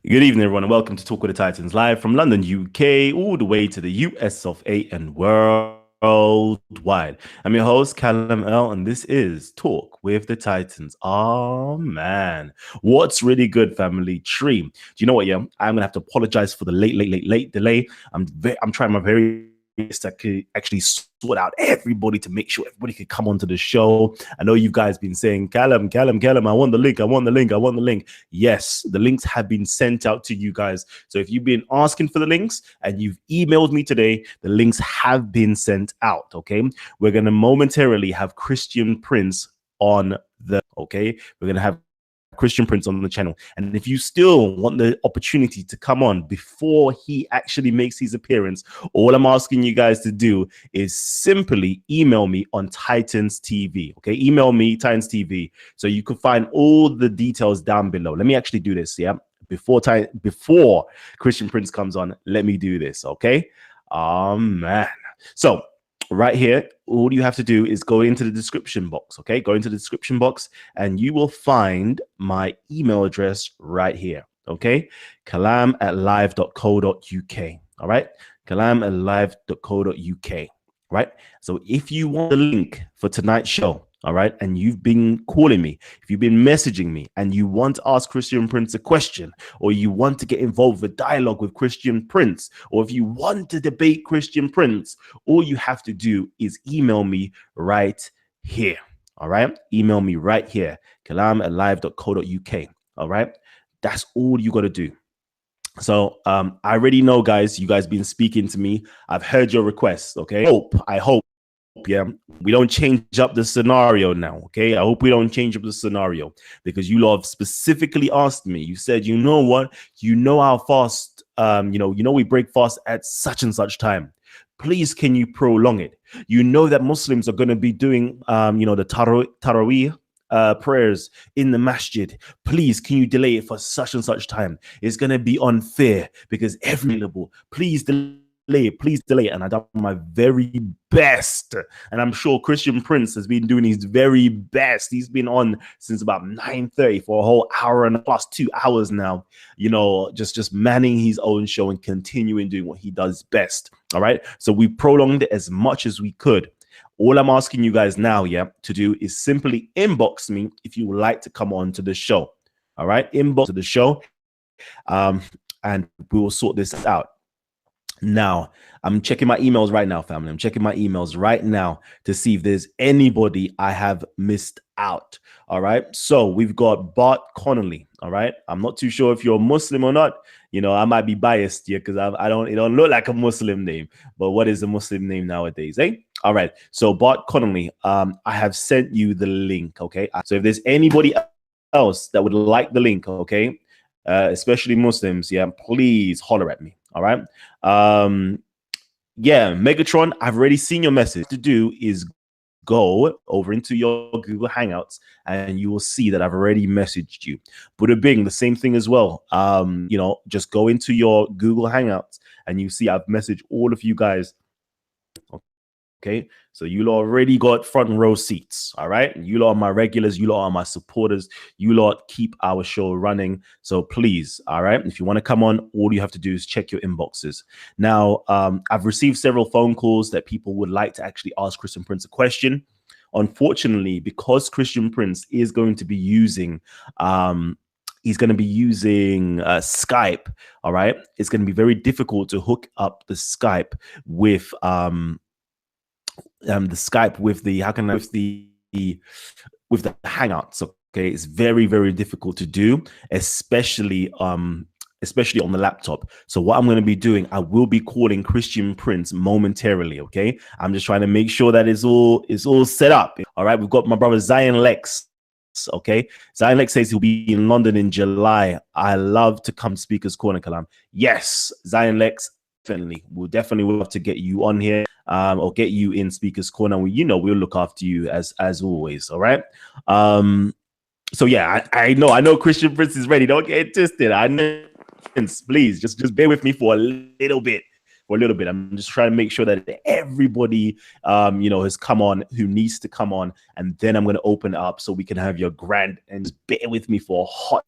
Good evening, everyone, and welcome to Talk with the Titans, live from London, UK, all the way to the US of A and worldwide. I'm your host, Callum L, and this is Talk with the Titans. Oh, man. What's really good, family? Tree. Do you know what, yeah? I'm going to have to apologize for the late delay. I'm trying my very best to actually sort out everybody to make sure everybody could come onto the show. I know you guys been saying, Callum, I want the link, I want the link, I want the link. Yes, the links have been sent out to you guys. So if you've been asking for the links and you've emailed me today, the links have been sent out. Okay. We're going to momentarily have Christian Prince on okay. We're going to have Christian Prince on the channel. And if you still want the opportunity to come on before he actually makes his appearance, all I'm asking you guys to do is simply email me on Titans TV. Okay, email me Titans TV, so you can find all the details down below. Let me actually do this. Yeah, before Christian Prince comes on, let me do this. Okay, man. So right here, all you have to do is go into the description box. Okay, go into the description box and you will find my email address right here. Okay, kalam@live.co.uk. All right, kalam@live.co.uk. Right. So if you want the link for tonight's show, all right, and you've been calling me, if you've been messaging me and you want to ask Christian Prince a question, or you want to get involved with dialogue with Christian Prince, or if you want to debate Christian Prince, all you have to do is email me right here. All right, email me right here, kalam@live.co.uk. All right, that's all you got to do. So I already know, guys, you guys been speaking to me. I've heard your requests. Okay, I hope, yeah, we don't change up the scenario now. Okay, I hope we don't change up the scenario, because you lot have specifically asked me. You said, you know what, you know how fast, we break fast at such and such time. Please, can you prolong it? You know that Muslims are going to be doing, the Taraweeh prayers in the masjid. Please, can you delay it for such and such time? It's going to be unfair because please delay it, please delay it. And I've done my very best. And I'm sure Christian Prince has been doing his very best. He's been on since about 9:30 for a whole hour and plus 2 hours now, just manning his own show and continuing doing what he does best. All right. So we prolonged it as much as we could. All I'm asking you guys now, to do is simply inbox me if you would like to come on to the show. All right, inbox to the show, and we will sort this out. Now, I'm checking my emails right now, family. I'm checking my emails right now to see if there's anybody I have missed out. All right. So we've got Bart Connolly. All right. I'm not too sure if you're Muslim or not. I might be biased here because it don't look like a Muslim name. But what is a Muslim name nowadays, eh? All right. So Bart Connolly, I have sent you the link. Okay. So if there's anybody else that would like the link, okay, especially Muslims, please holler at me. All right. Megatron, I've already seen your message. To do is go over into your Google Hangouts and you will see that I've already messaged you. Buddha Bing, the same thing as well. Just go into your Google Hangouts and you see I've messaged all of you guys. Okay, so you lot already got front row seats. All right, you lot are my regulars, you lot are my supporters, you lot keep our show running. So please, all right, if you want to come on, all you have to do is check your inboxes. Now, I've received several phone calls that people would like to actually ask Christian Prince a question. Unfortunately, because Christian Prince is going to be using Skype. All right, it's going to be very difficult to hook up the Skype with with the Hangouts. Okay, it's very, very difficult to do, especially on the laptop. So what I'm going to be doing, I will be calling Christian Prince momentarily. Okay, I'm just trying to make sure that it's all set up. All right, we've got my brother Zion Lex. Okay, Zion Lex says he'll be in London in July. I love to come to Speaker's Corner, Kalam. Yes, Zion Lex, we'll definitely love to get you on here, or get you in Speaker's Corner. We'll look after you as always. All right. So yeah, I know Christian Prince is ready. Don't get twisted. I know. Please just bear with me for a little bit. I'm just trying to make sure that everybody has come on who needs to come on, and then I'm going to open it up so we can have your grand, and just bear with me for a hot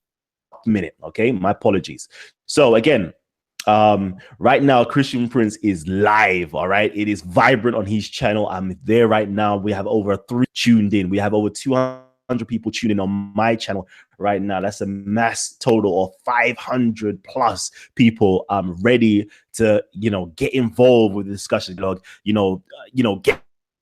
minute. Okay, my apologies. So again, right now Christian Prince is live. All right, it is vibrant on his channel. I'm there right now. We have over 3 tuned in. We have over 200 people tuning on my channel right now. That's a mass total of 500 plus people ready to get involved with the discussion.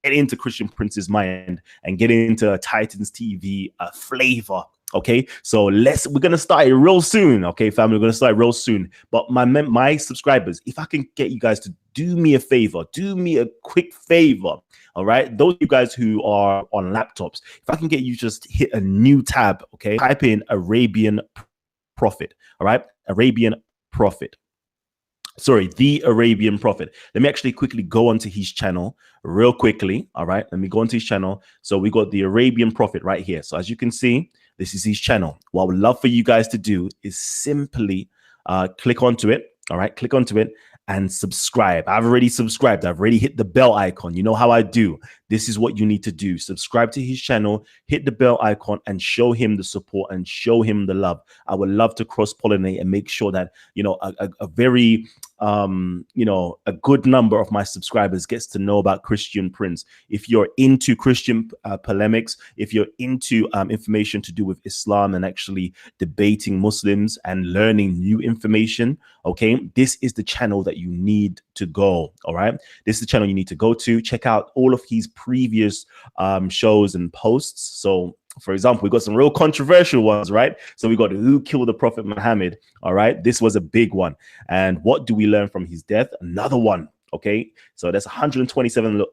Get into Christian Prince's mind and get into Titans TV flavor. Okay, so we're gonna start it real soon. Okay, family, we're gonna start real soon. But my subscribers, if I can get you guys to do me a favor, do me a quick favor. All right, those of you guys who are on laptops, if I can get you just hit a new tab. Okay, type in Arabian Prophet. All right, Arabian Prophet. Sorry, the Arabian Prophet. Let me actually quickly go onto his channel real quickly. All right, let me go onto his channel. So we got the Arabian Prophet right here. So as you can see, this is his channel. What I would love for you guys to do is simply click onto it. All right, click onto it and subscribe. I've already subscribed. I've already hit the bell icon. You know how I do. This is what you need to do. Subscribe to his channel, hit the bell icon, and show him the support and show him the love. I would love to cross-pollinate and make sure that, a very, a good number of my subscribers gets to know about Christian Prince. If you're into Christian polemics, if you're into information to do with Islam and actually debating Muslims and learning new information, okay, this is the channel that you need to go. All right, this is the channel you need to go to. Check out all of his previous shows and posts. So for example, we got some real controversial ones, right? So we got Who Killed the Prophet Muhammad. All right, this was a big one. And what do we learn from his death? Another one. Okay, so that's 127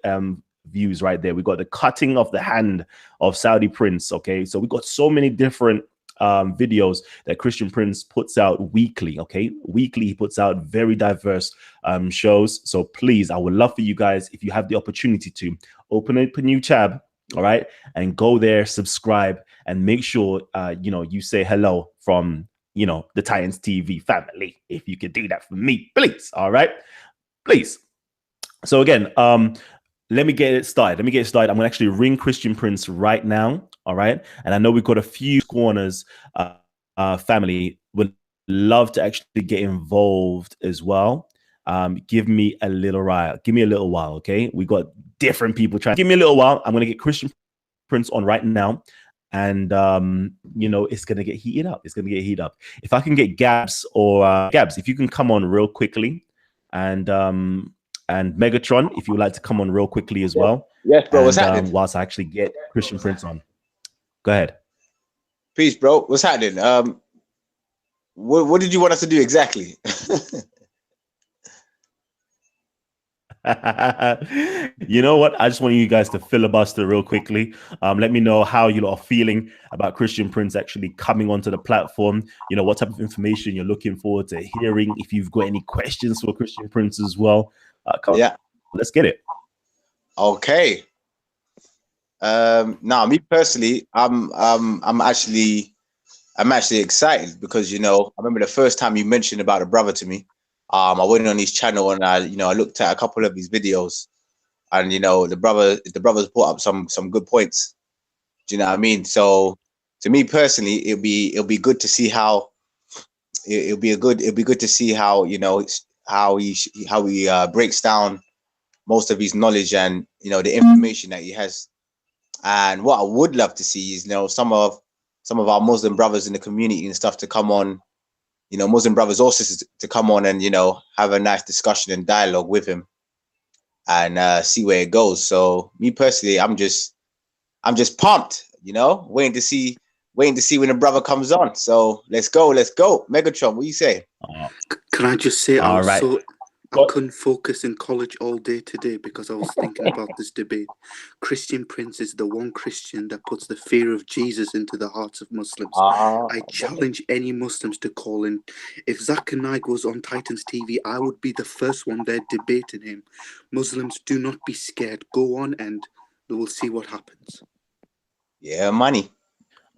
views right there. We got the cutting of the hand of Saudi Prince. Okay, so we got so many different videos that Christian Prince puts out weekly. Okay, weekly he puts out very diverse shows. So please, I would love for you guys, if you have the opportunity, to open up a new tab, all right, and go there, subscribe, and make sure you say hello from the Titans TV family. If you could do that for me, please. All right, please. So again, let me get it started. I'm gonna actually ring Christian Prince right now. All right, and I know we've got a few corners family would love to actually get involved as well. Give me a little while. Okay, we got different people trying. Give me a little while. I'm gonna get Christian Prince on right now, and it's gonna get heated up. If I can get Gabs, if you can come on real quickly, and Megatron, if you would like to come on real quickly as well. Yes, bro. What's happening? Whilst I actually get Christian Prince on. Go ahead. Peace, bro. What's happening? What did you want us to do exactly? You know what? I just want you guys to filibuster real quickly. Let me know how you are feeling about Christian Prince actually coming onto the platform. What type of information you're looking forward to hearing. If you've got any questions for Christian Prince as well, come on, let's get it. Okay. Now, me personally, I'm actually excited because I remember the first time you mentioned about the brother to me. I went on his channel and I looked at a couple of his videos, and the brothers brought up some good points. Do you know what I mean? So to me personally, it'll be good to see how it'll be good to see how how he breaks down most of his knowledge and the information that he has. And what I would love to see is some of our Muslim brothers in the community and stuff to come on, Muslim brothers or sisters to come on and have a nice discussion and dialogue with him and see where it goes. So me personally, I'm just pumped, waiting to see when the brother comes on. So let's go. Megatron, what do you say? Can I just say, all right. I couldn't focus in college all day today because I was thinking about this debate. Christian Prince is the one Christian that puts the fear of Jesus into the hearts of Muslims. I challenge any Muslims to call in. If Zakir Naik was on Titans TV, I would be the first one there debating him. Muslims, do not be scared. Go on and we will see what happens. Yeah, money.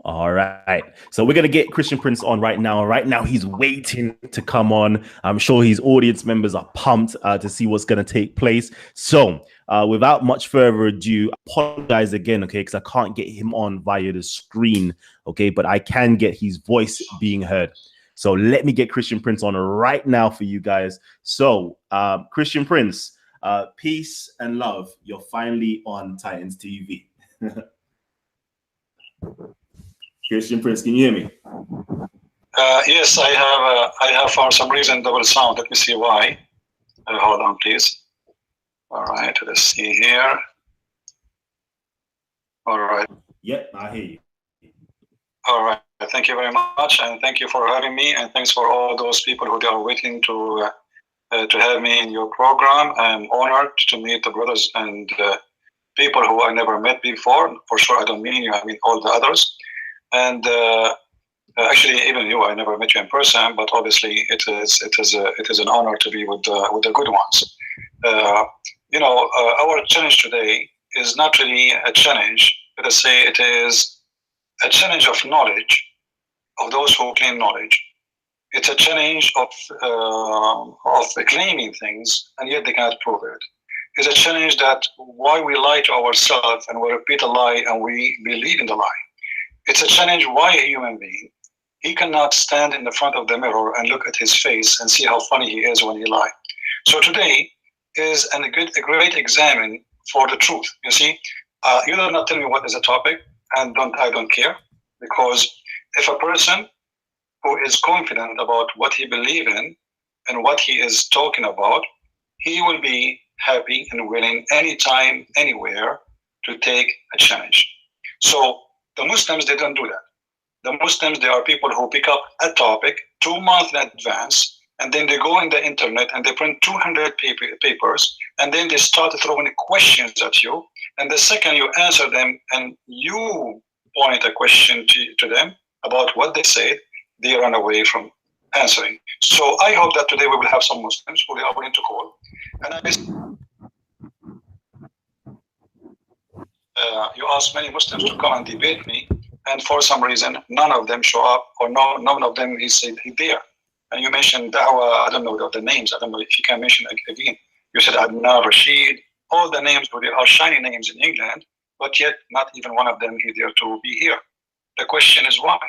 All right. So we're going to get Christian Prince on right now. Right now, he's waiting to come on. I'm sure his audience members are pumped to see what's going to take place. So without much further ado, apologize again, okay, because I can't get him on via the screen, okay, but I can get his voice being heard. So let me get Christian Prince on right now for you guys. So Christian Prince, peace and love. You're finally on Titans TV. Christian Prince, can you hear me? Yes, I have for some reason double sound. Let me see why. Hold on, please. All right, let's see here. All right. Yep, I hear you. All right. Thank you very much, and thank you for having me, and thanks for all those people who are waiting to have me in your program. I'm honored to meet the brothers and people who I never met before. For sure, I don't mean you. I mean all the others. And actually, even you, I never met you in person, but obviously, it is an honor to be with the good ones. Our challenge today is not really a challenge. Let us say it is a challenge of knowledge, of those who claim knowledge. It's a challenge of claiming things, and yet they cannot prove it. It's a challenge that why we lie to ourselves and we repeat a lie and we believe in the lie. It's a challenge why a human being, he cannot stand in the front of the mirror and look at his face and see how funny he is when he lies. So today is a great examine for the truth. You see, you do not tell me what is the topic, and I don't care, because if a person who is confident about what he believes in and what he is talking about, he will be happy and willing anytime, anywhere to take a challenge. So the Muslims, they don't do that. The Muslims, they are people who pick up a topic 2 months in advance, and then they go in the internet and they print 200 papers, and then they start throwing questions at you. And the second you answer them and you point a question to them about what they said, they run away from answering. So I hope that today we will have some Muslims who are willing to call. And you ask many Muslims to come and debate me, and for some reason, none of them show up, or none of them is there. And you mentioned Dawah, I don't know the names, I don't know if you can mention again. You said Adnan, Rashid, all the names are shiny names in England, but yet not even one of them is there to be here. The question is why?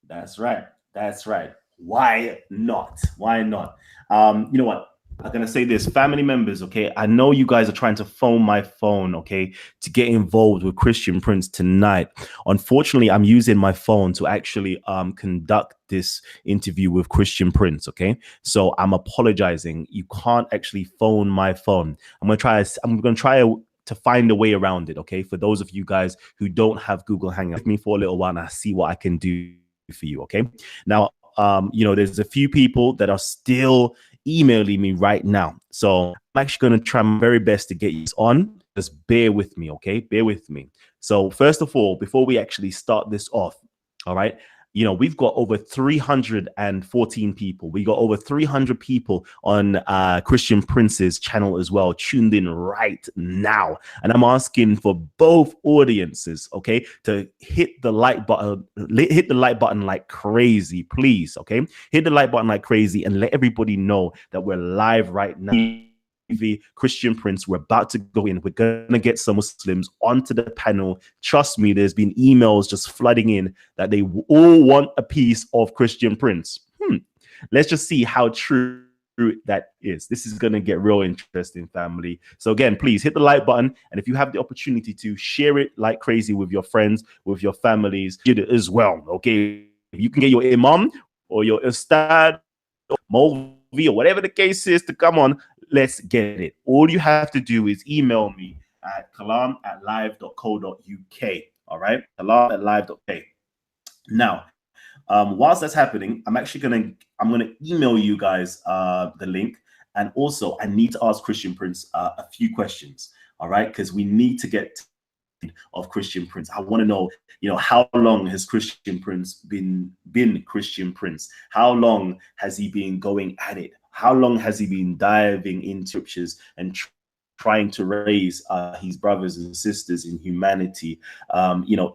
That's right. That's right. Why not? Why not? You know what? I'm going to say this, family members, okay? I know you guys are trying to phone my phone, okay, to get involved with Christian Prince tonight. Unfortunately, I'm using my phone to actually conduct this interview with Christian Prince, okay? So I'm apologizing. You can't actually phone my phone. I'm going to try to find a way around it, okay? For those of you guys who don't have Google Hangouts, give me for a little while and I'll see what I can do for you, okay? Now, there's a few people that are still emailing me right now, so I'm actually going to try my very best to get you on. Just bear with me, okay? Bear with me. So first of all, before we actually start this off, all right, we've got over 314 people. We got over 300 people on Christian Prince's channel as well, tuned in right now. And I'm asking for both audiences, okay, to hit the like button like crazy, please, okay? Hit the like button like crazy and let everybody know that we're live right now. Christian Prince, we're about to go in. We're gonna get some Muslims onto the panel. Trust me, there's been emails just flooding in that they all want a piece of Christian Prince. Let's just see how true that is. This is gonna get real interesting, family. So again, please hit the like button, and if you have the opportunity to share it like crazy with your friends, with your families, do it as well. Okay, you can get your imam or your ustad, or Molvi, or whatever the case is to come on. Let's get it. All you have to do is email me at kalam@live.co.uk. All right, kalam@live.uk. Now, whilst that's happening, I'm gonna email you guys the link, and also I need to ask Christian Prince a few questions. All right, because we need to get of Christian Prince. I want to know, how long has Christian Prince been Christian Prince? How long has he been going at it? How long has he been diving into scriptures and trying to raise his brothers and sisters in humanity,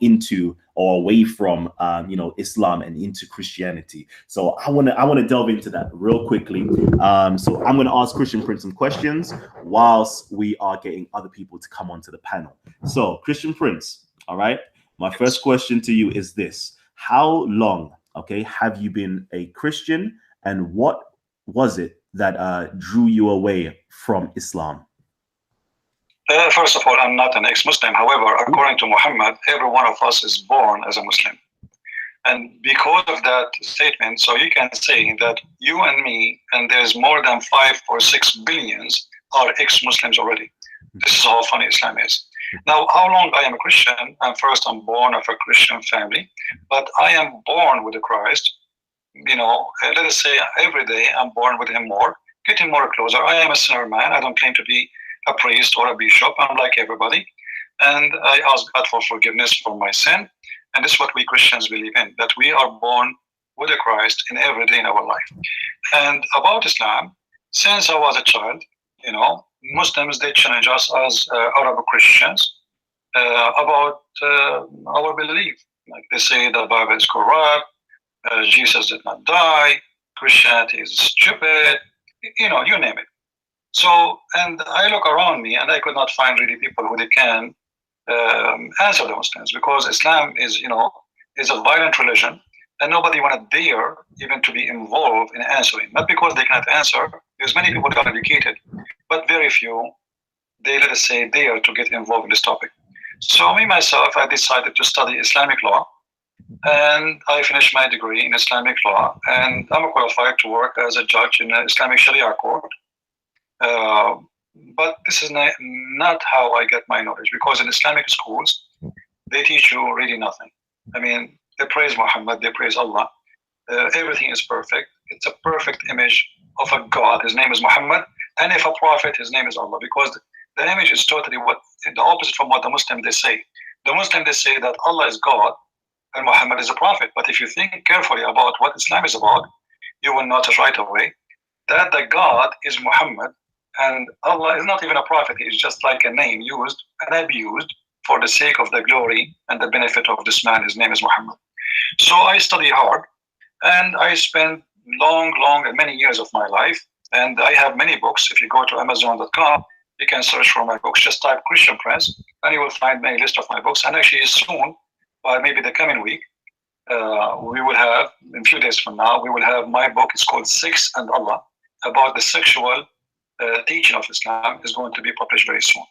into or away from, Islam and into Christianity. So I want to delve into that real quickly. So I'm going to ask Christian Prince some questions whilst we are getting other people to come onto the panel. So Christian Prince, all right. My first question to you is this: how long, have you been a Christian, and what was it that drew you away from Islam? First of all, I'm not an ex-Muslim. However, according to Muhammad, every one of us is born as a Muslim. And because of that statement, so you can say that you and me, and there's more than 5 or 6 billions, are ex-Muslims already. This is how funny Islam is. Now, how long I am a Christian? I'm born of a Christian family, but I am born with the Christ. Let us say every day I'm born with him more, getting more closer. I am a sinner man. I don't claim to be a priest or a bishop. I'm like everybody. And I ask God for forgiveness for my sin. And this is what we Christians believe in, that we are born with a Christ in every day in our life. And about Islam, since I was a child, Muslims, they challenge us as Arab Christians about our belief. Like they say the Bible is corrupt, Jesus did not die, Christianity is stupid, you name it. So, and I look around me and I could not find really people who they can answer the Muslims, because Islam is a violent religion, and nobody want to dare even to be involved in answering. Not because they cannot answer. There's many people that are educated, but very few, they, let us say, dare to get involved in this topic. So me, myself, I decided to study Islamic law, and I finished my degree in Islamic law, and I'm qualified to work as a judge in an Islamic Sharia court. But this is not how I get my knowledge, because in Islamic schools, they teach you really nothing. I mean, they praise Muhammad, they praise Allah. Everything is perfect. It's a perfect image of a God. His name is Muhammad. And if a prophet, his name is Allah, because the image is totally the opposite from what the Muslim they say. The Muslim, they say that Allah is God and Muhammad is a prophet. But if you think carefully about what Islam is about, you will notice right away that the God is Muhammad, and Allah is not even a prophet. He is just like a name used and abused for the sake of the glory and the benefit of this man. His name is Muhammad. So I study hard, and I spend long and many years of my life. And I have many books. If you go to Amazon.com, you can search for my books. Just type Christian Prince, and you will find many list of my books. And actually soon, by maybe the coming week, we will have, in a few days from now, we will have my book. It's called Sex and Allah, about the sexual teaching of Islam, is going to be published very soon.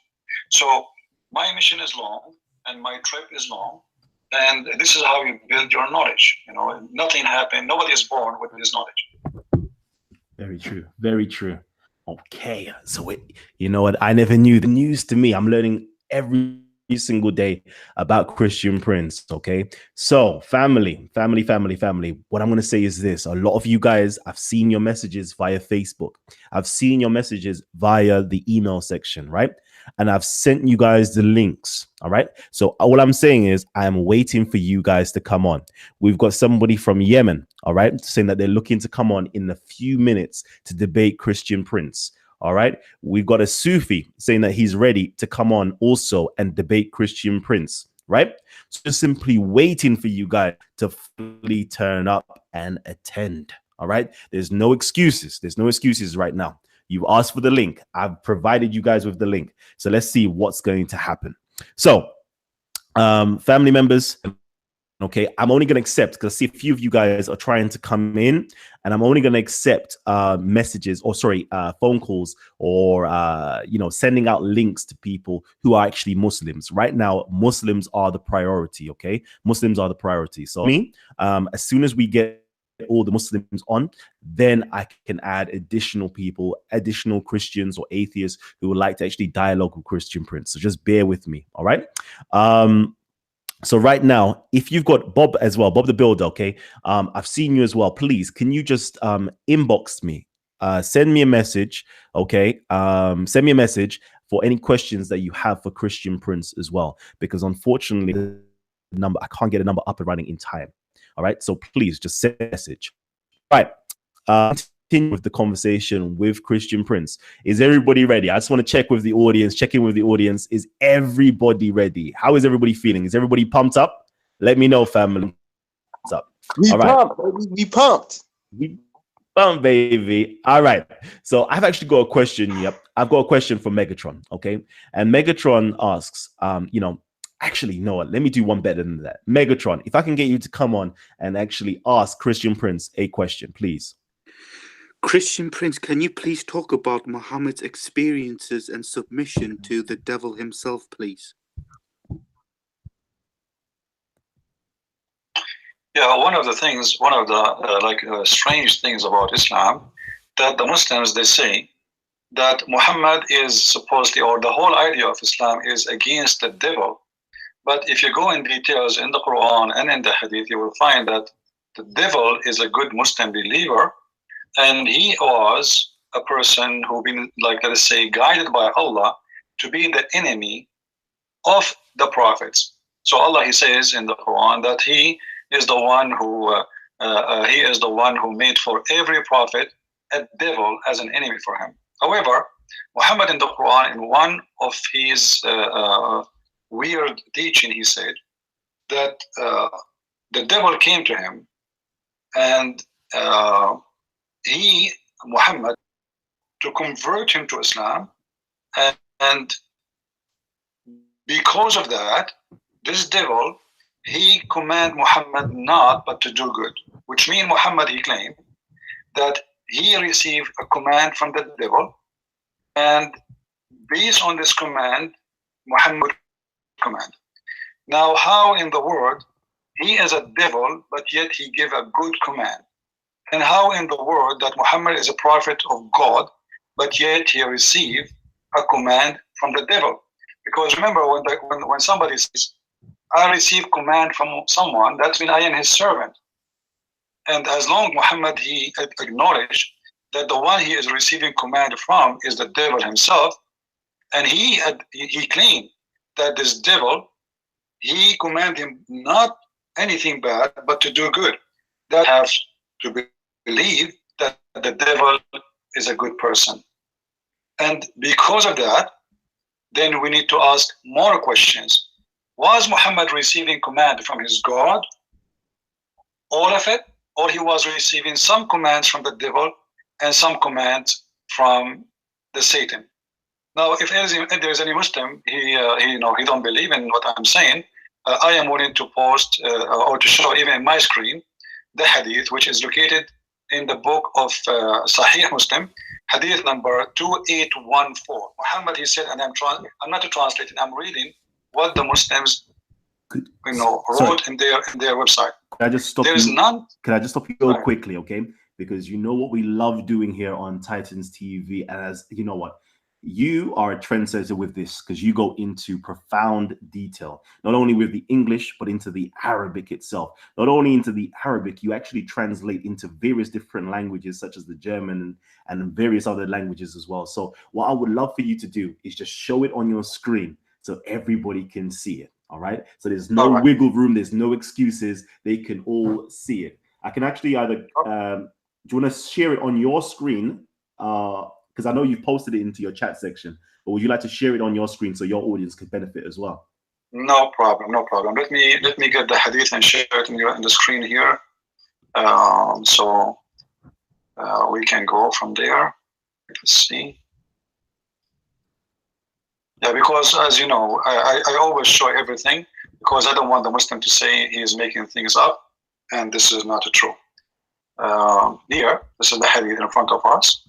So my mission is long, and my trip is long, and this is how you build your knowledge. Nothing happened. Nobody is born with this knowledge. Very true. Very true. Okay. So you know what? I never knew. The news to me. I'm learning every single day about Christian Prince. Okay. So family. What I'm going to say is this: a lot of you guys, I've seen your messages via Facebook. I've seen your messages via the email section, right? And I've sent you guys the links. All right. So all I'm saying is I'm waiting for you guys to come on. We've got somebody from Yemen, all right, saying that they're looking to come on in a few minutes to debate Christian Prince. All right. We've got a Sufi saying that he's ready to come on also and debate Christian Prince. Right. So just simply waiting for you guys to fully turn up and attend. All right. There's no excuses. There's no excuses right now. You've asked for the link. I've provided you guys with the link. So let's see what's going to happen. So family members, okay, I'm only going to accept, because I see a few of you guys are trying to come in, and I'm only going to accept messages, or phone calls, or sending out links to people who are actually Muslims. Right now, Muslims are the priority. Okay, Muslims are the priority. So as soon as we get all the Muslims on, then I can add additional people, additional Christians or atheists who would like to actually dialogue with Christian Prince. So just bear with me. All right. So right now, if you've got Bob as well, Bob the Builder, okay, I've seen you as well. Please, can you just inbox me, send me a message, okay? Send me a message for any questions that you have for Christian Prince as well, because unfortunately, the number, I can't get a number up and running in time. All right, so please just send a message. All right, continue with the conversation with Christian Prince. Is everybody ready? I just want to check with the audience, check in with the audience. Is everybody ready? How is everybody feeling? Is everybody pumped up? Let me know, family. Up. We All right. pumped, baby. We pumped. We pumped, baby. All right. So I've actually got a question. Yep. I've got a question for Megatron. Okay. And Megatron asks, actually, you know what? Let me do one better than that. Megatron, if I can get you to come on and actually ask Christian Prince a question, please. Christian Prince, can you please talk about Muhammad's experiences and submission to the devil himself, please? Yeah, one of the strange things about Islam, that the Muslims, they say that Muhammad is supposedly, or the whole idea of Islam is against the devil. But if you go in details in the Quran and in the Hadith, you will find that the devil is a good Muslim believer, and he was a person who been, like, let's say, guided by Allah to be the enemy of the prophets. So Allah, he says in the Quran that he is the one who made for every prophet a devil as an enemy for him. However, Muhammad in the Quran, in one of his weird teaching, he said that the devil came to him, and Muhammad, to convert him to Islam, and because of that, this devil, he commanded Muhammad not but to do good, which means Muhammad, he claimed that he received a command from the devil, and based on this command, Muhammad command. Now, how in the world he is a devil, but yet he gave a good command? And how in the world that Muhammad is a prophet of God, but yet he received a command from the devil? Because remember, when somebody says, I receive command from someone, that means I am his servant. And as long Muhammad, he acknowledged that the one he is receiving command from is the devil himself, and he claimed that this devil, he commanded him not anything bad, but to do good. That has to believe that the devil is a good person. And because of that, then we need to ask more questions. Was Muhammad receiving command from his God, all of it, or he was receiving some commands from the devil and some commands from the Satan? Now, if there is any Muslim, he don't believe in what I'm saying, I am willing to post or to show even in my screen the hadith, which is located in the book of Sahih Muslim, hadith number 2814. Muhammad, he said, and I'm not translating, I'm reading what the Muslims wrote in their website. Can I just stop there you? Is none. Can I just stop you real quickly, okay? Because you know what we love doing here on Titans TV, and as you know what, you are a trendsetter with this, because you go into profound detail, not only with the English, but into the Arabic itself. Not only into the Arabic, you actually translate into various different languages, such as the German and various other languages as well. So what I would love for you to do is just show it on your screen so everybody can see it. All right. So there's no wiggle room. There's no excuses. They can all see it. I can actually either, do you want to share it on your screen? Because I know you've posted it into your chat section, but would you like to share it on your screen so your audience can benefit as well? No problem. No problem. Let me get the hadith and share it in the screen here. So we can go from there. Let's see. Yeah, because as you know, I always show everything, because I don't want the Muslim to say he is making things up, and this is not true. Here, this is the hadith in front of us,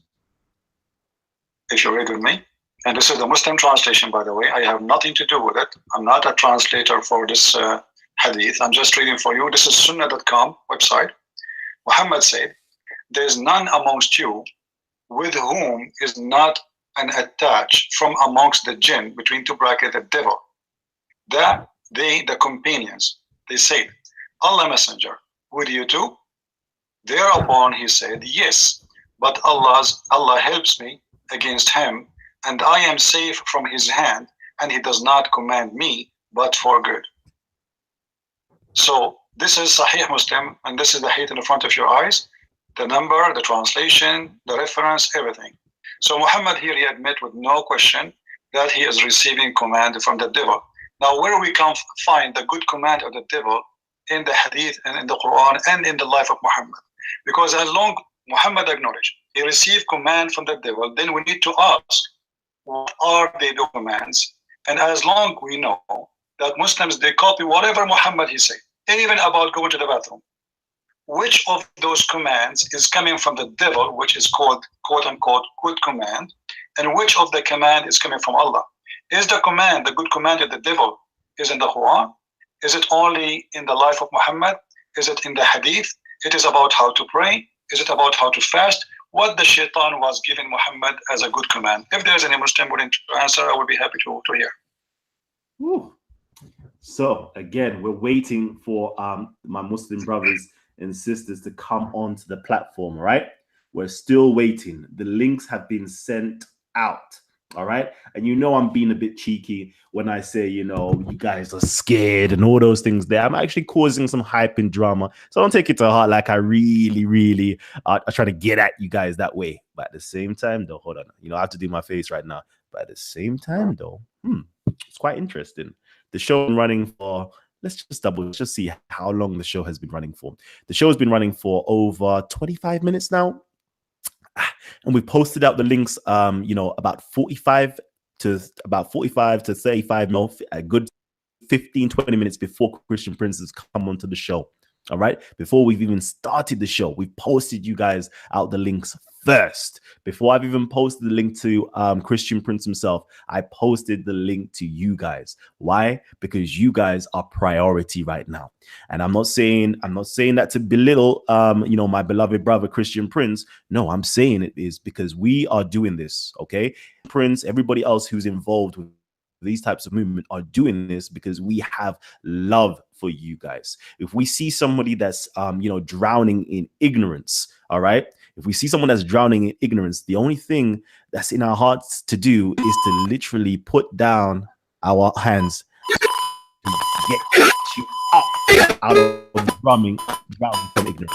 if you read with me. And this is the Muslim translation, by the way. I have nothing to do with it. I'm not a translator for this hadith. I'm just reading for you. This is sunnah.com website. Muhammad said, there is none amongst you with whom is not an attach from amongst the jinn, between two brackets, the devil. That they, the companions, they said, Allah Messenger, with you too? Thereupon he said, yes, but Allah helps me against him, and I am safe from his hand, and he does not command me but for good. So this is Sahih Muslim, and this is the hadith in the front of your eyes. the number, the translation, the reference, everything. So Muhammad here, he admit with no question that he is receiving command from the devil. Now, where we can find the good command of the devil in the hadith and in the Quran and in the life of Muhammad? Because as long Muhammad acknowledged he received command from the devil, then we need to ask, what are the commands? And as long we know that Muslims, they copy whatever Muhammad he said, even about going to the bathroom, which of those commands is coming from the devil, which is called quote unquote good command, and which of the command is coming from Allah? Is the command, the good command of the devil, is in the Quran? Is it only in the life of Muhammad? Is it in the hadith? It is about how to pray. Is it about how to fast? What the shaitan was giving Muhammad as a good command? If there's any Muslim willing to answer, I would be happy to hear. Whew. So again, we're waiting for my Muslim brothers and sisters to come onto the platform, right? We're still waiting. The links have been sent out, all right? And you know I'm being a bit cheeky when I say, you know, you guys are scared and all those things there. I'm actually causing some hype and drama. So don't take it to heart like I really are trying to get at you guys that way. But at the same time, though, hold on. You know, I have to do my face right now. But at the same time, though, it's quite interesting. The show been running for, let's just see how long the show has been running for. The show has been running for over 25 minutes now. And we posted out the links, you know, about 45 to 35 minutes, a good 15, 20 minutes before Christian Princes come onto the show. All right. Before we've even started the show, we've posted you guys out the links first. Before I've even posted the link to Christian Prince himself, I posted the link to you guys. Why? Because you guys are priority right now. And I'm not saying that to belittle you know, my beloved brother Christian Prince. No, I'm saying it is because we are doing this. Okay. Prince, everybody else who's involved with these types of movement are doing this because we have love for you guys. If we see somebody that's you know, drowning in ignorance, all right, if we see someone that's drowning in ignorance, the only thing that's in our hearts to do is to literally put down our hands and get you up out of drowning from ignorance.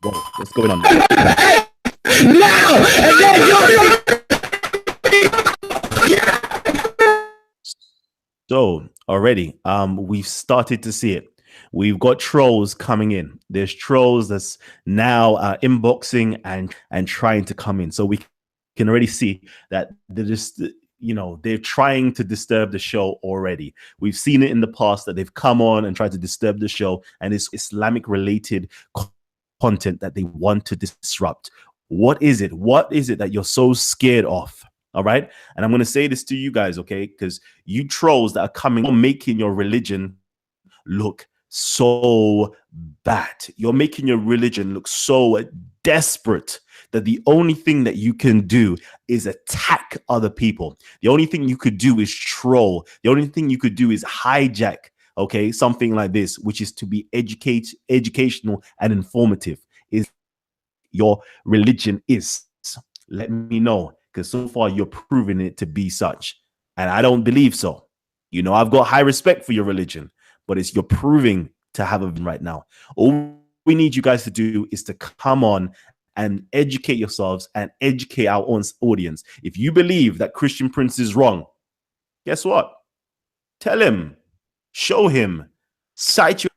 Whoa, what's going on now? So already, we've started to see it. We've got trolls coming in. There's trolls that's now inboxing and trying to come in. So we can already see that they're just, you know, they're trying to disturb the show already. We've seen it in the past that they've come on and tried to disturb the show, and it's Islamic related content that they want to disrupt. What is it? What is it that you're so scared of? All right. And I'm going to say this to you guys, okay? Because you trolls that are coming on making your religion look so bad. You're making your religion look so desperate that the only thing that you can do is attack other people. The only thing you could do is troll. The only thing you could do is hijack, okay, something like this, which is to be educational and informative. Is your religion is. Let me know. Because so far you're proving it to be such. And I don't believe so. You know, I've got high respect for your religion, but it's you're proving to have it right now. All we need you guys to do is to come on and educate yourselves and educate our own audience. If you believe that Christian Prince is wrong, guess what? Tell him, show him, cite you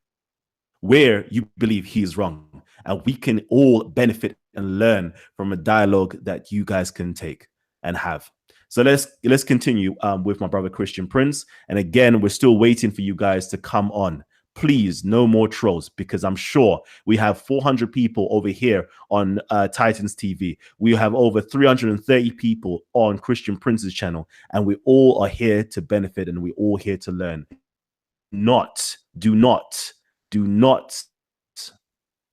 where you believe he is wrong. And we can all benefit and learn from a dialogue that you guys can take and have. So let's continue with my brother Christian Prince. And again, we're still waiting for you guys to come on. Please, no more trolls, because I'm sure we have 400 people over here on Titans TV. We have over 330 people on Christian Prince's channel, and we all are here to benefit and we're all here to learn. Do not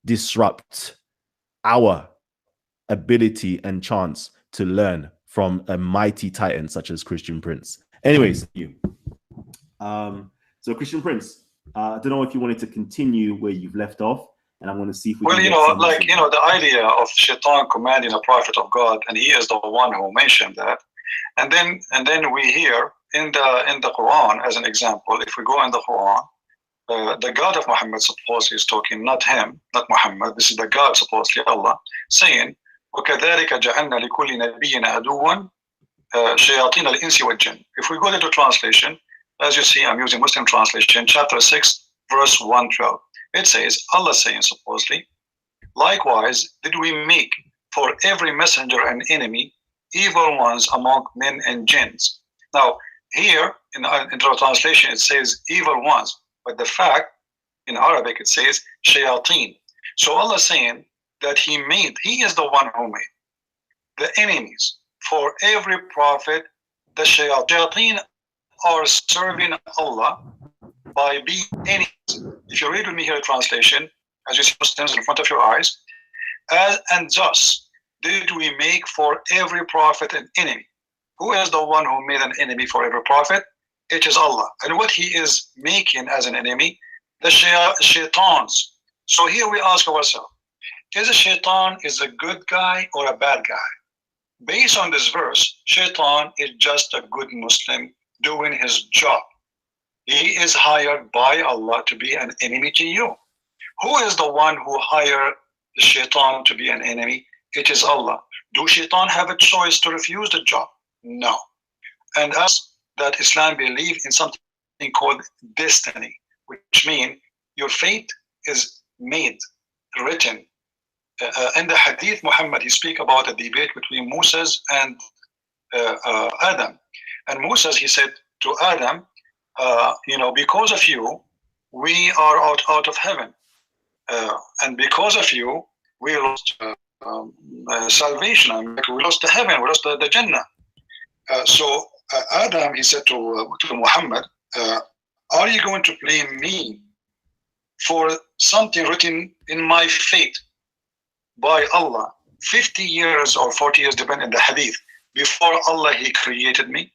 disrupt our ability and chance to learn from a mighty titan such as Christian Prince. Anyways, so Christian Prince, I don't know if you wanted to continue where you've left off, and I'm going to see if we can the idea of Shaitan commanding a prophet of God, and he is the one who mentioned that. And then we hear in the Quran, as an example, if we go in the Quran, the God of Muhammad supposedly is talking, not him, not Muhammad. This is the God, supposedly Allah, saying, وَكَذَلِكَ جَعَلْنَا لِكُلِّ نَبِيٍّ عَدُوًّا شَيَاطِينَ الْإِنسِ وَالْجِنِّ. If we go into translation, as you see, I'm using Muslim translation, chapter 6, verse 112. It says, Allah saying supposedly, likewise did we make for every messenger an enemy, evil ones among men and jinns. Now, here in the translation, it says evil ones, but the fact in Arabic, it says shayateen. So Allah is saying that He is the one who made the enemies for every prophet. The shayateen are serving Allah by being enemies. If you read with me here the translation, as you see Muslims in front of your eyes, and thus did we make for every prophet an enemy. Who is the one who made an enemy for every prophet? It is Allah. And what He is making as an enemy, the shaitans. So here we ask ourselves, is a shaitan is a good guy or a bad guy? Based on this verse, shaitan is just a good Muslim doing his job. He is hired by Allah to be an enemy to you. Who is the one who hired the shaitan to be an enemy? It is Allah. Do shaitan have a choice to refuse the job? No. And us, that Islam believe in something called destiny, which means your fate is made, written. In the Hadith, Muhammad, he speak about a debate between Moses and Adam. And Moses, he said to Adam, because of you, we are out of heaven. And because of you, we lost salvation. We lost the heaven, we lost the Jannah. So Adam, he said to Muhammad, are you going to blame me for something written in my fate by Allah 50 years or 40 years, depending on the hadith, before Allah, He created me?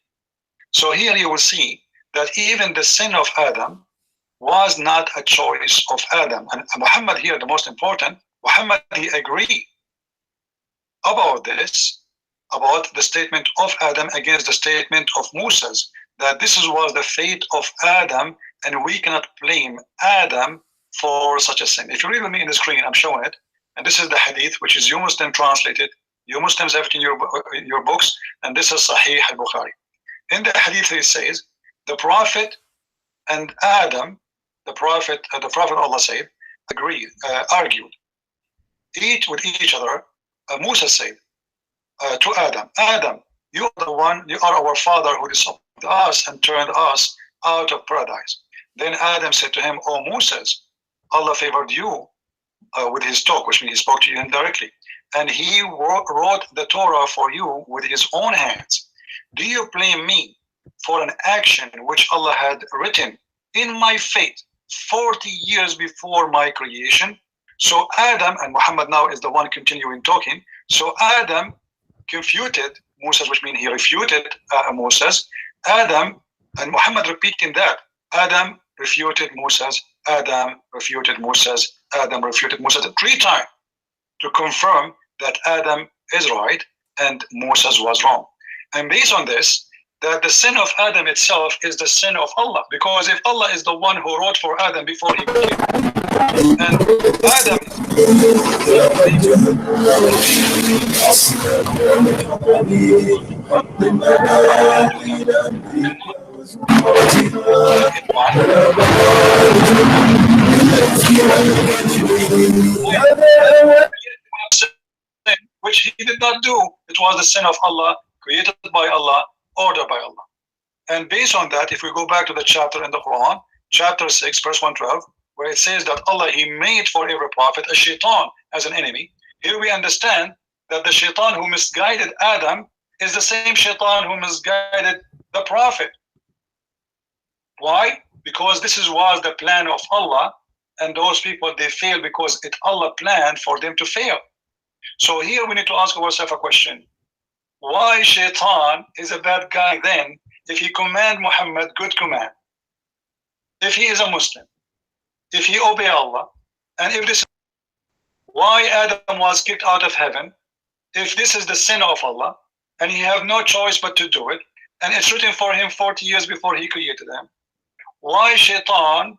So here you will see that even the sin of Adam was not a choice of Adam. And Muhammad here, the most important, Muhammad, he agreed about this, about the statement of Adam against the statement of Moses, that this was the fate of Adam, and we cannot blame Adam for such a sin. If you read with me in the screen, I'm showing it, and this is the hadith, which is you Muslim translated. You Muslims have it in your books, and this is Sahih al-Bukhari. In the hadith, it says, the Prophet and Adam, the Prophet Allah said, argued, each with each other. Musa said to Adam, Adam, you are the one, you are our father who disappointed us and turned us out of paradise. Then Adam said to him, O Moses, Allah favored you with His talk, which means He spoke to you indirectly, and He wrote the Torah for you with His own hands. Do you blame me for an action which Allah had written in my fate 40 years before my creation? So Adam, and Muhammad now is the one continuing talking, so Adam confuted Moses, which means he refuted Moses. Adam, and Muhammad repeating that, Adam refuted Moses, Adam refuted Moses, Adam refuted Moses 3 times to confirm that Adam is right and Moses was wrong. And based on this, that the sin of Adam itself is the sin of Allah, because if Allah is the one who wrote for Adam before he became, and Adam which he did not do, it was the sin of Allah, created by Allah, ordered by Allah. And based on that, if we go back to the chapter in the Quran, chapter 6, verse 112, where it says that Allah, He made for every prophet a shaitan as an enemy, here we understand that the shaitan who misguided Adam is the same shaitan who misguided the prophet. Why? Because this was the plan of Allah, and those people, they fail because Allah planned for them to fail. So here we need to ask ourselves a question. Why shaitan is a bad guy then if he command Muhammad good command? If he is a Muslim, if he obey Allah, and if this, why Adam was kicked out of heaven, if this is the sin of Allah, and he have no choice but to do it, and it's written for him 40 years before he created them? Why shaitan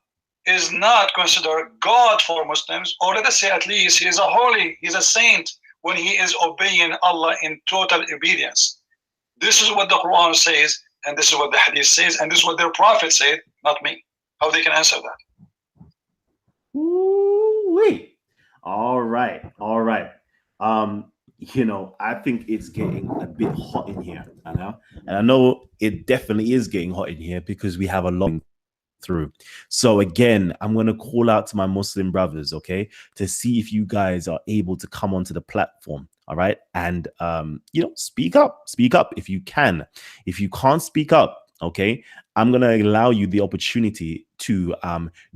is not considered God for Muslims, or let us say at least he is he's a saint when he is obeying Allah in total obedience. This is what the Quran says, and this is what the Hadith says, and this is what their Prophet said, not me. How they can answer that? Ooh-wee. All right. I think it's getting a bit hot in here, and I know it definitely is getting hot in here because we have a long through. So again, I'm going to call out to my Muslim brothers, okay, to see if you guys are able to come onto the platform. All right. And, speak up if you can. If you can't speak up, okay, I'm going to allow you the opportunity to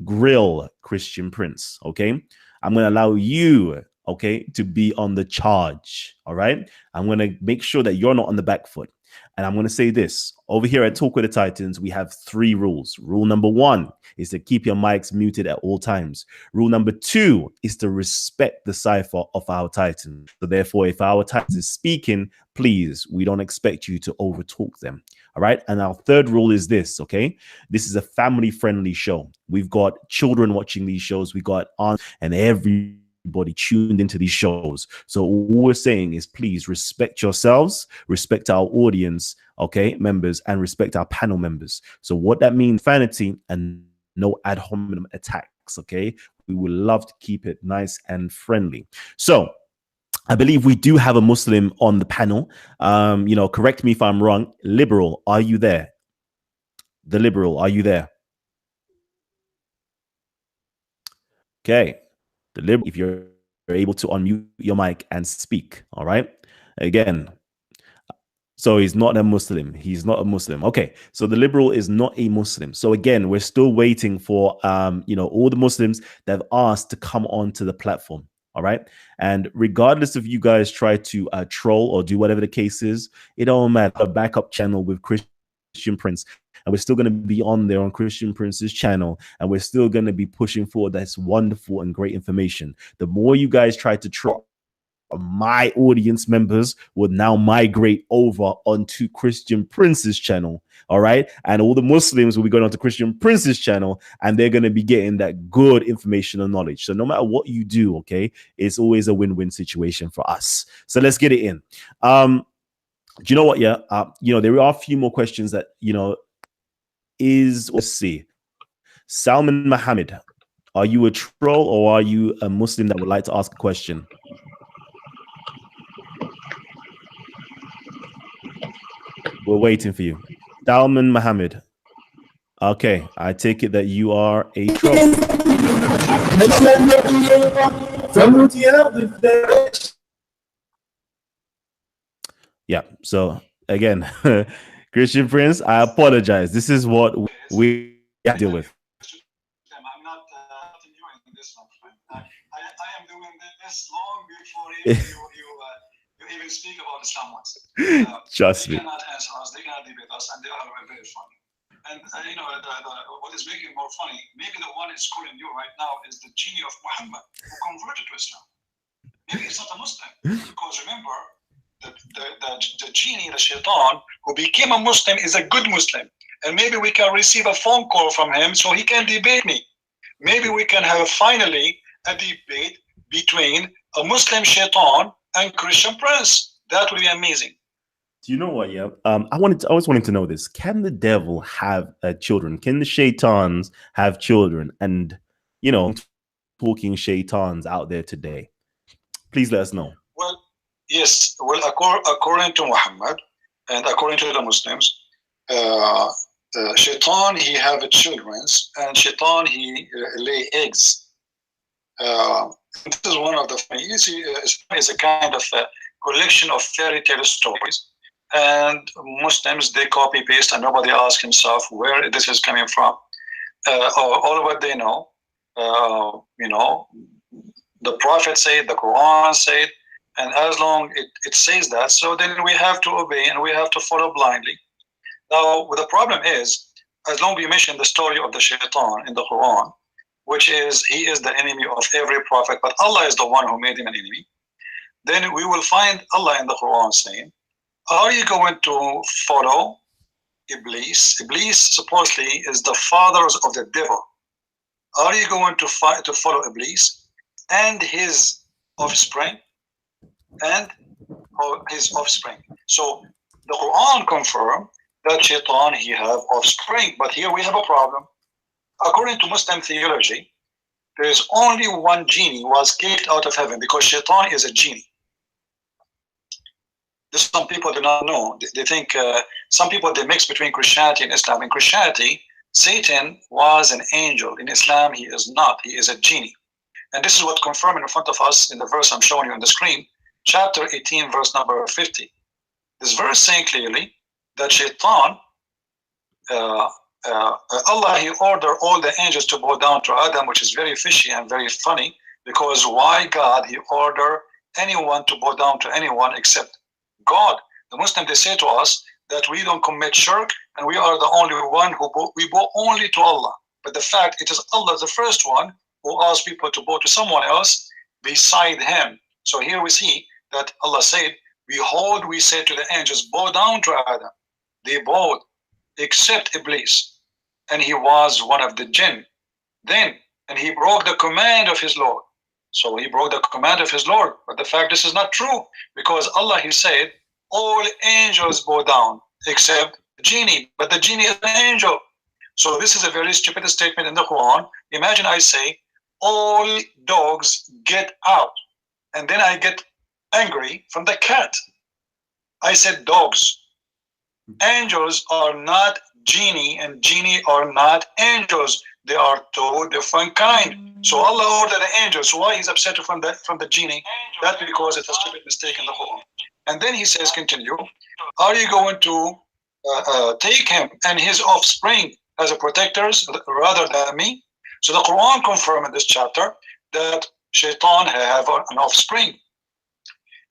grill Christian Prince. Okay. I'm going to allow you, okay, to be on the charge. All right. I'm going to make sure that you're not on the back foot. And I'm going to say this over here at Talk with the Titans. We have 3 rules. Rule number 1 is to keep your mics muted at all times. Rule number 2 is to respect the cipher of our Titan. So therefore, if our Titan is speaking, please, we don't expect you to overtalk them. All right. And our 3rd rule is this. OK, this is a family friendly show. We've got children watching these shows. We got aunts and everybody tuned into these shows. So all we're saying is please respect yourselves, respect our audience, okay, members, and respect our panel members. So what that means, vanity and no ad hominem attacks, okay? We would love to keep it nice and friendly. So I believe we do have a Muslim on the panel. Correct me if I'm wrong. Liberal, are you there? The Liberal, are you there? Okay. The Liberal, if you're able to unmute your mic and speak, all right? Again, so he's not a Muslim. He's not a Muslim. Okay, so the Liberal is not a Muslim. So again, we're still waiting for all the Muslims that have asked to come onto the platform. All right, and regardless if you guys try to troll or do whatever the case is, it don't matter. A backup channel with Christian Prince, and we're still going to be on there on Christian Prince's channel, and we're still going to be pushing forward this wonderful and great information. The more you guys try to troll, my audience members would now migrate over onto Christian Prince's channel. All right, and all the Muslims will be going on to Christian Prince's channel, and they're going to be getting that good information and knowledge. So no matter what you do, okay, it's always a win-win situation for us. So let's get it in. Do you know what? Yeah, there are a few more questions that let's see. Salman Mohammed, are you a troll or are you a Muslim that would like to ask a question? We're waiting for you. Salman Mohammed. Okay, I take it that you are a troll. Yeah, so again, Christian Prince, I apologize. This is what we deal with. I'm not enjoying this one. I am doing this long before you even speak about Islam once. Trust me. They cannot answer us, they cannot debate us, and they are very funny. And what is making more funny, maybe the one is calling you right now is the genie of Muhammad who converted to Islam. Maybe it's not a Muslim, because remember, the genie, the shaitan, who became a Muslim is a good Muslim. And maybe we can receive a phone call from him so he can debate me. Maybe we can have finally a debate between a Muslim shaitan and Christian Prince. That would be amazing. Do you know what? Yeah, I was wanting to know this. Can the devil have children? Can the shaitans have children? And talking shaitans out there today, please let us know. Well, yes. Well, according to Muhammad and according to the Muslims, shaitan he have children, and shaitan he lay eggs. This is one of the you see, Islam is a kind of a collection of fairy tale stories. And Muslims, they copy paste, and nobody asks himself where this is coming from. All of what they know, the Prophet said, the Quran said, and as long it says that, so then we have to obey and we have to follow blindly. Now, the problem is, as long as you mention the story of the shaitan in the Quran, which is he is the enemy of every prophet, but Allah is the one who made him an enemy, then we will find Allah in the Quran saying, are you going to follow Iblis? Iblis supposedly is the father of the devil. Are you going to follow Iblis and his offspring and his offspring? So the Quran confirmed that Shaitan, he have offspring, but here we have a problem. According to Muslim theology, there is only one genie was kicked out of heaven because Shaitan is a genie. This some people do not know. They think some people they mix between Christianity and Islam. In Christianity, Satan was an angel. In Islam, he is not. He is a genie. And this is what confirmed in front of us in the verse I'm showing you on the screen, chapter 18, verse number 50. This verse saying clearly that Shaitan, Allah, he ordered all the angels to bow down to Adam, which is very fishy and very funny, because why God, he ordered anyone to bow down to anyone except God? The Muslims, they say to us that we don't commit shirk and we are the only one who we bow only to Allah. But the fact, it is Allah the first one who asked people to bow to someone else beside him. So here we see that Allah said, behold, we said to the angels, bow down to Adam. They bowed, except Iblis, and he was one of the jinn. Then, and he broke the command of his Lord. So he broke the command of his Lord. But the fact, this is not true, because Allah, he said, all angels bow down, except the genie. But the genie is an angel. So this is a very stupid statement in the Quran. Imagine I say, all dogs get out. And then I get angry from the cat. I said dogs. Angels are not genie, and genie are not angels. They are two different kind. So Allah ordered the angels. So why he's upset from the genie? That's because it's a stupid mistake in the Quran. And then he says, continue, are you going to take him and his offspring as a protectors rather than me? So the Quran confirmed in this chapter that Shaitan have an offspring.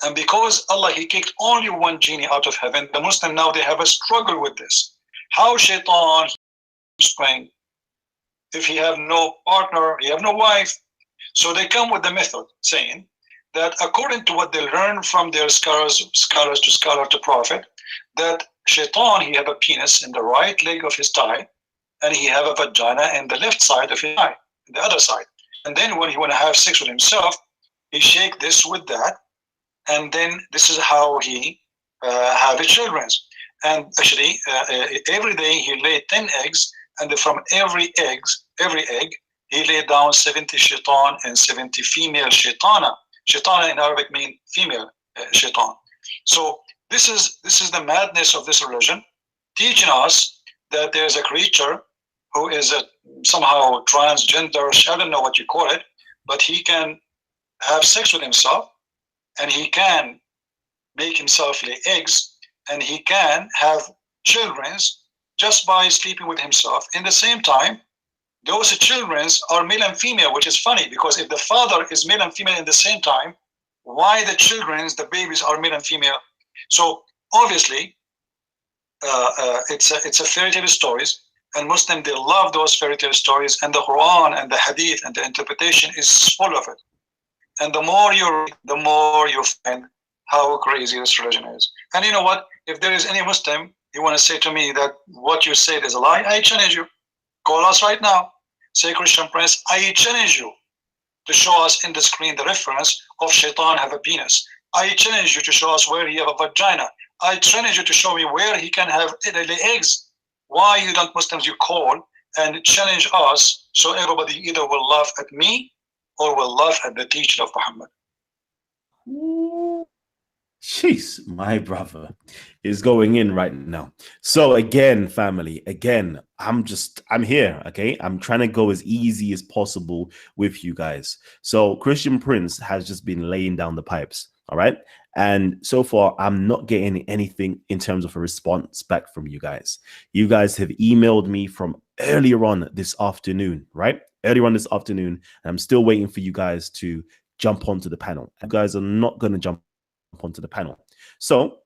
And because Allah, he kicked only one genie out of heaven, the Muslim now, they have a struggle with this. How Shaitan offspring if he have no partner, he have no wife? So they come with the method saying that according to what they learn from their scholars to prophet, that Shaitan, he have a penis in the right leg of his thigh, and he have a vagina in the left side of his thigh, the other side. And then when he want to have sex with himself, he shake this with that, and then this is how he have his children. And actually, every day he lay 10 eggs, and from every egg, he laid down 70 shaitan and 70 female shaitana. Shaitana in Arabic means female shaitan. So this is the madness of this religion, teaching us that there's a creature who is somehow transgender, I don't know what you call it, but he can have sex with himself, and he can make himself lay eggs, and he can have children just by sleeping with himself. In the same time, those children are male and female, which is funny, because if the father is male and female in the same time, why the children, the babies, are male and female? So obviously, it's a fairy tale stories, and Muslims, they love those fairy tale stories, and the Quran and the Hadith and the interpretation is full of it. And the more you read, the more you find how crazy this religion is. And you know what? If there is any Muslim, you want to say to me that what you said is a lie, I challenge you. Call us right now. Say, Christian Prince, I challenge you to show us in the screen the reference of Shaitan have a penis. I challenge you to show us where he have a vagina. I challenge you to show me where he can have the eggs. Why you don't Muslims, you call and challenge us, so everybody either will laugh at me or will laugh at the teaching of Muhammad. Jeez, my brother is going in right now. So again, family, I'm here, okay? I'm trying to go as easy as possible with you guys. So Christian Prince has just been laying down the pipes, all right? And so far, I'm not getting anything in terms of a response back from you guys. You guys have emailed me from earlier on this afternoon, right? Earlier on this afternoon, and I'm still waiting for you guys to jump onto the panel. You guys are not going to jump onto the panel. So,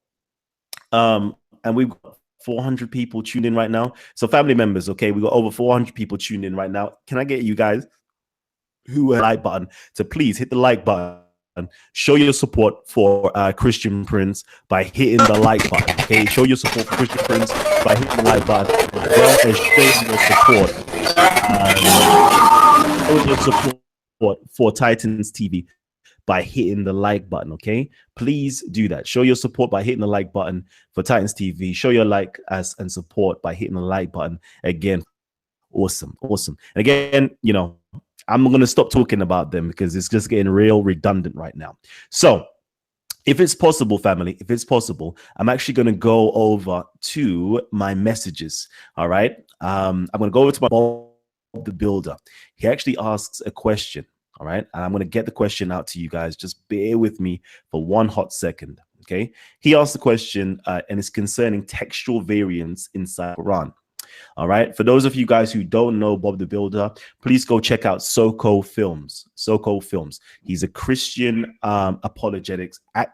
and we've got 400 people tuned in right now. So family members, okay, we got over 400 people tuned in right now. Can I get you guys who have a like button to please hit the like button? Show your support for Christian Prince by hitting the like button. Okay, show your support for Christian Prince by hitting the like button, as well as showing your support show your support for Titans TV by hitting the like button, okay? Please do that. Show your support by hitting the like button for Titans TV. Show your like as and support by hitting the like button. Again, awesome. And again, you know, I'm going to stop talking about them because it's just getting real redundant right now. So if it's possible, family, if it's possible, I'm actually going to go over to my messages. All right. I'm going to go over to my Bob the Builder. He actually asks a question. All right. And I'm going to get the question out to you guys. Just bear with me for one hot second. Okay. He asked the question and it's concerning textual variants inside Quran. All right. For those of you guys who don't know Bob the Builder, please go check out Soko Films. Soko Films. He's a Christian apologetics at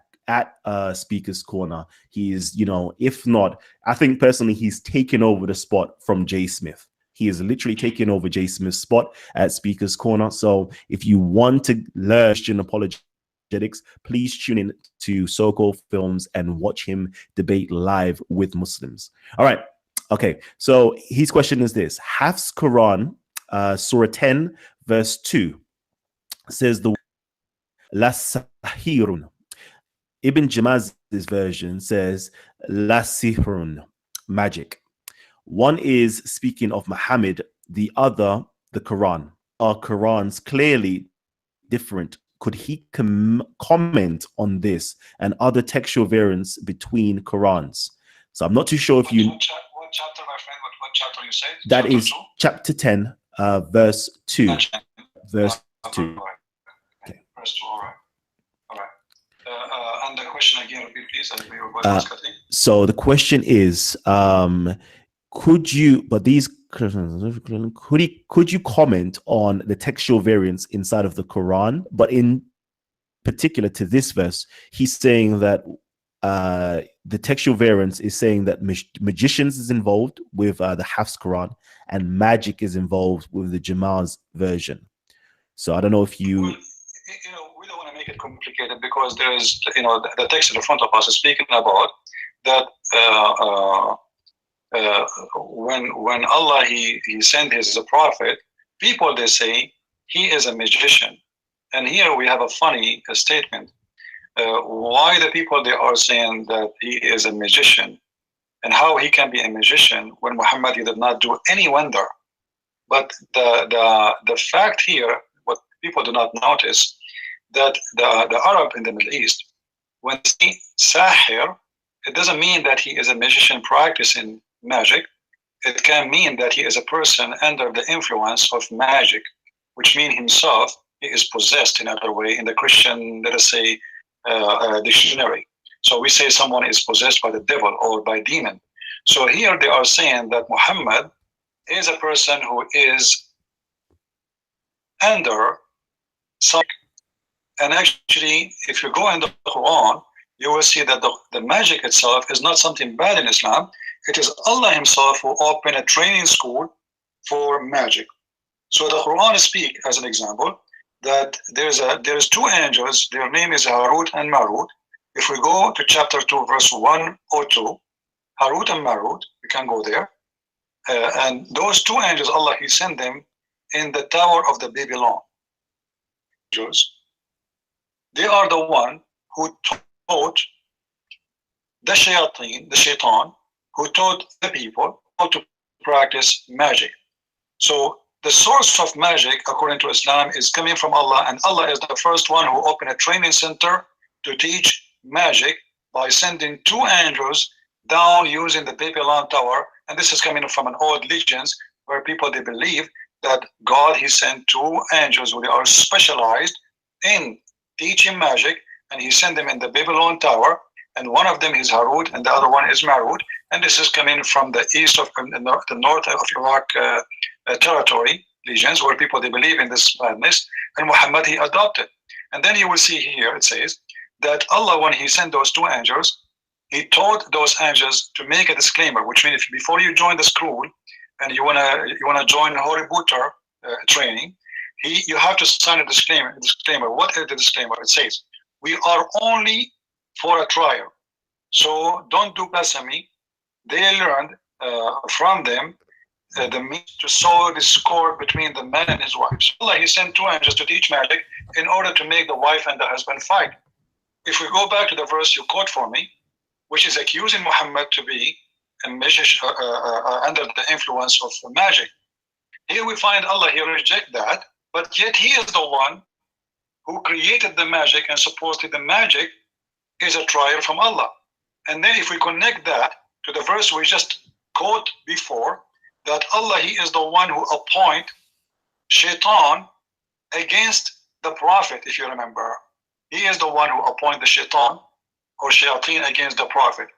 Speaker's Corner. He is, you know, if not, I think personally he's taken over the spot from Jay Smith. He is literally taking over Jay Smith's spot at Speaker's Corner. So if you want to learn Christian apologetics, please tune in to Soko Films and watch him debate live with Muslims. All right. Okay. So his question is this. Hafs Quran, Surah 10, verse 2 says the La Sahirun. Ibn Jamaz's version says La Sihrun, magic. One is speaking of Muhammad, the other, the Quran. Are Qurans clearly different? Could he comment on this and other textual variants between Qurans? So I'm not too sure if you... What chapter, my friend? What chapter you said? That chapter is 2? Chapter 10, verse 2. Verse 2. Okay. Verse 2, all right. And the question again, repeat please. So the question is, could you comment on the textual variants inside of the Quran? But in particular to this verse, he's saying that the textual variants is saying that magicians is involved with the Hafs Quran and magic is involved with the Jamaz version. So I don't know if you... Well, you know, we don't want to make it complicated because there is, you know, the text in front of us is speaking about that when Allah he sent his prophet, people they say he is a magician, and here we have a funny statement. Why the people they are saying that he is a magician, and how he can be a magician when Muhammad he did not do any wonder? But the fact here, what people do not notice, that the Arab in the Middle East, when they say Sahir, it doesn't mean that he is a magician practicing magic. It can mean that he is a person under the influence of magic, which means himself he is possessed in other way in the Christian, let us say, dictionary. So we say someone is possessed by the devil or by demon. So here they are saying that Muhammad is a person who is under some. And actually, if you go in the Quran, you will see that the magic itself is not something bad in Islam. It is Allah himself who opened a training school for magic. So the Quran speaks, as an example, that there's two angels, their name is Harut and Marut. If we go to chapter 2, verse 1 or 2, Harut and Marut, we can go there. And those two angels, Allah, he sent them in the tower of the Babylon. They are the one who taught the shayateen, the shaitan, who taught the people how to practice magic. So the source of magic, according to Islam, is coming from Allah, and Allah is the first one who opened a training center to teach magic by sending two angels down using the Babylon Tower. And this is coming from an old legends where people, they believe that God, he sent two angels who they are specialized in teaching magic, and he sent them in the Babylon Tower, and one of them is Harut and the other one is Marut, and this is coming from the east of the north of Iraq territory, legends, where people, they believe in this madness, and Muhammad, he adopted. And then you will see here, it says that Allah, when he sent those two angels, he taught those angels to make a disclaimer, which means if before you join the school and you wanna join Harry Potter training, you have to sign a disclaimer. What is the disclaimer? It says, we are only for a trial, so don't do blasphemy. They learned from them the means to sow discord between the man and his wives. Allah, he sent 2 angels to teach magic in order to make the wife and the husband fight. If we go back to the verse you quote for me, which is accusing Muhammad to be a magician, under the influence of magic, here we find Allah, he rejects that, but yet he is the one who created the magic, and supposedly the magic is a trial from Allah. And then if we connect that to the verse we just quote before, that Allah, he is the one who appoint shaitan against the prophet, if you remember. He is the one who appoint the shaitan or shayateen against the prophet.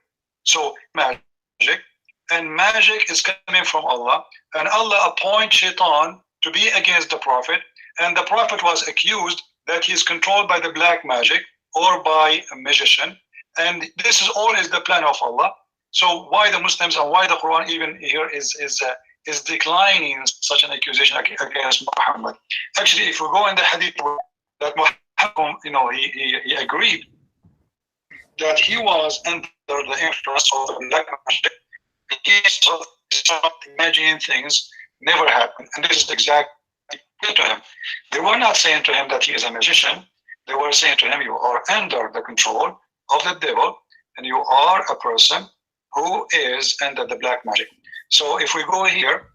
So magic, and magic is coming from Allah, and Allah appoint shaitan to be against the prophet, and the prophet was accused that he is controlled by the black magic or by a magician, and this is all is the plan of Allah. So why the Muslims and why the Quran even here is declining such an accusation against Muhammad? Actually, if we go in the hadith that Muhammad, you know, he agreed that he was under the influence of the black magic. He stopped imagining things never happened, and this is exactly to him. They were not saying to him that he is a magician. They were saying to him, you are under the control of the devil, and you are a person who is under the black magic. So if we go here,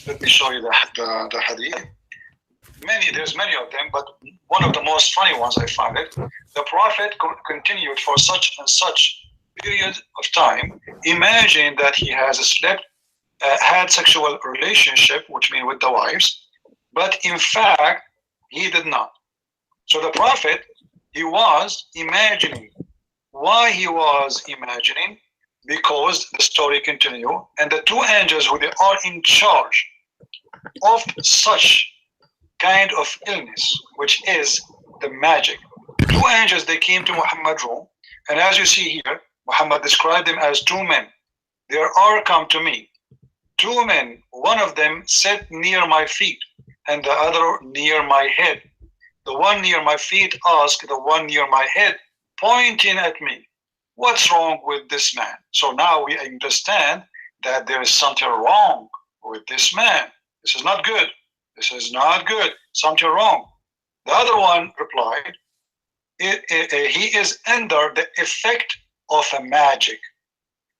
let me show you the hadith. There's many of them, but one of the most funny ones I found it. The Prophet continued for such and such period of time. Imagine that he has slept, had sexual relationship, which means with the wives, but in fact he did not. So the Prophet, he was imagining. Why he was imagining? Because the story continues, and the 2 angels who they are in charge of such kind of illness, which is the magic. 2 angels, they came to Muhammad's room, and as you see here, Muhammad described them as 2 men. There are come to me 2 men, one of them sat near my feet, and the other near my head. The one near my feet asked the one near my head, pointing at me, what's wrong with this man? So now we understand that there is something wrong with this man. This is not good. This is not good. Something wrong. The other one replied, he is under the effect of a magic.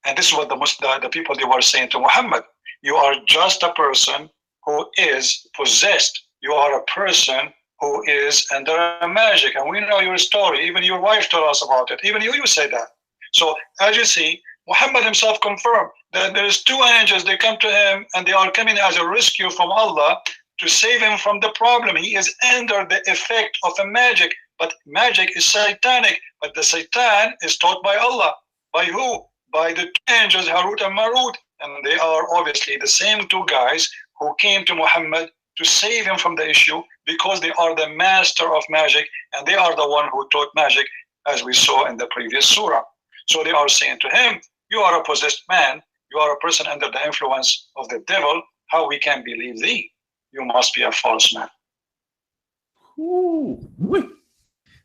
And this is what the people, they were saying to Muhammad. You are just a person who is possessed. You are a person who is under a magic. And we know your story. Even your wife told us about it. Even you say that. So as you see, Muhammad himself confirmed that there is 2 angels. They come to him and they are coming as a rescue from Allah to save him from the problem. He is under the effect of a magic. But magic is satanic. But the Satan is taught by Allah. By who? By the 2 angels, Harut and Marut. And they are obviously the same 2 guys who came to Muhammad to save him from the issue, because they are the master of magic, and they are the one who taught magic, as we saw in the previous surah. So they are saying to him, you are a possessed man, you are a person under the influence of the devil, how we can believe thee? You must be a false man. Ooh,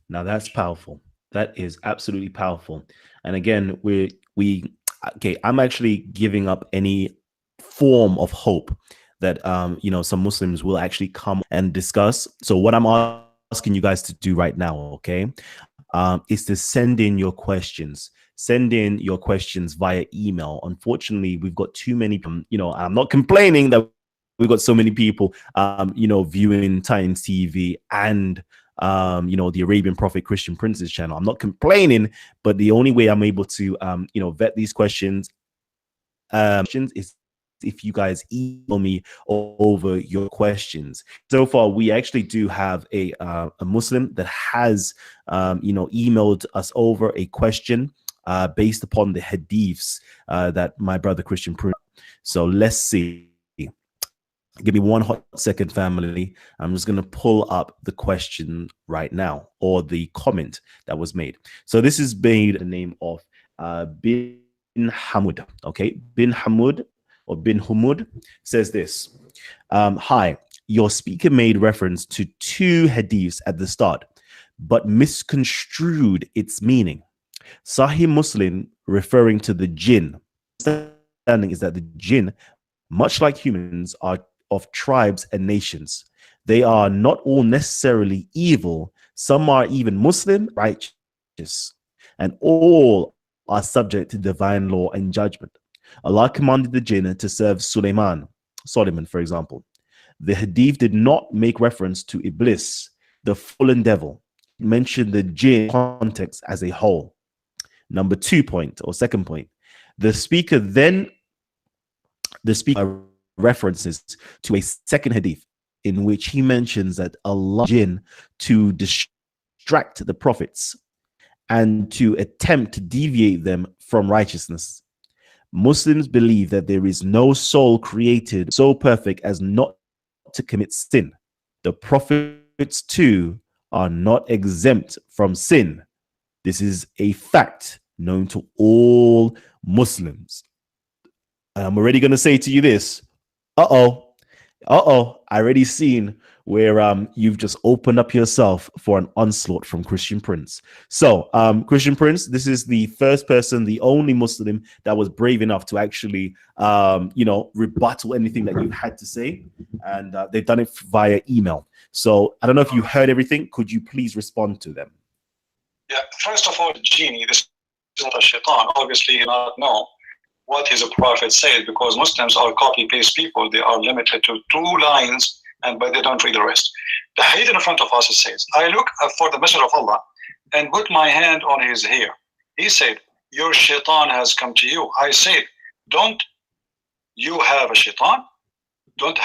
now that's powerful. That is absolutely powerful. And again, I'm actually giving up any form of hope that some Muslims will actually come and discuss. So what I'm asking you guys to do right now, okay, is to send in your questions. Send in your questions via email. Unfortunately, we've got too many. I'm not complaining that we've got so many people, viewing Titans TV and the Arabian Prophet Christian Prince's channel. I'm not complaining, but the only way I'm able to vet these questions is if you guys email me over your questions. So far, we actually do have a Muslim that has emailed us over a question based upon the hadiths that my brother Christian Prince. So let's see. Give me 1 hot second, family. I'm just going to pull up the question right now, or the comment that was made. So this is made the name of Bin Hamud. Okay, Bin Hamud or Bin Humud says this. Hi, your speaker made reference to 2 hadiths at the start, but misconstrued its meaning. Sahih Muslim referring to the jinn. understanding is that the jinn, much like humans, are of tribes and nations. They are not all necessarily evil. Some are even Muslim, righteous, and all are subject to divine law and judgment. Allah commanded the jinn to serve Solomon, for example. The hadith did not make reference to Iblis, the fallen devil. It mentioned the jinn context as a whole. Number 2 point, or second point, the speaker references to a second hadith in which he mentions that Allah jinn to distract the prophets and to attempt to deviate them from righteousness. Muslims believe that there is no soul created so perfect as not to commit sin. The prophets too are not exempt from sin. This is a fact known to all Muslims. And I'm already going to say to you this. I already seen where you've just opened up yourself for an onslaught from Christian Prince. So Christian Prince, this is the first person, the only Muslim that was brave enough to actually rebuttal anything that you had to say, and they've done it via email. So I don't know if you heard everything. Could you please respond to them? Yeah, first of all, genie, this is not a shaitan. Obviously, he does not know what his prophet said, because Muslims are copy-paste people. They are limited to 2 lines, but they don't read the rest. The hadith in front of us says, I look for the Messenger of Allah and put my hand on his hair. He said, your shaitan has come to you. I said, don't you have a shaitan? Don't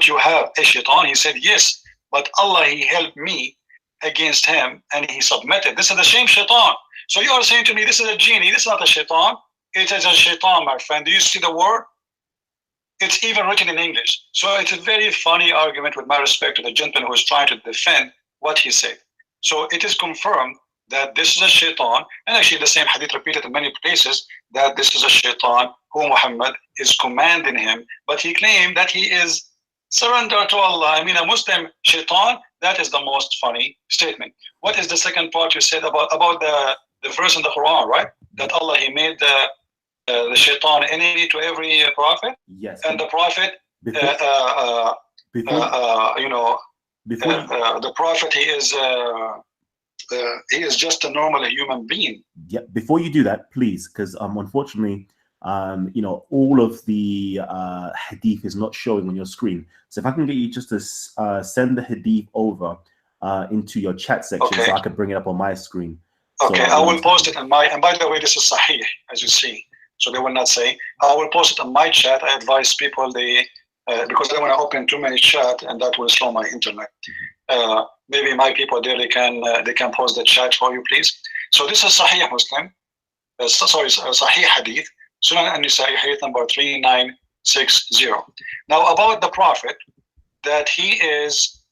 you have a shaitan? He said, yes, but Allah, he helped me against him and he submitted. This is the same shaitan. So you are saying to me, this is a genie, this is not a shaitan. It is a shaitan, my friend. Do you see the word? It's even written in English. So it's a very funny argument, with my respect to the gentleman who is trying to defend what he said. So it is confirmed that this is a shaitan, and actually the same hadith repeated in many places, that this is a shaitan who Muhammad is commanding him, but he claimed that he is surrendered to Allah. I mean, a Muslim shaitan, that is the most funny statement. What is the second part you said about the verse in the Quran, right? That Allah, he made the shaitan enemy to every prophet. Yes. And the prophet, the prophet, he is just a normal human being. Yeah. Before you do that, please, because unfortunately, all of the hadith is not showing on your screen. So if I can get you just to send the hadith over into your chat section, okay, so I can bring it up on my screen. Okay, So, I will post it in my, and by the way, this is Sahih, as you see. So they will not say, I will post it on my chat. I advise people because I don't want to open too many chat, and that will slow my internet. Maybe my people there, they can post the chat for you, please. So this is Sahih Muslim, Sahih Hadith, Sunan an-Nisa'i, Hadith number 3960. Now about the Prophet, that he is,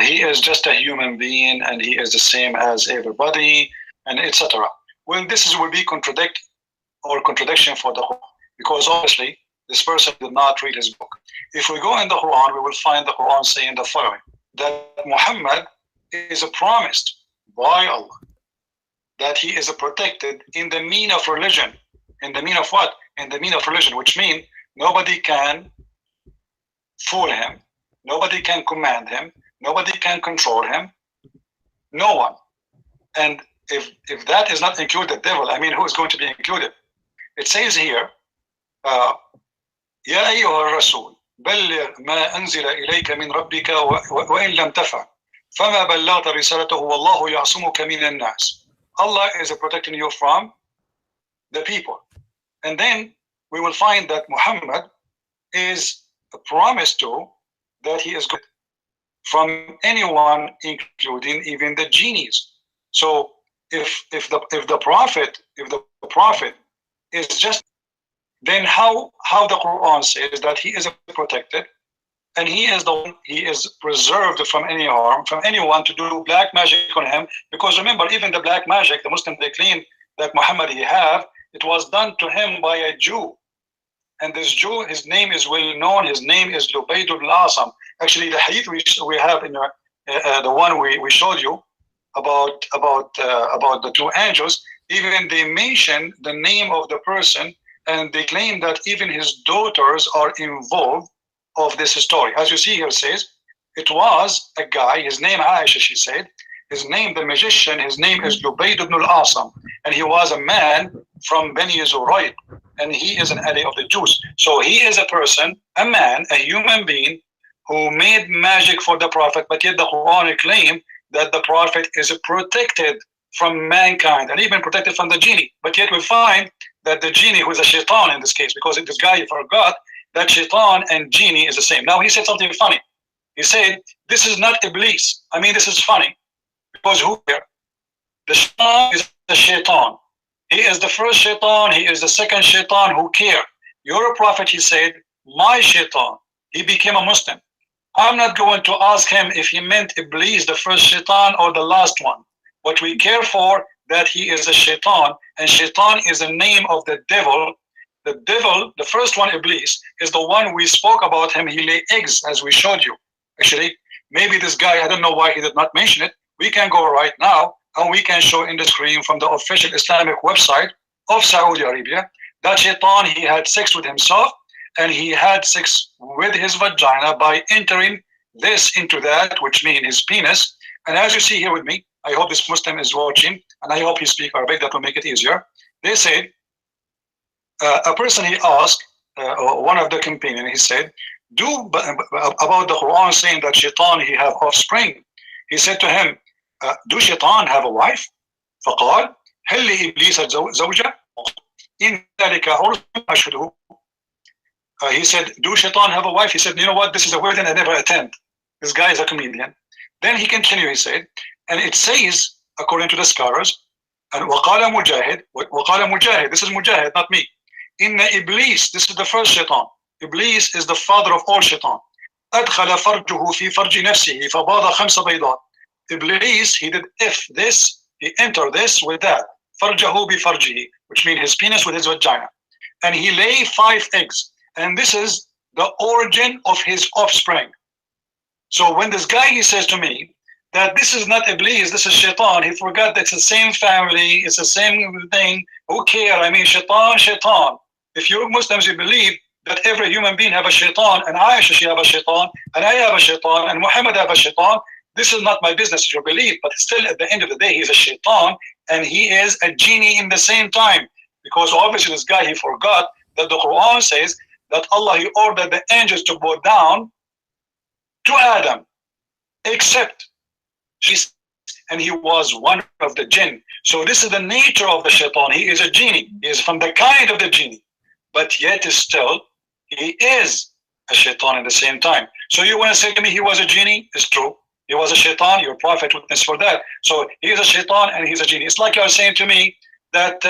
he is just a human being and he is the same as everybody, and etc. Well, this will be contradiction for the Quran, because obviously this person did not read his book. If we go in the Quran, we will find the Quran saying the following, that Muhammad is promised by Allah, that he is protected in the mean of religion. In the mean of what? In the mean of religion, which means nobody can fool him, nobody can command him, nobody can control him, no one. And if that is not include the devil, I mean, who is going to be included? It says here, يا أيها الرسول بلغ ما أنزل إليك من ربك وإن لم تفعل فما بلغت رسالته والله يعصمك من الناس. Allah is protecting you from the people. And then we will find that Muhammad is promised to, that he is good from anyone, including even the genies. So if the prophet is just, then how the Quran says that he is protected and he is preserved from any harm, from anyone to do black magic on him? Because remember, even the black magic, the Muslim, they claim that Muhammad it was done to him by a Jew. And this Jew, his name is well known. His name is Lubaydul Asam. Actually, the hadith we have in the one we showed you about the 2 angels, Even they mention the name of the person, and they claim that even his daughters are involved of this story. As you see here, it says, it was a guy, his name Aisha, she said, his name, the magician, his name is Lubayd ibn al-Asam, and he was a man from Bani Zurayq, and he is an ally of the Jews. So he is a person, a man, a human being, who made magic for the Prophet, but yet the Quran claimed that the Prophet is protected from mankind and even protected from the genie. But yet we find that the genie, who is a shaitan in this case, because this guy forgot that shaitan and genie is the same. Now he said something funny. He said, this is not Iblis. I mean, this is funny. Because who here? The shaitan is the shaitan. He is the first shaitan. He is the second shaitan. Who care? You're a prophet, he said, my shaitan. He became a Muslim. I'm not going to ask him if he meant Iblis, the first shaitan, or the last one. But we care for that he is a shaitan, and shaitan is the name of the devil. The devil, the first one, Iblis, is the one we spoke about him. He lay eggs, as we showed you. Actually, maybe this guy, I don't know why he did not mention it. We can go right now, and we can show in the screen from the official Islamic website of Saudi Arabia that shaitan, he had sex with himself, and he had sex with his vagina by entering this into that, which means his penis. And as you see here with me, I hope this Muslim is watching, and I hope he speaks Arabic, that will make it easier. They said, a person, he asked, one of the companion, he said, about the Quran saying that shaitan, he have offspring. He said to him, do shaitan have a wife? فقال هل لإبليس زوجة؟ إن ذلك عرف أشهده. He said, do shaitan have a wife? He said, you know what, this is a wedding I never attend. This guy is a comedian. Then he continued, he said, and it says, according to the scholars, and وقال مجاهد, this is Mujahid, not me. Inna Iblis, this is the first shaitan. Iblis is the father of all shaitan. أدخل فرجه في فرج نفسه فباض خمس بيضات. Iblis, he did this, he entered this with that. فرجه بفرجه, which means his penis with his vagina. And he lay 5 eggs. And this is the origin of his offspring. So when this guy, he says to me that this is not Iblis, this is shaitan, he forgot that it's the same family, it's the same thing. Who care? I mean, shaitan. If you're Muslims, you believe that every human being have a shaitan, and Aisha, she have a shaitan, and I have a shaitan, and Muhammad have a shaitan. This is not my business, it's your belief, but still at the end of the day, he's a shaitan, and he is a genie in the same time. Because obviously this guy, he forgot that the Quran says that Allah, he ordered the angels to go down to Adam, except and he was one of the jinn. So this is the nature of the shaitan. He is a genie. He is from the kind of the genie, but yet still he is a shaitan at the same time. So you want to say to me he was a genie? It's true. He was a shaitan. Your prophet witness for that. So he is a shaitan and he's a genie. It's like you're saying to me that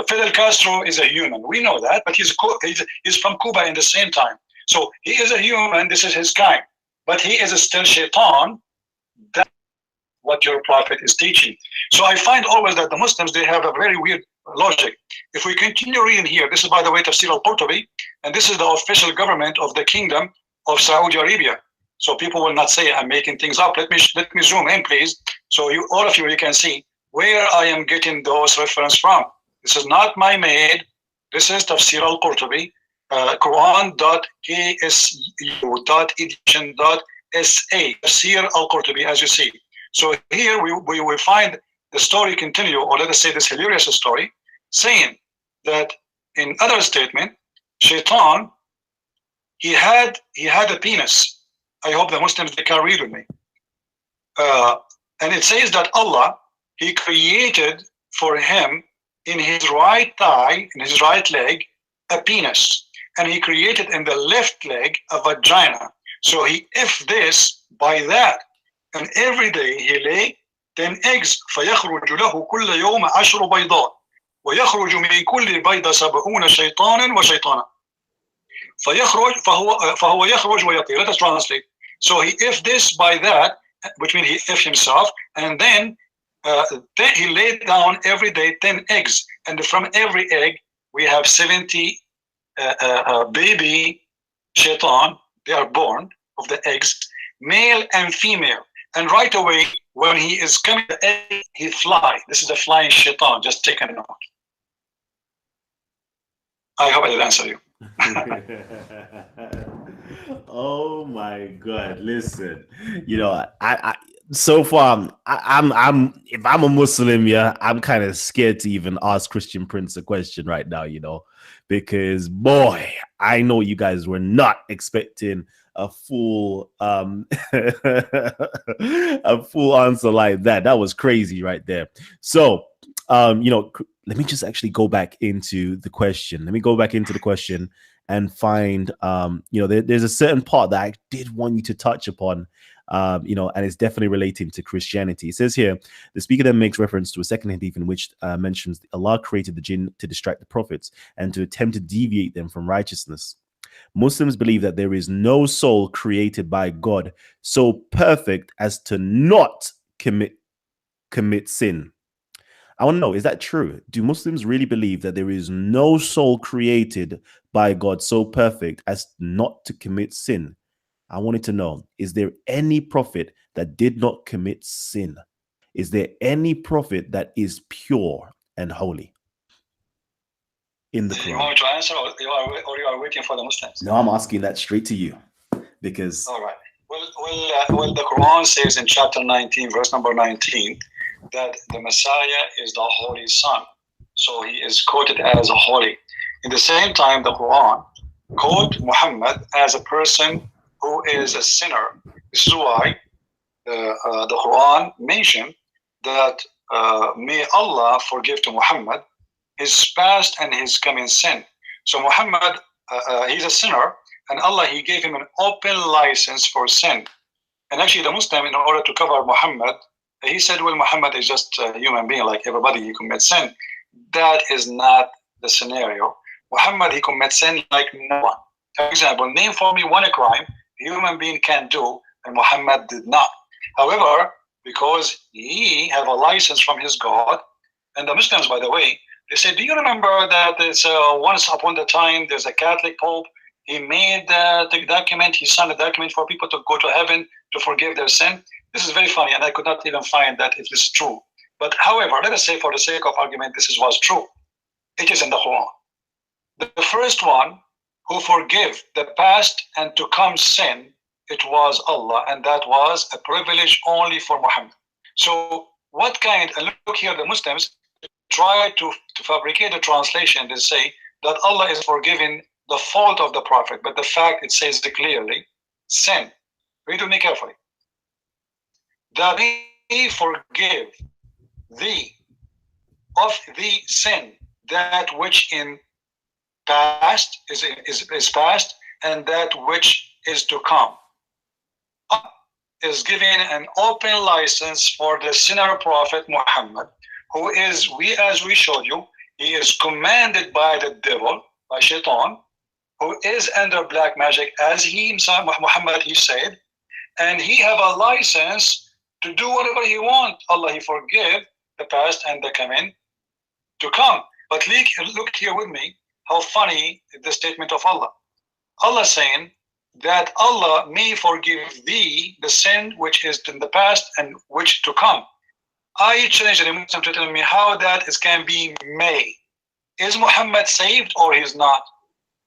Fidel Castro is a human. We know that, but he's from Cuba in the same time. So he is a human. This is his kind. But he is still shaitan. That's what your prophet is teaching. So I find always that the Muslims, they have a very weird logic. If we continue reading here, this is, by the way, Tafsir al-Qurtubi, and this is the official government of the Kingdom of Saudi Arabia. So people will not say I'm making things up. Let me zoom in, please. So all of you can see where I am getting those references from. This is not my made. This is Tafsir al-Qurtubi. Quran.ksu.edition.sa, Tafsir al-Qurtubi, as you see. So here we will find the story continue, or let us say this hilarious story, saying that in other statement, shaitan, he had a penis. I hope the Muslims, they can read with me. And it says that Allah, he created for him in his right thigh, in his right leg, a penis. And he created in the left leg a vagina. So he if this by that, and every day he lay 10 eggs. فيخرج له كل يوم 10 بيضات ويخرج من كل بيضة 70 شيطانا وشيطانا. فهو يخرج ويطير. Let us translate. So he if this by that, which means he if himself, and then he laid down every day 10 eggs, and from every egg we have 70 baby shaitan. They are born of the eggs, male and female, And right away, when he is coming to end, he fly. This is a flying shaitan. Just take a note. I hope I did answer you. Oh my God! Listen, you know, I so far I'm if I'm a Muslim, yeah, I'm kind of scared to even ask Christian Prince a question right now, you know, because boy, I know you guys were not expecting a full a full answer like that. That was crazy right there. So you know, let me just actually go back into the question. Let me go back into the question and find you know, there's a certain part that I did want you to touch upon, you know, and it's definitely relating to Christianity. It says here, the speaker then makes reference to a second hadith in which mentions Allah created the jinn to distract the prophets and to attempt to deviate them from righteousness. Muslims believe that there is no soul created by God so perfect as to not commit sin. I want to know, is that true? Do Muslims really believe that there is no soul created by God so perfect as not to commit sin? I wanted to know, is there any prophet that did not commit sin? Is there any prophet that is pure and holy in the Quran? You want me to answer, or you are waiting for the Muslims? No, I'm asking that straight to you, because... All right. Well, the Quran says in chapter 19, verse number 19, that the Messiah is the Holy Son. So he is quoted as a holy. In the same time, the Quran quote Muhammad as a person who is a sinner. This is why the Quran mentioned that may Allah forgive to Muhammad his past and his coming sin. So Muhammad, he's a sinner, and Allah, he gave him an open license for sin. And actually the Muslim, in order to cover Muhammad, he said, well, Muhammad is just a human being like everybody, he commits sin. That is not the scenario. Muhammad, he commits sin like no one. For example, name for me one crime a human being can do, and Muhammad did not. However, because he have a license from his God, and the Muslims, by the way, they say, do you remember that it's once upon a time, there's a Catholic Pope, he made the document, he signed a document for people to go to heaven to forgive their sin. This is very funny, and I could not even find that it is true. But however, let us say for the sake of argument, this was true. It is in the Quran. The first one who forgive the past and to come sin, it was Allah, and that was a privilege only for Muhammad. So what kind, and look here, the Muslims try to fabricate a translation. They say that Allah is forgiving the fault of the Prophet, but the fact it says clearly, sin. Read with me carefully. That he forgive thee of the sin, that which in past is past, and that which is to come. Is giving an open license for the sinner Prophet Muhammad, who is, as we showed you, he is commanded by the devil, by Shaitan, who is under black magic, as he himself, Muhammad, he said, and he have a license to do whatever he want. Allah, he forgive the past and the coming to come. But look here with me, how funny the statement of Allah. Allah saying that Allah may forgive thee the sin which is in the past and which to come. I challenge the Muslim to tell me how that can be may. Is Muhammad saved or he's not?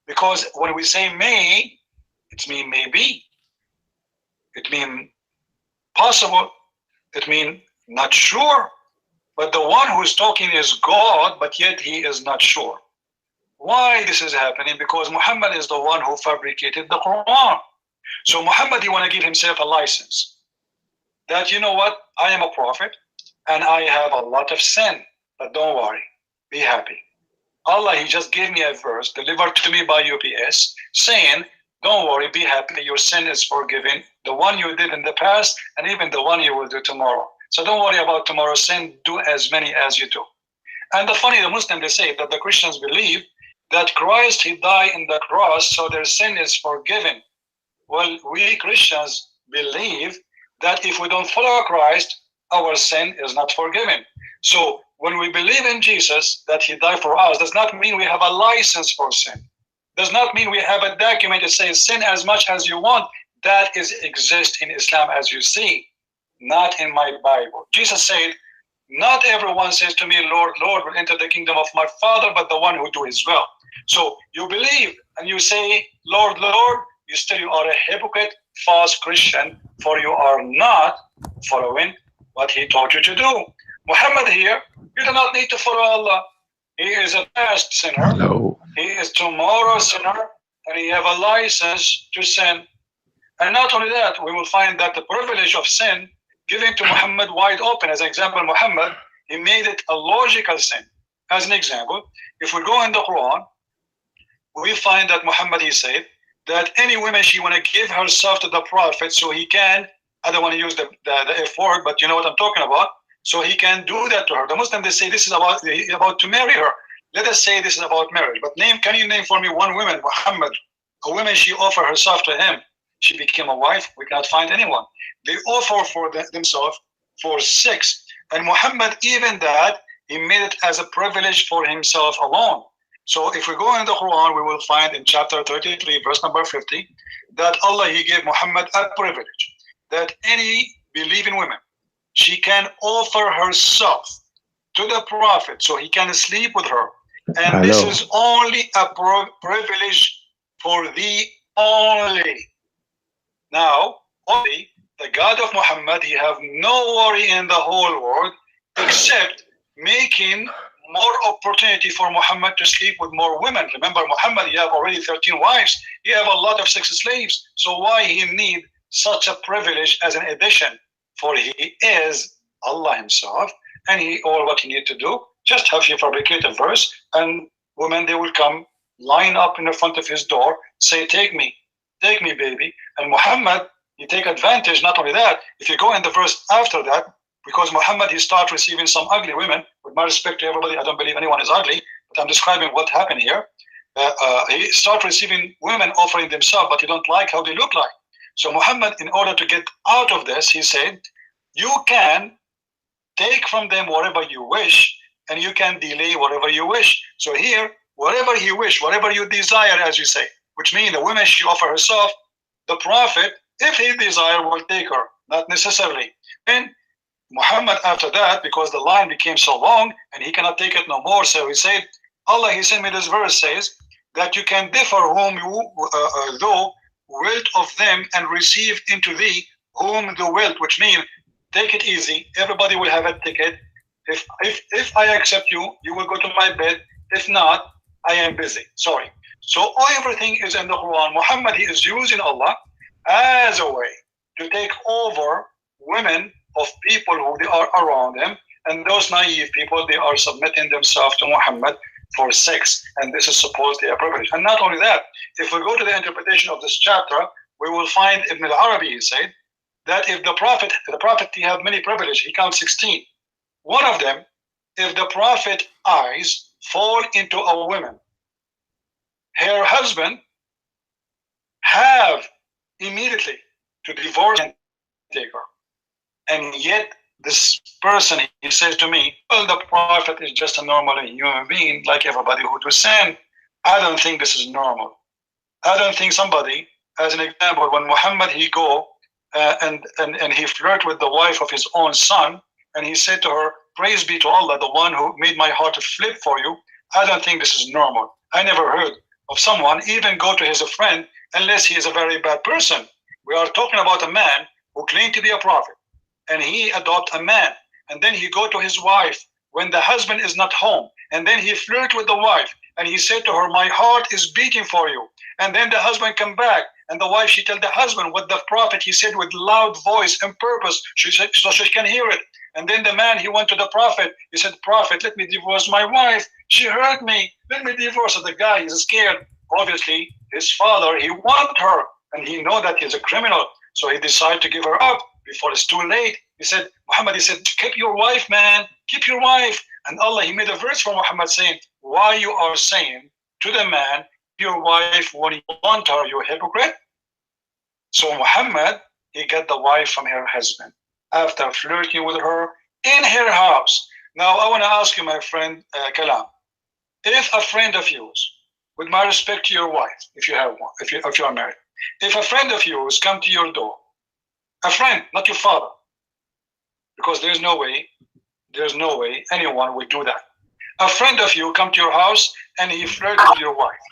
Because when we say may, it means maybe. It means possible. It means not sure. But the one who is talking is God, but yet he is not sure. Why this is happening? Because Muhammad is the one who fabricated the Quran. So Muhammad, he want to give himself a license. That, you know what, I am a prophet and I have a lot of sin, but don't worry, be happy. Allah, he just gave me a verse delivered to me by UPS saying, don't worry, be happy, your sin is forgiven. The one you did in the past and even the one you will do tomorrow. So don't worry about tomorrow's sin, do as many as you do. And the funny, the Muslims, they say that the Christians believe that Christ, he died in the cross, so their sin is forgiven. Well, we Christians believe that if we don't follow Christ, our sin is not forgiven. So when we believe in Jesus, that he died for us, does not mean we have a license for sin. Does not mean we have a document that says sin as much as you want. That is exist in Islam as you see. not in my Bible. Jesus said, not everyone says to me, Lord, Lord, will enter the kingdom of my Father, but the one who do his will. So you believe and you say, Lord, Lord, you are a hypocrite, false Christian, for you are not following what he taught you to do. Muhammad here, you do not need to follow Allah. He is a past sinner. Hello. He is tomorrow's sinner, and he have a license to sin. And not only that, we will find that the privilege of sin given to Muhammad wide open. As an example, Muhammad, he made it a logical sin. As an example, if we go in the Quran, we find that Muhammad, he said that any woman, she want to give herself to the Prophet so he can, I don't want to use the F word, but you know what I'm talking about, so he can do that to her. The Muslims, they say this is about to marry her. Let us say this is about marriage. But can you name for me one woman, Muhammad, a woman, she offered herself to him, she became a wife? We cannot find anyone. They offer for themselves for sex. And Muhammad, even that, he made it as a privilege for himself alone. So if we go in the Quran, we will find in chapter 33, verse number 50, that Allah, he gave Muhammad a privilege that any believing woman, she can offer herself to the Prophet so he can sleep with her. And this is only a privilege for thee only. Now, only the God of Muhammad, he have no worry in the whole world except making more opportunity for Muhammad to sleep with more women. Remember, Muhammad, he have already 13 wives. He have a lot of sex slaves. So why he need such a privilege as an addition? For he is Allah himself, and all what he need to do, just have you fabricate a verse, and women, they will come, line up in the front of his door, say, take me, baby. And Muhammad, he take advantage. Not only that, if you go in the verse after that, because Muhammad, he start receiving some ugly women. With my respect to everybody, I don't believe anyone is ugly, but I'm describing what happened here. He start receiving women offering themselves, but he don't like how they look like. So Muhammad, in order to get out of this, he said, you can take from them whatever you wish, and you can delay whatever you wish. So here, whatever you wish, whatever you desire, as you say, which means the woman, she offer herself, the Prophet, if he desire, will take her, not necessarily. And Muhammad, after that, because the line became so long and he cannot take it no more, so he said, Allah, he sent me this verse, says that you can differ whom you though wilt of them, and receive into thee whom thou wilt, which means take it easy. Everybody will have a ticket. If I accept you, you will go to my bed. If not, I am busy. Sorry. So everything is in the Quran. Muhammad, he is using Allah as a way to take over women of people who they are around them, and those naive people, they are submitting themselves to Muhammad for sex, and this is supposed to be a privilege. And not only that, if we go to the interpretation of this chapter, we will find Ibn al-Arabi, he said that if the Prophet, he have many privileges, he counts 16. One of them, if the Prophet eyes fall into a woman, her husband have immediately to divorce and take her. And yet this person, he says to me, well, the Prophet is just a normal human being like everybody who does sin. I don't think this is normal. I don't think somebody, as an example, when Muhammad, he go and he flirt with the wife of his own son, and he said to her, praise be to Allah, the one who made my heart to flip for you. I don't think this is normal. I never heard of someone even go to his friend unless he is a very bad person. We are talking about a man who claimed to be a prophet, and he adopt a man, and then he go to his wife when the husband is not home, and then he flirt with the wife, and he said to her, my heart is beating for you. And then the husband come back, and the wife, she tell the husband what the Prophet, he said with loud voice and purpose, she said, so she can hear it. And then the man, he went to the Prophet, he said, Prophet, let me divorce my wife, she hurt me, let me divorce her. The guy is scared. Obviously his father, he want her, and he know that he's a criminal, so he decided to give her up before it's too late. He said, Muhammad, he said, keep your wife, man, keep your wife. And Allah, he made a verse for Muhammad saying, why you are saying to the man, your wife, when you want her, you hypocrite? So Muhammad, he got the wife from her husband after flirting with her in her house. Now I want to ask you, my friend Kalam, if a friend of yours, with my respect to your wife, if you have one, if you are married, if a friend of yours come to your door, a friend, not your father, because there's no way anyone would do that. A friend of you come to your house and he flirts with your wife.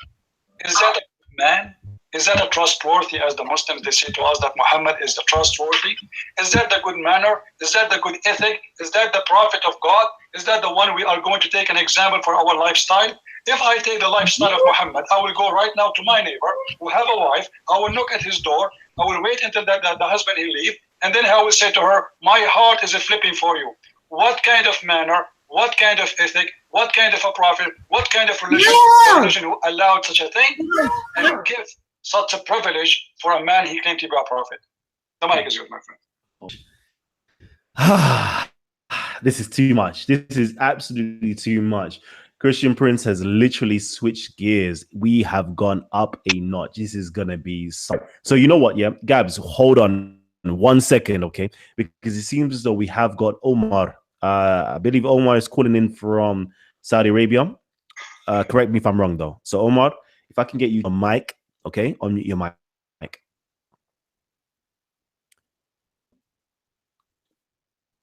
Is that a good man? Is that a trustworthy, as the Muslims, they say to us that Muhammad is the trustworthy? Is that the good manner? Is that the good ethic? Is that the prophet of God? Is that the one we are going to take an example for our lifestyle? If I take the lifestyle of Muhammad, I will go right now to my neighbor who have a wife. I will knock at his door. I will wait until the husband he leave. And then I will say to her, my heart is flipping for you. What kind of manner? What kind of ethic? What kind of a prophet? What kind of religion who allowed such a thing? And give such a privilege for a man he claimed to be a prophet. The mic is yours, my friend. This is too much. This is absolutely too much. Christian Prince has literally switched gears. We have gone up a notch. This is gonna be so you know what? Yeah, Gabs, hold on 1 second, okay? Because it seems as though we have got Omar. I believe Omar is calling in from Saudi Arabia. Correct me if I'm wrong, though. So Omar, if I can get you a mic. Okay, unmute your mic.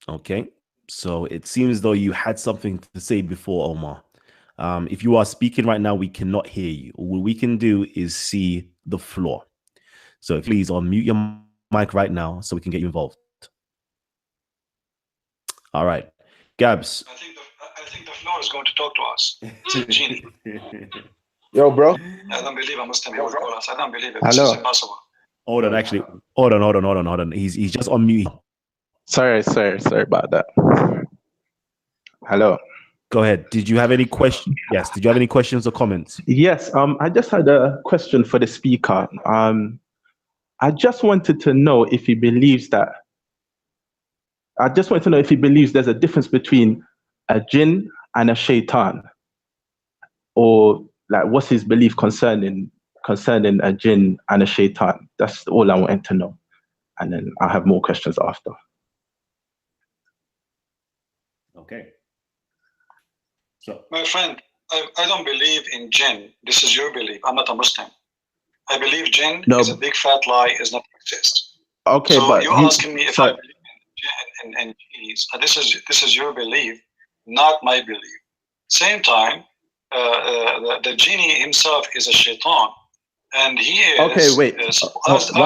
Okay, so it seems though you had something to say before, Omar. If you are speaking right now, we cannot hear you. What we can do is see the floor. So please unmute your mic right now so we can get you involved. All right, Gabs. I think the floor is going to talk to us. Genie. Yo, bro. I don't believe a Muslim will call us. I don't believe it. This is impossible. Hold on, actually. Hold on. He's just on mute. Sorry about that. Hello. Go ahead. Did you have any questions? Yes. Did you have any questions or comments? Yes. I just had a question for the speaker. I just wanted to know if he believes there's a difference between a jinn and a shaitan, or like what's his belief concerning a jinn and a shaitan. That's all I wanted to know, and then I'll have more questions after. Okay. So, my friend, I don't believe in jinn. This is your belief. I'm not a Muslim. I believe jinn is a big fat lie, is not exist. Okay, so but you're asking me if I believe in jinn and jinns. This is your belief, not my belief. Same time, the genie himself is a shaitan, and he is. Okay, wait. 1 minute. So you're asking me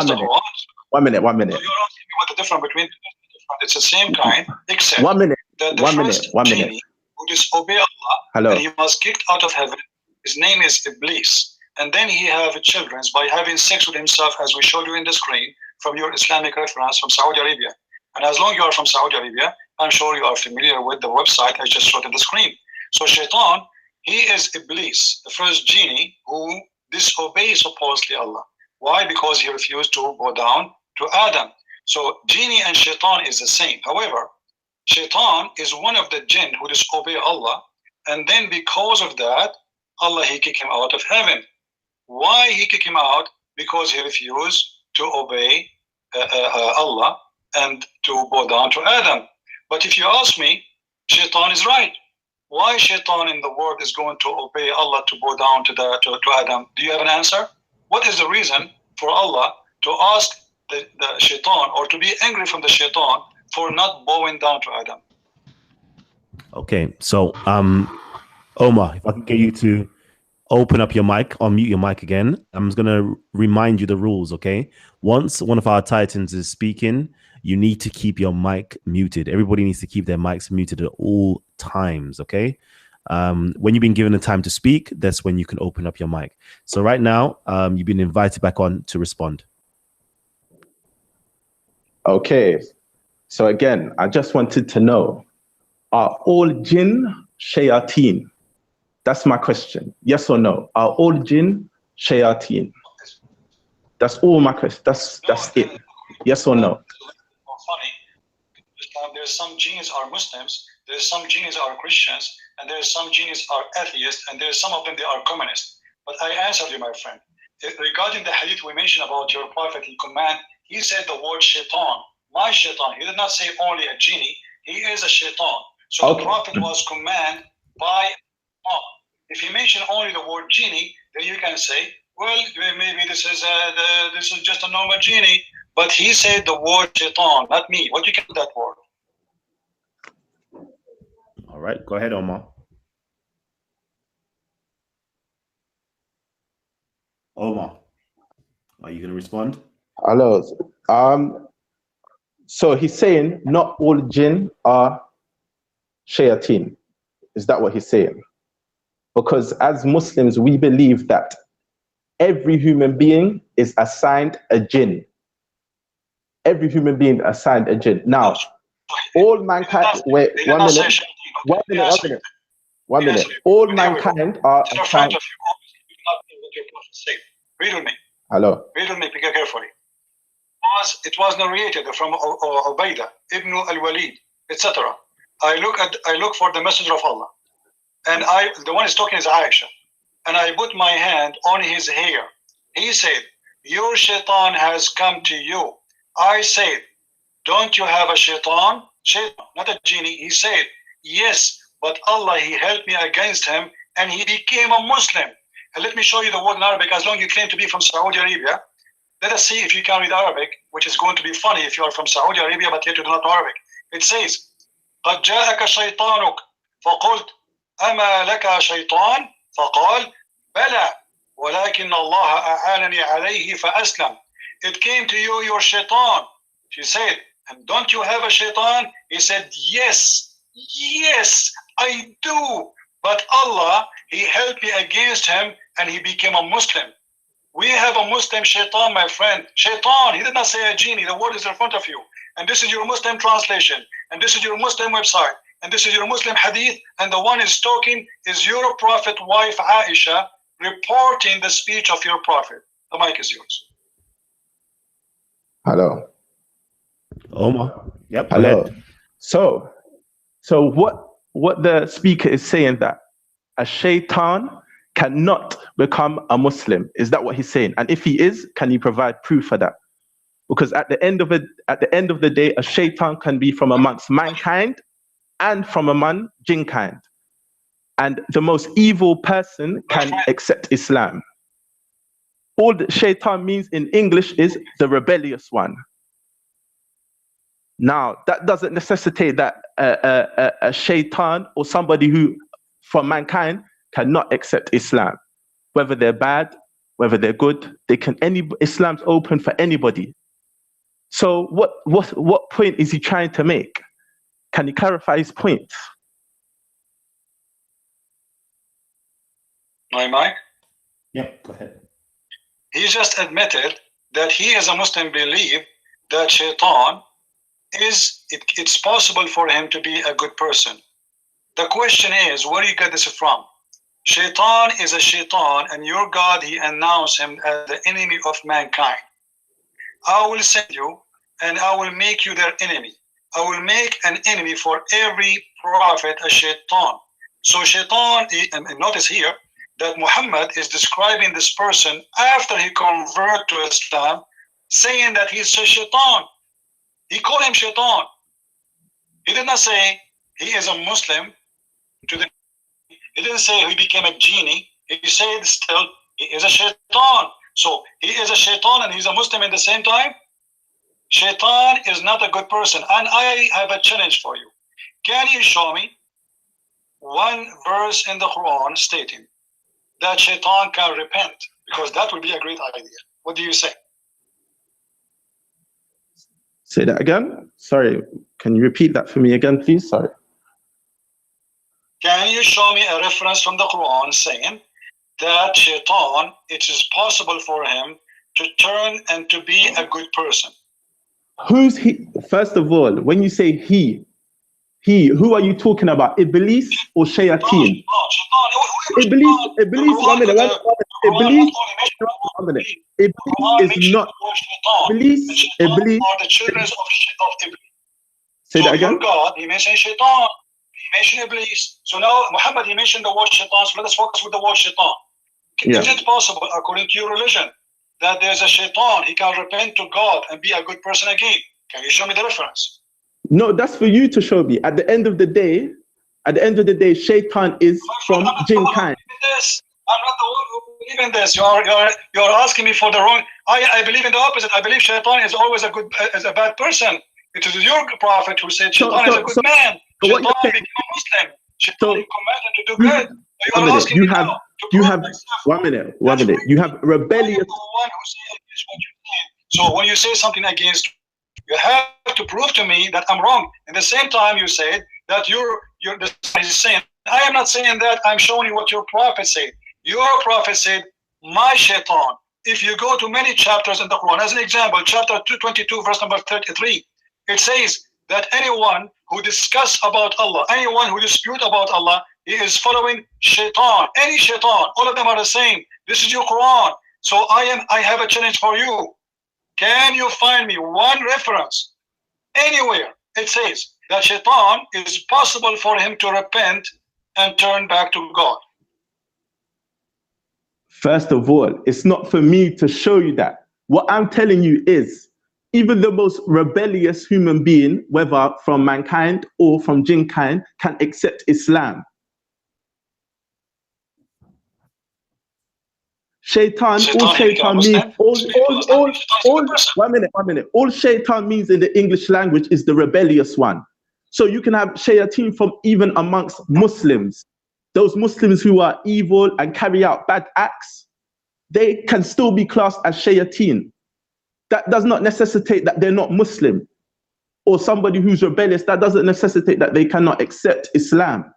what the difference between the different. It's the same kind, except 1 minute. That the first genie who disobey Allah, Hello. And he was kicked out of heaven. His name is Iblis, and then he have children by having sex with himself, as we showed you in the screen from your Islamic reference from Saudi Arabia. And as long as you are from Saudi Arabia, I'm sure you are familiar with the website I just showed on the screen. So Shaitan, he is Iblis, the first genie who disobeys supposedly Allah. Why? Because he refused to go down to Adam. So genie and Shaitan is the same. However, Shaitan is one of the jinn who disobey Allah, and then because of that, Allah, he kicked him out of heaven. Why he kicked him out? Because he refused to obey Allah and to bow down to Adam. But if you ask me, Shaitan is right. Why Shaitan in the world is going to obey Allah to bow down to Adam? Do you have an answer? What is the reason for Allah to ask the Shaitan, or to be angry from the Shaitan, for not bowing down to Adam? Okay, so Omar, if I can get you to open up your mic, unmute your mic again. I'm just gonna remind you the rules, okay? Once one of our titans is speaking, you need to keep your mic muted. Everybody needs to keep their mics muted at all times, okay? When you've been given the time to speak, that's when you can open up your mic. So right now, you've been invited back on to respond. Okay. So again, I just wanted to know, are all jinn shayateen? That's my question. Yes or no? Are all jinn shayateen? That's all my question. That's it. Yes or no? Funny. There's some jinns are Muslims, there's some jinns are Christians, and there's some jinns are atheists, and there's some of them they are communists. But I answered you, my friend. Regarding the hadith we mentioned about your prophet, he he said the word shaitan. My shaitan. He did not say only a genie. He is a shaitan. So the prophet was commanded by Allah. If he mentioned only the word genie, then you can say, well, maybe this is just a normal genie. But he said the word shaitan, not me. What do you call that word? All right, go ahead, Omar. Omar, are you going to respond? Hello. So he's saying not all jinn are shayateen. Is that what he's saying? Because as Muslims, we believe that every human being is assigned a jinn. Every human being assigned a jinn. Now, all mankind, wait, 1 minute. 1 minute, 1 minute. All mankind are assigned. Read with me. Hello. Read with me carefully. It was narrated from Ubaidah ibn al-Walid, etc. I look for the messenger of Allah, and the one is talking is Aisha, and I put my hand on his hair. He said, "Your shaitan has come to you." I said, "Don't you have a shaitan?" Shaitan, not a genie. He said, "Yes, but Allah, He helped me against him, and he became a Muslim." And let me show you the word in Arabic. As long as you claim to be from Saudi Arabia, let us see if you can read Arabic, which is going to be funny if you are from Saudi Arabia, but yet you do not know Arabic. It says, قد جاءك شيطانك فقلت أما لك شيطان فقال بلى ولكن الله أعانني عليه فأسلم. It came to you, your shaitan. She said, and don't you have a shaitan? He said, yes, I do. But Allah, He helped me against him and he became a Muslim. We have a Muslim shaitan, my friend. Shaitan, he did not say a genie. The word is in front of you. And this is your Muslim translation. And this is your Muslim website. And this is your Muslim hadith. And the one is talking is your prophet wife, Aisha, reporting the speech of your prophet. The mic is yours. Hello. Omar. Yep. Hello. So what the speaker is saying, that a shaitan cannot become a Muslim. Is that what he's saying? And if he is, can he provide proof for that? Because at the end of the day, a shaitan can be from amongst mankind and from among jinn kind. And the most evil person can accept Islam. All that shaitan means in English is the rebellious one. Now, that doesn't necessitate that a shaitan or somebody who from mankind cannot accept Islam. Whether they're bad, whether they're good, Islam's open for anybody. So what point is he trying to make? Can he clarify his point? My mic? Yeah, go ahead. He just admitted that he as a Muslim believe that shaitan it's possible for him to be a good person. The question is, where do you get this from? Shaitan is a shaitan, and your God, He announced him as the enemy of mankind. I will send you, and I will make you their enemy. I will make an enemy for every prophet, a shaitan. So shaitan, and notice here that Muhammad is describing this person after he converted to Islam, saying that he's a shaitan. He called him shaitan. He did not say he is a Muslim. He didn't say he became a genie. He said still he is a shaitan. So he is a shaitan and he's a Muslim at the same time. Shaitan is not a good person. And I have a challenge for you. Can you show me one verse in the Quran stating that shaitan can repent? Because that would be a great idea. What do you say? Say that again. Sorry, can you repeat that for me again, please? Sorry. Can you show me a reference from the Quran saying that shaitan, it is possible for him to turn and to be a good person? Who's he? First of all, when you say he, who are you talking about? Iblis or Shayateen? Iblis, 1 minute. Iblis is not. Iblis. Say that again. God, He mentioned shaitan. He mentioned Iblis. So now Muhammad, he mentioned the word shaitan. So let us focus with the word shaitan. Is it possible, according to your religion, that there's a shaitan, he can repent to God and be a good person again? Can you show me the reference? No, that's for you to show me. At the end of the day, shaitan is from jinn kind. I'm not the one who believe in this. You're asking me for the wrong. I believe in the opposite. I believe shaitan is always a bad person. It is your prophet who said shaitan is a good man. Shaitan became a Muslim. So commanded to do good. You are asking you me have now to you prove have myself. 1 minute, 1 minute. You have I am rebellious. the one who say against what you say. So when you say something against, you have to prove to me that I'm wrong. At the same time, you said that the is saying, I am not saying that. I'm showing you what your prophet said. Your prophet said, my shaitan. If you go to many chapters in the Quran, as an example, chapter 222, verse number 33, it says that anyone who discuss about Allah, anyone who dispute about Allah, he is following shaitan. Any shaitan, all of them are the same. This is your Quran. So I have a challenge for you. Can you find me one reference anywhere it says that shaitan is possible for him to repent and turn back to God? First of all, it's not for me to show you that. What I'm telling you is, even the most rebellious human being, whether from mankind or from jinn kind, can accept Islam. Shaitan, all shaitan means, one minute. All shaitan means in the English language is the rebellious one. So you can have shayateen from even amongst Muslims. Those Muslims who are evil and carry out bad acts, they can still be classed as shayateen. That does not necessitate that they're not Muslim. Or somebody who's rebellious, that doesn't necessitate that they cannot accept Islam.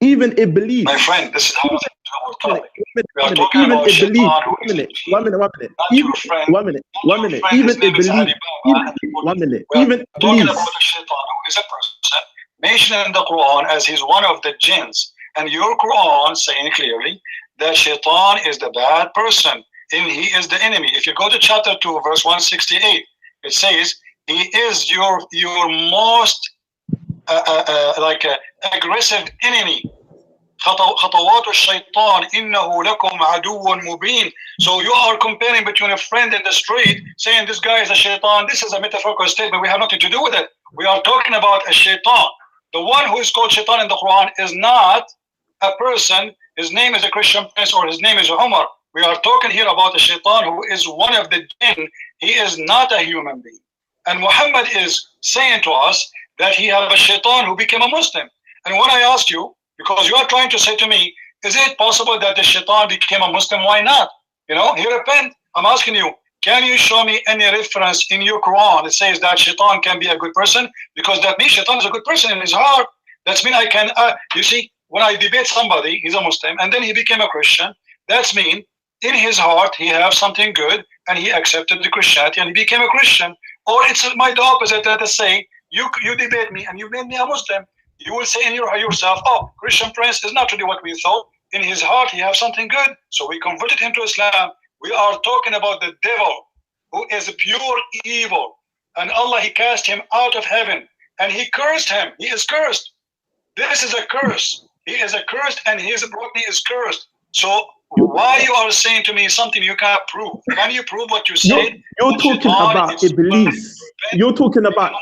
Even Iblis. My friend, this is how One minute. Even Iblis. Talking about the shaitan, who is a person mentioned in the Quran as he's one of the jinns. And your Quran saying clearly that shaitan is the bad person and he is the enemy. If you go to chapter 2, verse 168, it says he is your most aggressive enemy. خطوات الشيطان إنه لكم عدو مبين. So you are comparing between a friend in the street, saying this guy is a shaitan. This is a metaphorical statement. We have nothing to do with it. We are talking about a shaitan. The one who is called shaitan in the Quran is not a person. His name is a Christian prince or his name is Umar. We are talking here about a shaitan who is one of the jinn. He is not a human being. And Muhammad is saying to us that he have a shaitan who became a Muslim. And when I asked you, because you are trying to say to me, is it possible that the shaitan became a Muslim? Why not? You know, he repent. I'm asking you, can you show me any reference in your Quran that says that shaitan can be a good person? Because that means shaitan is a good person in his heart. That's mean I can, you see, when I debate somebody, he's a Muslim, and then he became a Christian, that's mean in his heart he have something good, and he accepted the Christianity and he became a Christian. Or it's the opposite, that is saying, you debate me and you made me a Muslim. You will say in yourself, oh, Christian prince is not really what we thought. In his heart, he has something good. So we converted him to Islam. We are talking about the devil, who is pure evil. And Allah, he cast him out of heaven. And he cursed him. He is cursed. This is a curse. He is a cursed, and his property is cursed. So why you are saying to me something you can't prove? Can you prove what you said? You're talking about Iblis. You're talking about...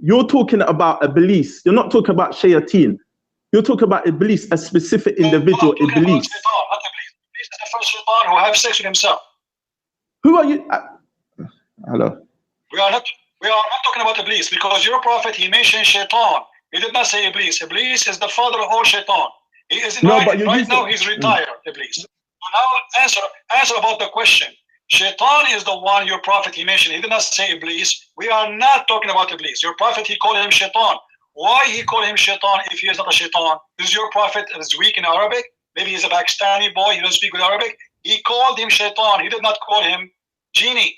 You're talking about Iblis. You're not talking about shayateen. You're talking about Iblis, a specific individual. Iblis. Iblis is the first shaitan who have sex with himself. Who are you? Hello. We are not talking about Iblis, because your prophet, he mentioned shaitan. He did not say Iblis. Iblis is the father of all shaitan. He is right now he's retired. Iblis. So now answer about the question. Shaitan is the one your prophet he mentioned. He did not say Iblis. We are not talking about Iblis. Your prophet, he called him shaitan. Why he called him shaitan if he is not a shaitan? Is your prophet is weak in Arabic? Maybe he's a Pakistani boy, he doesn't speak with Arabic. He called him shaitan. He did not call him genie.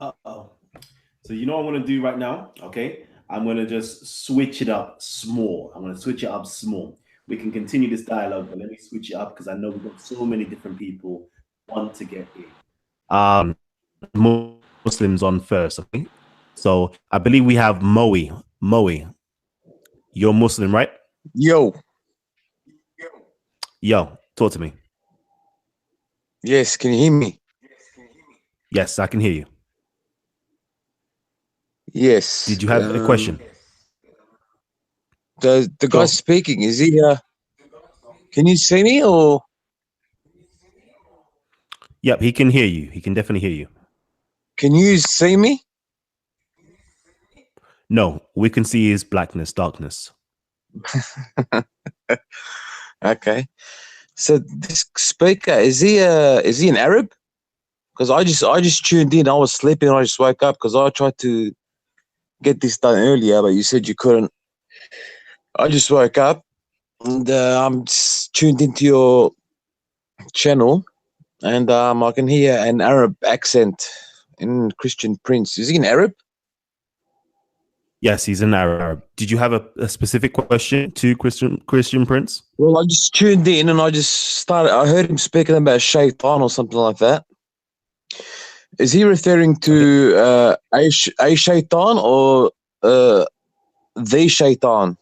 Uh-oh. So you know what I'm going to do right now? Okay. I'm going to just switch it up small. I'm going to switch it up small. We can continue this dialogue, but let me switch it up because I know we've got so many different people want to get in. Muslims on first, okay? So I believe we have Moe. Moe, you're Muslim, right? Yo, talk to me. yes, can you hear me? Yes, I can hear you. Yes. Did you have a question? The guy speaking, is he can you see me or? Yep, he can hear you. He can definitely hear you. Can you see me? No, we can see his blackness, darkness. Okay. So this speaker, is he an Arab? Because I just tuned in. I was sleeping. I just woke up because I tried to get this done earlier, but you said you couldn't. I just woke up and I'm just tuned into your channel, and I can hear an Arab accent in Christian Prince. Is he an Arab? Yes, he's an Arab. Did you have a specific question to Christian Prince? Well, I just tuned in and I heard him speaking about Shaitan or something like that. Is he referring to a Shaitan or the Shaitan?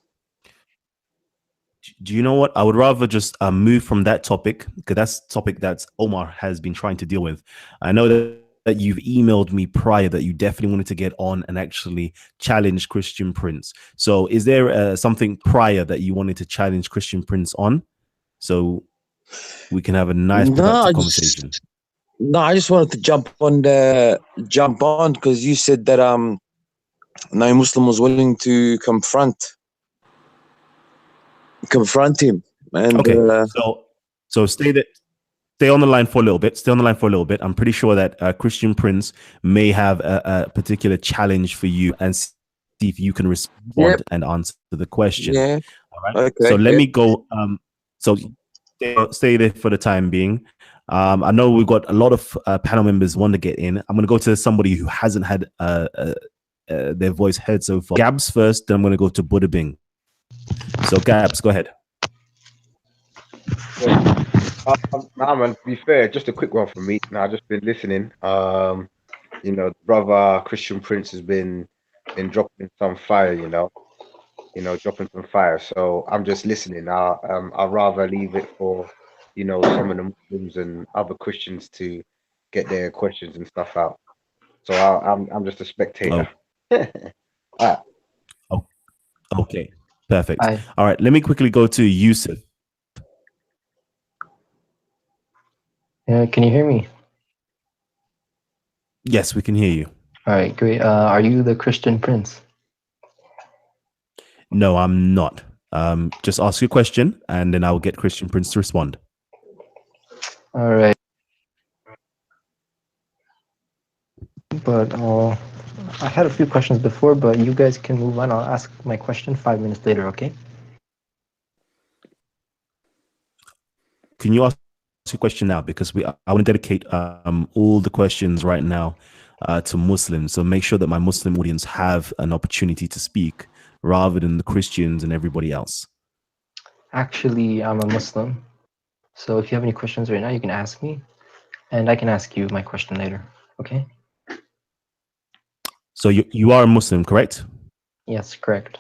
Do you know what? I would rather just move from that topic, because that's the topic that Omar has been trying to deal with. I know that you've emailed me prior that you definitely wanted to get on and actually challenge Christian Prince. So is there something prior that you wanted to challenge Christian Prince on, so we can have a nice productive conversation? I just wanted to jump on because you said that no Muslim was willing to confront him. And okay, so stay on the line for a little bit. I'm pretty sure that Christian Prince may have a particular challenge for you, and see if you can respond and answer the question. Yeah. All right. Okay. So let me go. So stay there for the time being. I know we've got a lot of panel members want to get in. I'm going to go to somebody who hasn't had their voice heard so far. Gabs first, then I'm going to go to Buddha Bing. So Gabs, go ahead. Nah, man, to be fair, just a quick one from me. Now, I've just been listening. You know, brother Christian Prince has been dropping some fire, dropping some fire. So I'm just listening. I'd rather leave it for, some of the Muslims and other Christians to get their questions and stuff out. So I'm just a spectator. All right. Oh, okay, perfect. All right, let me quickly go to Yusuf. Can you hear me? Yes, we can hear you. All right, great. Are you the Christian Prince? No, I'm not. Just ask your question, and then I'll get Christian Prince to respond. All right. But I had a few questions before, but you guys can move on. I'll ask my question 5 minutes later, okay? Can you ask your question now? Because I want to dedicate all the questions right now to Muslims. So make sure that my Muslim audience have an opportunity to speak rather than the Christians and everybody else. Actually, I'm a Muslim. So if you have any questions right now, you can ask me, and I can ask you my question later, okay? So you are a Muslim, correct? Yes, correct.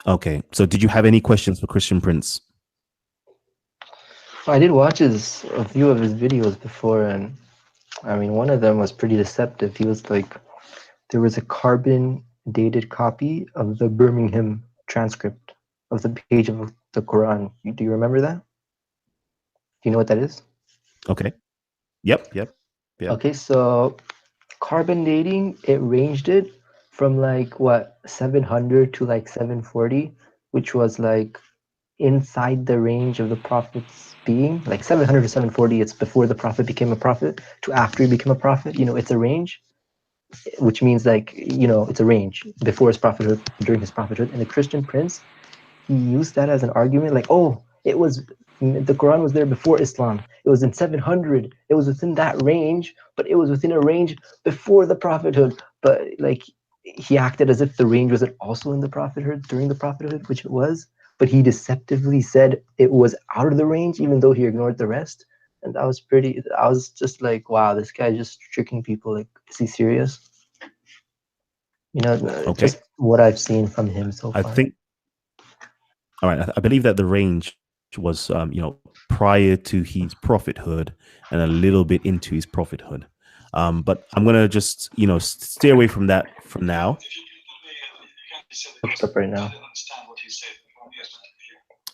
Okay. So did you have any questions for Christian Prince? I did watch a few of his videos before, and I mean, one of them was pretty deceptive. He was like, there was a carbon dated copy of the Birmingham transcript of the page of the Quran. Do you remember that? Do you know what that is? Okay. Yep. Okay, so carbon dating, it ranged it from like what 700 to like 740, which was like inside the range of the prophet's being. Like 700 to 740, it's before the prophet became a prophet to after he became a prophet. It's a range, which means like, it's a range before his prophethood, during his prophethood. And the Christian Prince, he used that as an argument, like, oh, the Quran was there before Islam. It was in 700. It was within that range, but it was within a range before the prophethood. But like, he acted as if the range wasn't also in the prophethood during the prophethood, which it was. But he deceptively said it was out of the range, even though he ignored the rest. And I was just like, wow, this guy just tricking people. Like, is he serious? Okay. Just what I've seen from him so far. All right. I believe that the range was, prior to his prophethood and a little bit into his prophethood. But I'm going to just, stay away from that for now. What's up right now?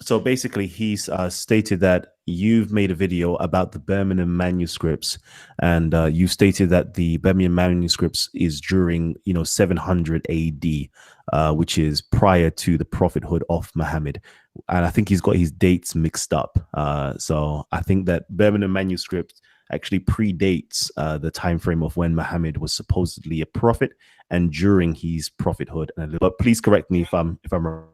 So basically, he's stated that you've made a video about the Birmingham manuscripts, and you stated that the Birmingham manuscripts is during 700 A.D., which is prior to the prophethood of Muhammad. And I think he's got his dates mixed up. So I think that Birmingham manuscript actually predates the time frame of when Muhammad was supposedly a prophet and during his prophethood. But please correct me if I'm wrong.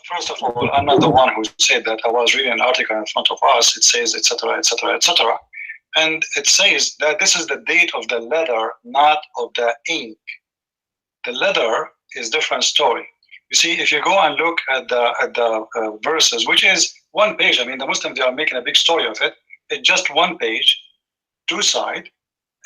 First of all, I'm not the one who said that. I was reading an article in front of us. It says, etc., etc., etc., and it says that this is the date of the letter, not of the ink. The letter is different story. You see, if you go and look at the verses, which is one page. I mean, the Muslims, they are making a big story of it. It's just one page, two sides,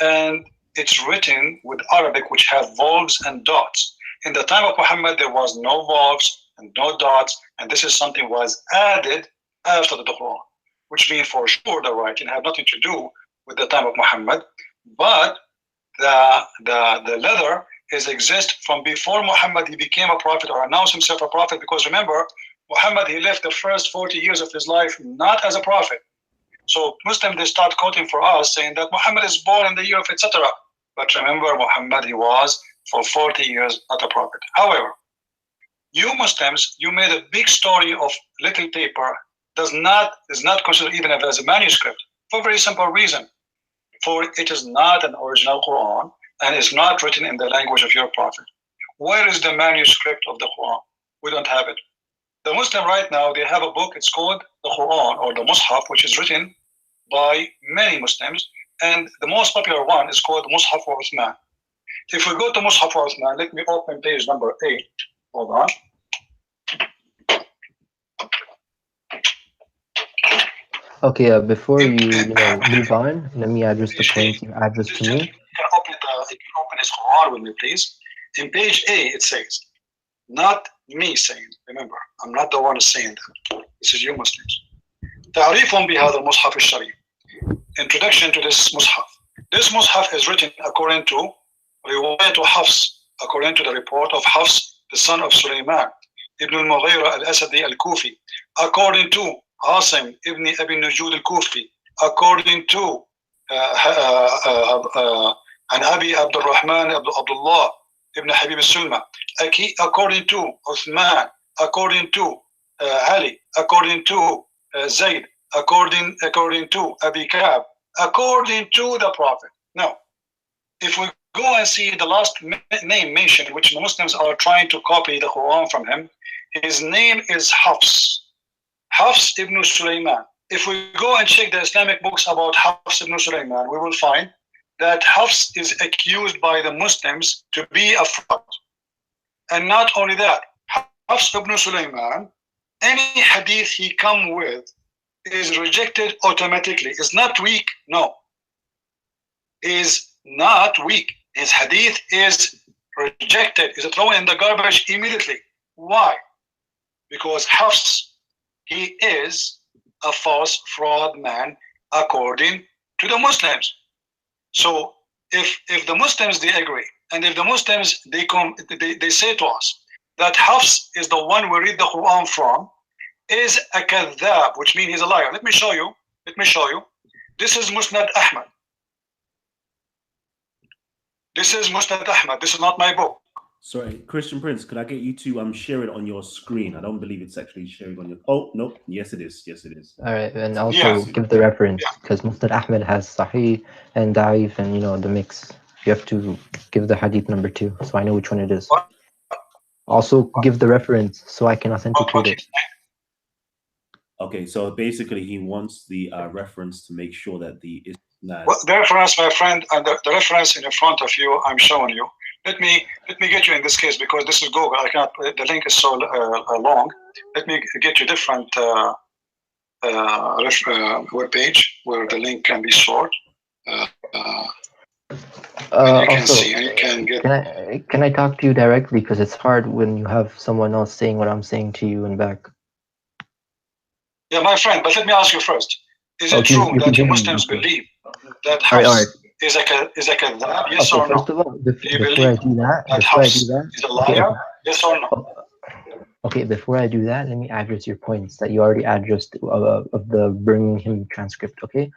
and it's written with Arabic, which have volts and dots. In the time of Muhammad, there was no volts and no dots, and this is something was added after the Quran, which means for sure the writing had nothing to do with the time of Muhammad, but the letter exists from before Muhammad he became a prophet or announced himself a prophet. Because remember, Muhammad, he lived the first 40 years of his life not as a prophet. So Muslims, they start quoting for us saying that Muhammad is born in the year of etc. But remember, Muhammad, he was for 40 years not a prophet. However, you Muslims, you made a big story of little paper is not considered even as a manuscript for a very simple reason. For it is not an original Quran and is not written in the language of your prophet. Where is the manuscript of the Quran? We don't have it. The Muslim right now, they have a book, it's called the Quran or the Mus'haf, which is written by many Muslims, and the most popular one is called Mus'haf of Uthman. If we go to Mus'haf of Uthman, let me open page number 8. Hold on. Okay, before you move on, let me address the point you addressed to me. You can open his Quran with me, please. In page A, it says, not me saying, remember, I'm not the one saying that. This is you Muslims. تعريف بهذا المصحف الشريف. Introduction to this Mus'haf. This Mus'haf is written according to Riwayat Hafs, according to the report of Hafs, the son of Sulaiman, Ibn al-Mughira al-Asadi al-Kufi, according to Asim ibn Abi Nujud al-Kufi, according to Abi Abdul Rahman Abdullah ibn Habib al-Sulma, according to Uthman, according to Ali, according to Zayd, according to Abi Ka'b, according to the Prophet. Now, if we go and see the last name mentioned, which the Muslims are trying to copy the Quran from him, his name is Hafs. Hafs ibn Sulaiman. If we go and check the Islamic books about Hafs ibn Sulaiman, we will find that Hafs is accused by the Muslims to be a fraud. And not only that, Hafs ibn Sulaiman, any hadith he come with is rejected automatically. It's not weak, no. Is not weak. His hadith is rejected, is thrown in the garbage immediately. Why? Because Hafs, he is a false fraud man according to the Muslims. So if the Muslims, they agree, and if the Muslims, they say to us that Hafs is the one we read the Quran from, is a kadhab, which means he's a liar. Let me show you. This is Musnad Ahmad. This is Musnad Ahmad. This is not my book. Sorry, Christian Prince, could I get you to share it on your screen? I don't believe it's actually sharing on your... Oh, no. Yes, it is. Yes, it is. All right, and also give the reference, because Musnad Ahmad has Sahih and Da'if and, the mix. You have to give the hadith number 2, so I know which one it is. Also, give the reference, so I can authenticate it. Okay, so basically he wants the reference to make sure that the Isnad... Well, the reference, my friend, and the reference in front of you, I'm showing you. Let me get you in this case, because this is Google. I cannot. The link is so long. Let me get you different web page where the link can be stored. And you can Also, see, and you can get. can I talk to you directly, because it's hard when you have someone else saying what I'm saying to you and back. Yeah, my friend. But let me ask you first: is it true that you Muslims believe that Hafs is a kadhab? Yes or no? First of all, do you believe that Hafs is a liar? Yes or no? Okay, before I do that, let me address your points that you already addressed of the Birmingham transcript. Okay,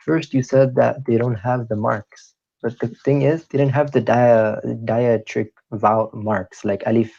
first you said that they don't have the marks, but the thing is, they didn't have the diacritic vowel marks like alif,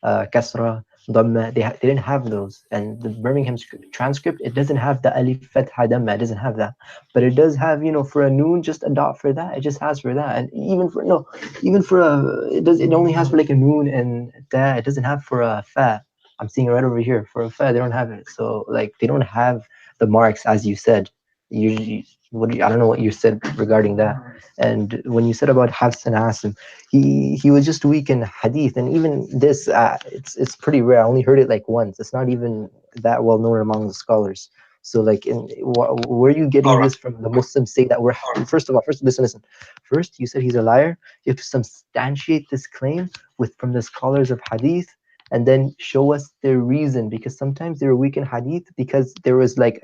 kasra, dhamma. They didn't have those, and the Birmingham transcript, it doesn't have the alif, fatha, dhamma. It doesn't have that, but it does have, you know, for a noon, just a dot for that. It just has for that, and even for a, it only has for like a noon and that. It doesn't have for a fa. I'm seeing it right over here. For a fa, they don't have it. So like they don't have the marks, as you said. I don't know what you said regarding that. And when you said about Hafs and Asim, he was just weak in hadith, and even this, it's pretty rare. I only heard it like once. It's not even that well known among the scholars. So like, where are you getting this from? The Muslims say that we're, first of all, listen. First, you said he's a liar. You have to substantiate this claim from the scholars of hadith, and then show us their reason, because sometimes they were weak in hadith because there was like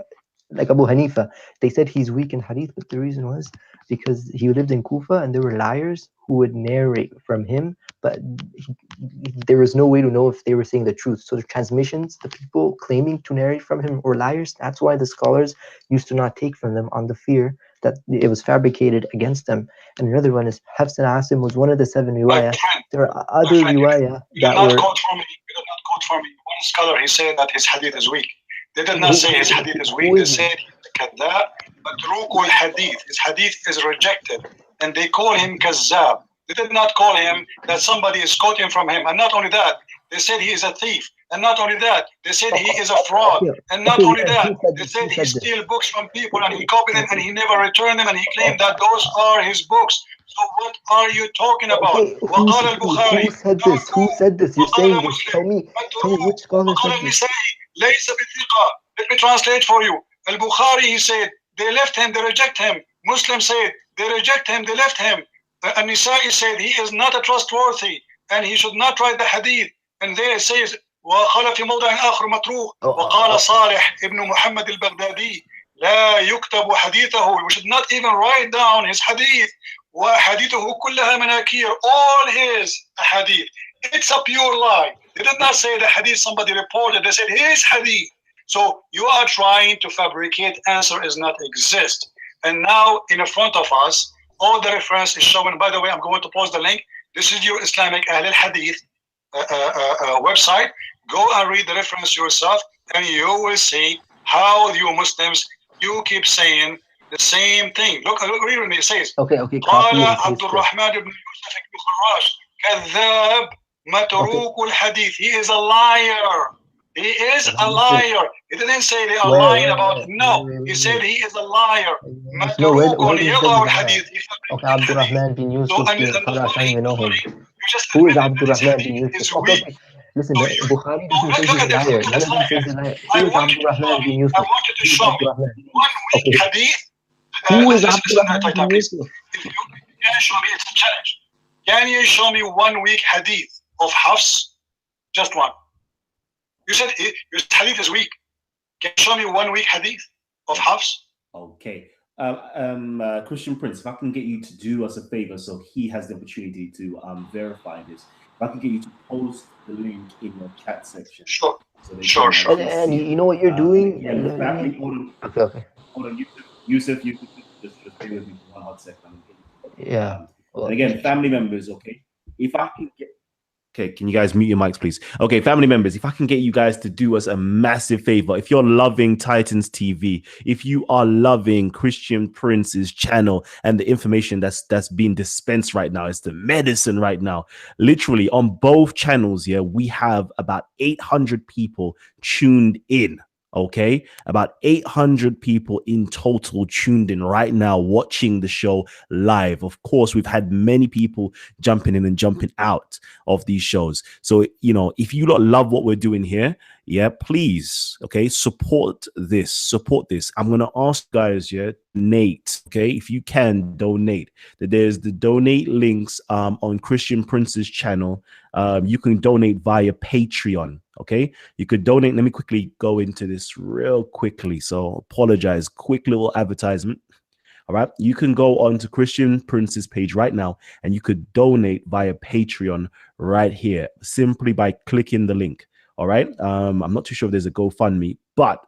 Abu Hanifa, they said he's weak in hadith, but the reason was because he lived in Kufa and there were liars who would narrate from him, but there was no way to know if they were saying the truth. So the transmissions, the people claiming to narrate from him were liars. That's why the scholars used to not take from them on the fear that it was fabricated against them. And another one is Hafs and Asim was one of the 7 riwayah. There are other riwayah that were... You did not quote from me. One scholar, he said that his hadith is weak. They did not say his hadith is weak. They said he's kadhab, matruk al-hadith. His hadith is rejected. And they call him kazzab. They did not call him that somebody is quoting from him. And not only that, they said he is a thief. And not only that, they said he is a fraud. And not only that, they said he steals books from people and he copied them and he never returned them and he claimed that those are his books. So what are you talking about? Who said this? Who said this? You're saying this. Tell me which scholar said this. Let me translate for you. Al-Bukhari, he said, they left him, they reject him. Muslim said, they reject him, they left him. An-Nisa'i said, he is not a trustworthy and he should not write the hadith. And there it says, وقال في موضع آخر متروك وقال صالح ابن محمد البغدادي لا يكتب حديثه. We should not even write down his hadith. وحديثه كلها مناكير. All his hadith. It's a pure lie. They did not say the hadith somebody reported. They said his hadith. So you are trying to fabricate answer does not exist. And now in front of us, all the reference is shown. By the way, I'm going to post the link. This is your Islamic Ahl al-Hadith website. Go and read the reference yourself, and you will see how you Muslims, you keep saying the same thing. Look, read what it says. Okay. قال عبد الرحمن بن يوسف بن خراش كذاب متروك الحديث. He is a liar. He is a liar. He didn't say they are lying about. No, he said he is a liar. متروك يضع الحديث. Okay, Abdul Rahman bin Yusuf bin Kharash, I don't even know him. Who is Abdul Rahman bin Yusuf? Okay. Listen, Bukhari doesn't say he's a liar. None of them says he's a liar. Who is Abdul Rahman bin Yusuf? I want you to show me 1 week hadith. Who is Abdul Rahman bin Yusuf? Can you show me? It's a challenge. Can you show me 1 week hadith of Hafs? Just one. You said your hadith is weak. Can you show me 1 week hadith of Hafs? Okay. Christian Prince, if I can get you to do us a favor so he has the opportunity to verify this. If I can get you to post the link in your chat section. Sure. So Sure. And you know what you're doing? Okay. Hold on. Yusuf, just stay with me for 1 hot second. Yeah. And again, family members, okay? If I can get... Okay, can you guys mute your mics, please? Okay, family members, if I can get you guys to do us a massive favor, if you're loving Titans TV, if you are loving Christian Prince's channel and the information that's being dispensed right now, it's the medicine right now. Literally on both channels here, we have about 800 people tuned in. Okay, about 800 people in total tuned in right now, watching the show live. Of course, we've had many people jumping in and jumping out of these shows. So, you know, if you love what we're doing here, yeah, please, okay, support this. I'm going to ask guys, yeah, donate, okay, if you can donate. There's the donate links on Christian Prince's channel. You can donate via Patreon. Okay, you could donate. Let me quickly go into this real quickly. So apologize. Quick little advertisement. All right, you can go on to Christian Prince's page right now and you could donate via Patreon right here simply by clicking the link. All right. I'm not too sure if there's a GoFundMe, but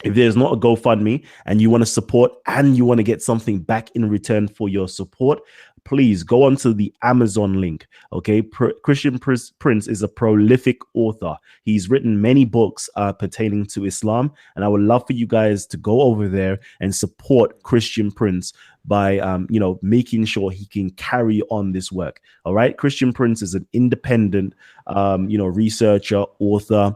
if there's not a GoFundMe and you want to support and you want to get something back in return for your support, please go onto the Amazon link. Okay. Christian Prince is a prolific author. He's written many books pertaining to Islam. And I would love for you guys to go over there and support Christian Prince by, making sure he can carry on this work. All right. Christian Prince is an independent, researcher, author,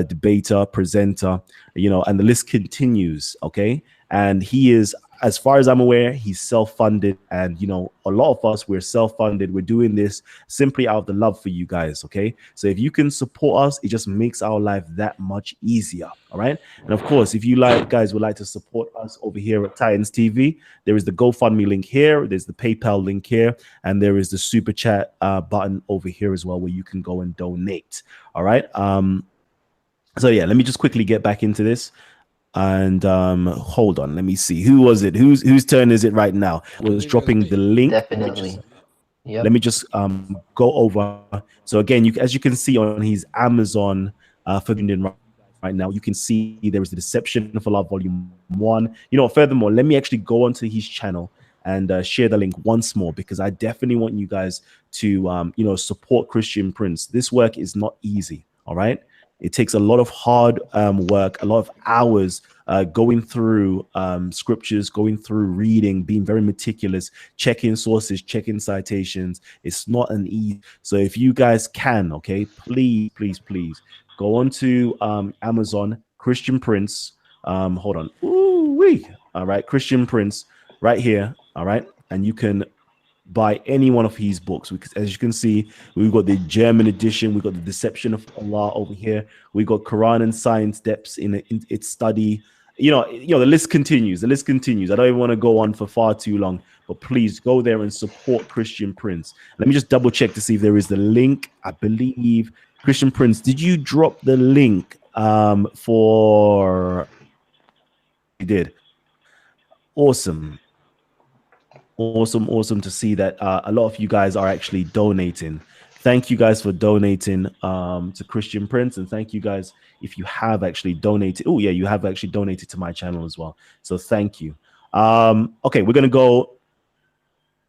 debater, presenter, and the list continues. Okay. And he is, as far as I'm aware, he's self-funded. And, a lot of us, we're self-funded. We're doing this simply out of the love for you guys. Okay. So if you can support us, it just makes our life that much easier. All right. And of course, if you guys would like to support us over here at Titans TV, there is the GoFundMe link here. There's the PayPal link here. And there is the super chat button over here as well, where you can go and donate. All right. So yeah, let me just quickly get back into this. And hold on, let me see. Who was it? Whose turn is it right now? Was dropping the link. Definitely. Yep. Let me just go over. So again, as you can see on his Amazon for right now, you can see there is the Deception of Allah Volume 1. Furthermore, let me actually go onto his channel and share the link once more, because I definitely want you guys to support Christian Prince. This work is not easy. All right. It takes a lot of hard work, a lot of hours going through scriptures, going through reading, being very meticulous, checking sources, checking citations. It's not an easy. So if you guys can, okay, please go on to Amazon, Christian Prince. Hold on. Ooh-wee. All right, Christian Prince right here. All right. And you can buy any one of his books, because as you can see, we've got the German edition, we've got the Deception of Allah over here, we got Quran and Science Depths in its study. The list continues. I don't even want to go on for far too long, but please go there and support Christian Prince. Let me just double check to see if there is the link. I believe Christian Prince, did you drop the link for? You did. Awesome to see that a lot of you guys are actually donating. Thank you guys for donating to Christian Prince, and thank you guys if you have actually donated. Oh yeah, you have actually donated to my channel as well, so thank you. Okay, we're gonna go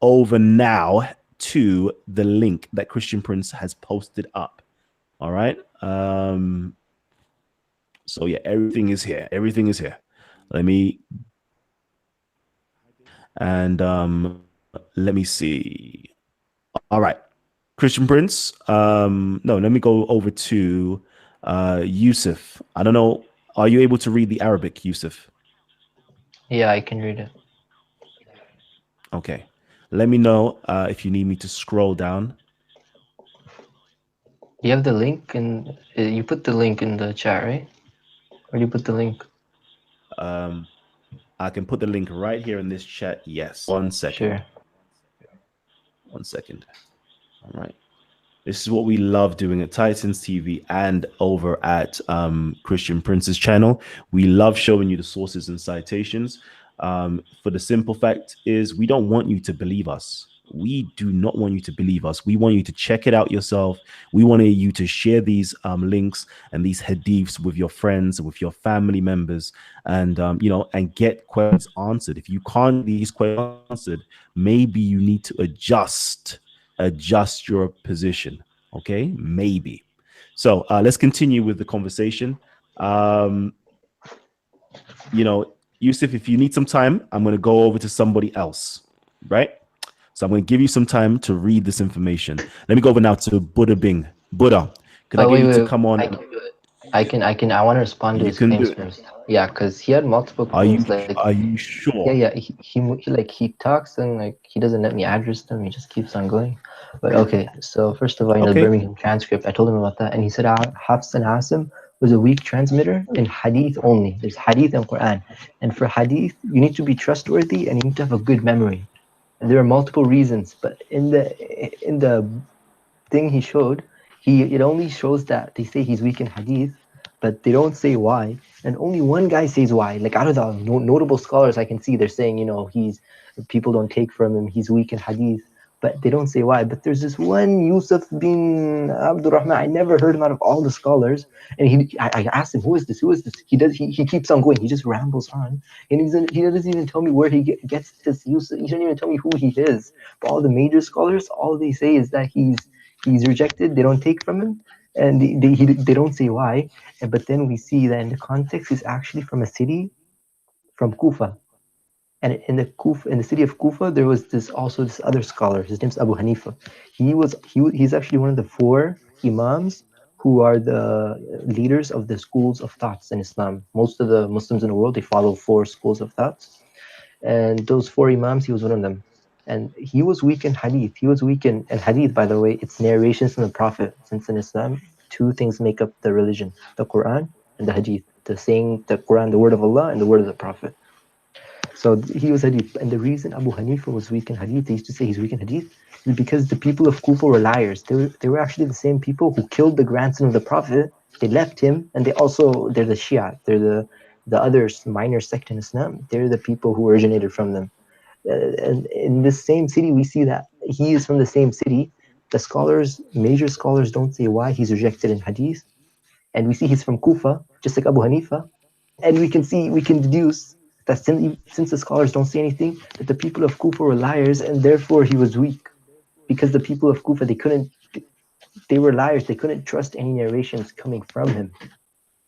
over now to the link that Christian Prince has posted up. All right, so yeah, everything is here. Let me let me see. All right, Christian Prince. No, let me go over to Yusuf. I don't know. Are you able to read the Arabic, Yusuf? Yeah, I can read it. Okay. Let me know if you need me to scroll down. You have the link, and you put the link in the chat, right? Where do you put the link? I can put the link right here in this chat. Yes. 1 second. Sure. 1 second. All right. This is what we love doing at Titans TV and over at Christian Prince's channel. We love showing you the sources and citations. For the simple fact is, we don't want you to believe us. We do not want you to believe us. We want you to check it out yourself. We want you to share these links and these hadiths with your friends, with your family members, and and get questions answered. If you can't get these questions answered, maybe you need to adjust your position. Okay, maybe. So let's continue with the conversation. Yusuf, if you need some time, I'm going to go over to somebody else, right? So I'm going to give you some time to read this information. Let me go over now to Buddha Bing. Buddha, can I get you to come on? I want to respond to his claims first. Yeah, because he had multiple claims. Are you sure? Yeah. He talks and he doesn't let me address them. He just keeps on going. But okay, so first of all, the Birmingham transcript, I told him about that, and he said Hafs and Asim was a weak transmitter in hadith only. There's hadith and Quran, and for hadith you need to be trustworthy and you need to have a good memory. And there are multiple reasons, but in the thing he showed, it only shows that they say he's weak in hadith, but they don't say why. And only one guy says why. Like out of the notable scholars I can see, they're saying, people don't take from him, he's weak in hadith. but they don't say why. But there's this one Yusuf bin Abdurrahman. I never heard him out of all the scholars. And I asked him, who is this? Who is this? He keeps on going. He just rambles on. And he doesn't even tell me where he gets this Yusuf. He doesn't even tell me who he is. But all the major scholars, all they say is that he's rejected. They don't take from him. And they don't say why. But then we see that in the context, he's actually from a city from Kufa. And in the city of Kufa, there was this other scholar. His name's Abu Hanifa. He's actually one of the 4 imams who are the leaders of the schools of thoughts in Islam. Most of the Muslims in the world, they follow 4 schools of thoughts. And those 4 imams, he was one of them. And he was weak in hadith. He was weak in hadith, by the way, it's narrations from the Prophet. Since in Islam, 2 things make up the religion: the Quran and the hadith. The Quran, the word of Allah, and the word of the Prophet. So he was hadith. And the reason Abu Hanifa was weak in hadith, they used to say he's weak in hadith, is because the people of Kufa were liars. They were actually the same people who killed the grandson of the Prophet. They left him, and they're the Shia. They're the other minor sect in Islam. They're the people who originated from them. And in this same city, we see that he is from the same city. The major scholars don't say why he's rejected in hadith. And we see he's from Kufa, just like Abu Hanifa. And we can deduce that since the scholars don't say anything, that the people of Kufa were liars, and therefore he was weak. Because the people of Kufa, they were liars. They couldn't trust any narrations coming from him.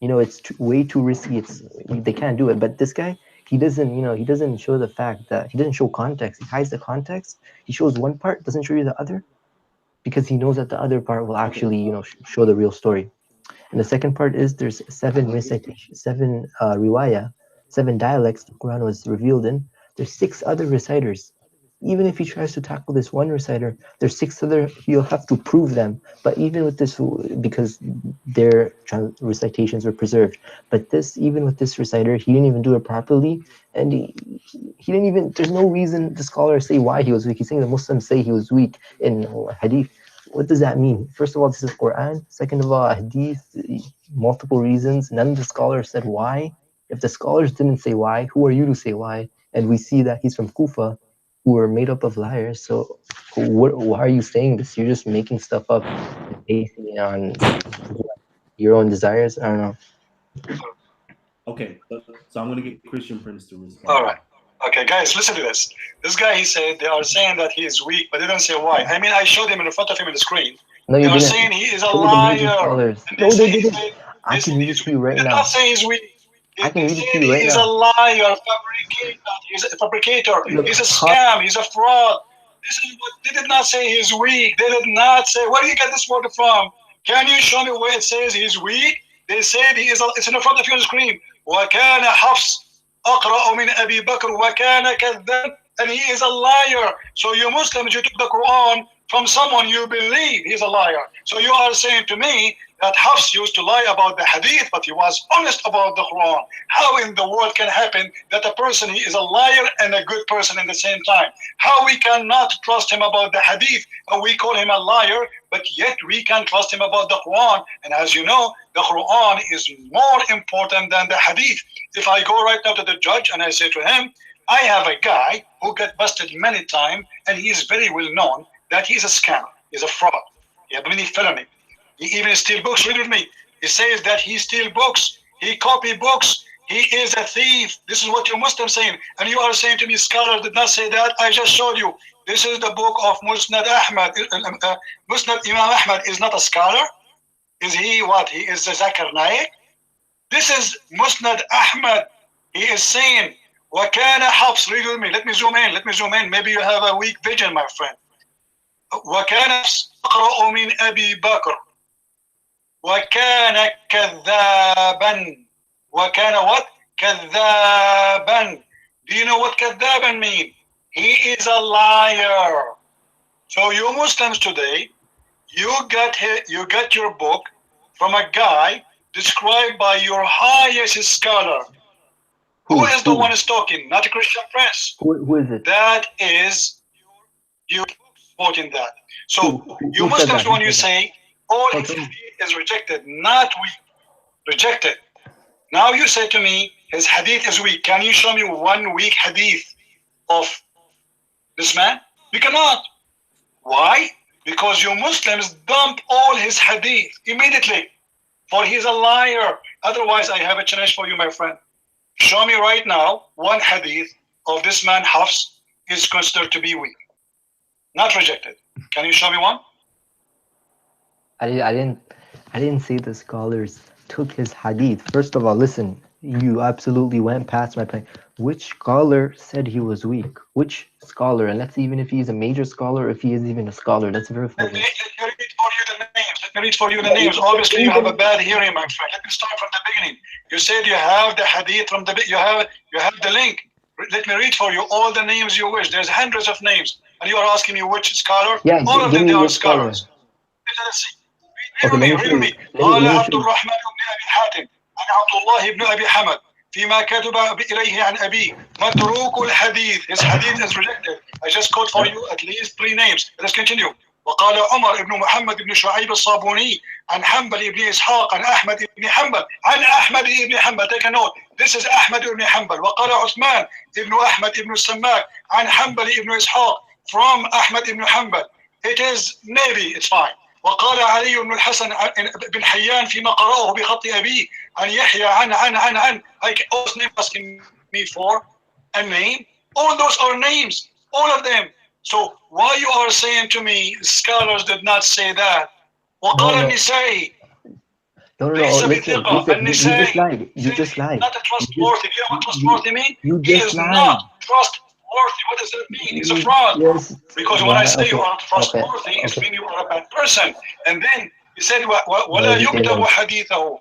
It's way too risky. They can't do it. But this guy, he doesn't show the fact that he doesn't show context. He hides the context. He shows one part, doesn't show you the other, because he knows that the other part will actually, show the real story. And the second part is there's 7 recitations, 7 riwayah, 7 dialects the Quran was revealed in. There's 6 other reciters. Even if he tries to tackle this one reciter, there's 6 other, he'll have to prove them. But even with this, because their recitations were preserved. But even with this reciter, he didn't even do it properly. And he didn't even, there's no reason the scholars say why he was weak. He's saying the Muslims say he was weak in hadith. What does that mean? First of all, this is Quran. Second of all, hadith, multiple reasons. None of the scholars said why. If the scholars didn't say why, who are you to say why? And we see that he's from Kufa, who are made up of liars. So why are you saying this? You're just making stuff up and basing it on your own desires. I don't know. Okay, so I'm going to get Christian Prince to respond. All right. Okay, guys, listen to this. This guy, he said they are saying that he is weak, but they don't say why. I mean, I showed him in front of him on the screen. No, you They are didn't. saying he is a liar. No, they didn't. I can read it to you right They did now. not say he's weak. I can read it to you right He's now. a liar, he's a fabricator, Look, he's a scam, he's a fraud. This is what they did not say he's weak. They did not say, where do you get this word from? Can you show me where it says he's weak? They said he is, it's in front of you on the screen. وَكَانَ حَفْص أَقْرَأُ مِنْ أَبِي بَكْرٍ وَكَانَ كَذَّابًا. And he is a liar. So you Muslims, you took the Quran from someone you believe he's a liar. So you are saying to me that Hafs used to lie about the hadith, but he was honest about the Quran. How in the world can happen that a person he is a liar and a good person at the same time? How we cannot trust him about the hadith and we call him a liar, but yet we can trust him about the Quran? And as you know, the Quran is more important than the hadith. If I go right now to the judge and I say to him, I have a guy who got busted many times and he is very well known that he's a scammer, he's a fraud, he has many felony. He even steals books. Read with me. He says that he steals books. He copies books. He is a thief. This is what you Muslims saying. And you are saying to me, scholar did not say that. I just showed you. This is the book of Musnad Ahmad. Musnad Imam Ahmad is not a scholar. Is he what? He is a Zakir Naik. This is Musnad Ahmad. He is saying, وَكَانَ حَفْص. Read with me. Let me zoom in. Let me zoom in. Maybe you have a weak vision, my friend. وَكَانَ أَقْرَأُ مِنْ أَبِي بَكْرٍ وَكَانَ كَذَّابًا. وَكَانَ what? كَذَّابًا. Do you know what كَذَّابًا mean? He is a liar. So you Muslims today, you get your book from a guy described by your highest scholar. Who is the one who's talking? Not a Christian Prince. Who is it? That is you quoting that. So you Muslims, when you say all hadith is rejected, not weak, rejected. Now you say to me, his hadith is weak. Can you show me one weak hadith of this man? You cannot. Why? Because you Muslims dump all his hadith immediately. For he's a liar. Otherwise, I have a challenge for you, my friend. Show me right now one hadith of this man Hafs is considered to be weak, not rejected. Can you show me one? I didn't say the scholars took his hadith. First of all, listen, you absolutely went past my point. Which scholar said he was weak? Which scholar? And let's see, even if he's a major scholar, if he is even a scholar, let's verify Let me this. read for you the names. Obviously, you have a bad hearing, my friend. Let me start from the beginning. You said you have the hadith from the you have the link. Let me read for you all the names you wish. There's hundreds of names, and you are asking me which scholar. Yeah, all of give them me they are which scholar. scholars. Let's see. Okay, read me. قال عبد الرحمن بن أبي حاتم عن عبد الله بن أبي حمد فيما كتب إليه عن أبي متروك الحديث. His hadith is rejected. I just quote for you at least 3 names. Let's continue. وقال عمر بن محمد بن شعيب الصابوني عن حنبل بن إسحاق عن أحمد بن حنبل عن أحمد بن حنبل. Take a note. This is أحمد بن حنبل. وقال عثمان بن أحمد بن السماك عن حنبل بن إسحاق from أحمد بن حنبل. It is maybe it's fine. وقال علي بن الحسن بن حيان فيما قرأه بخط أبيه عن يحيى عن I was asking me for a name. All those are names, all of them. So why you are saying to me scholars did not say that? وقال النسائي. No, listen, you just lied. Not a trustworthy. You know what trustworthy mean? You He just is lied. not trustworthy. What does it mean? It's a fraud. Yes. Because when I say you are Okay. trustworthy, it means you are a bad person. And then he said, وَلَا يُكْتَبُ حَدِيثَهُ.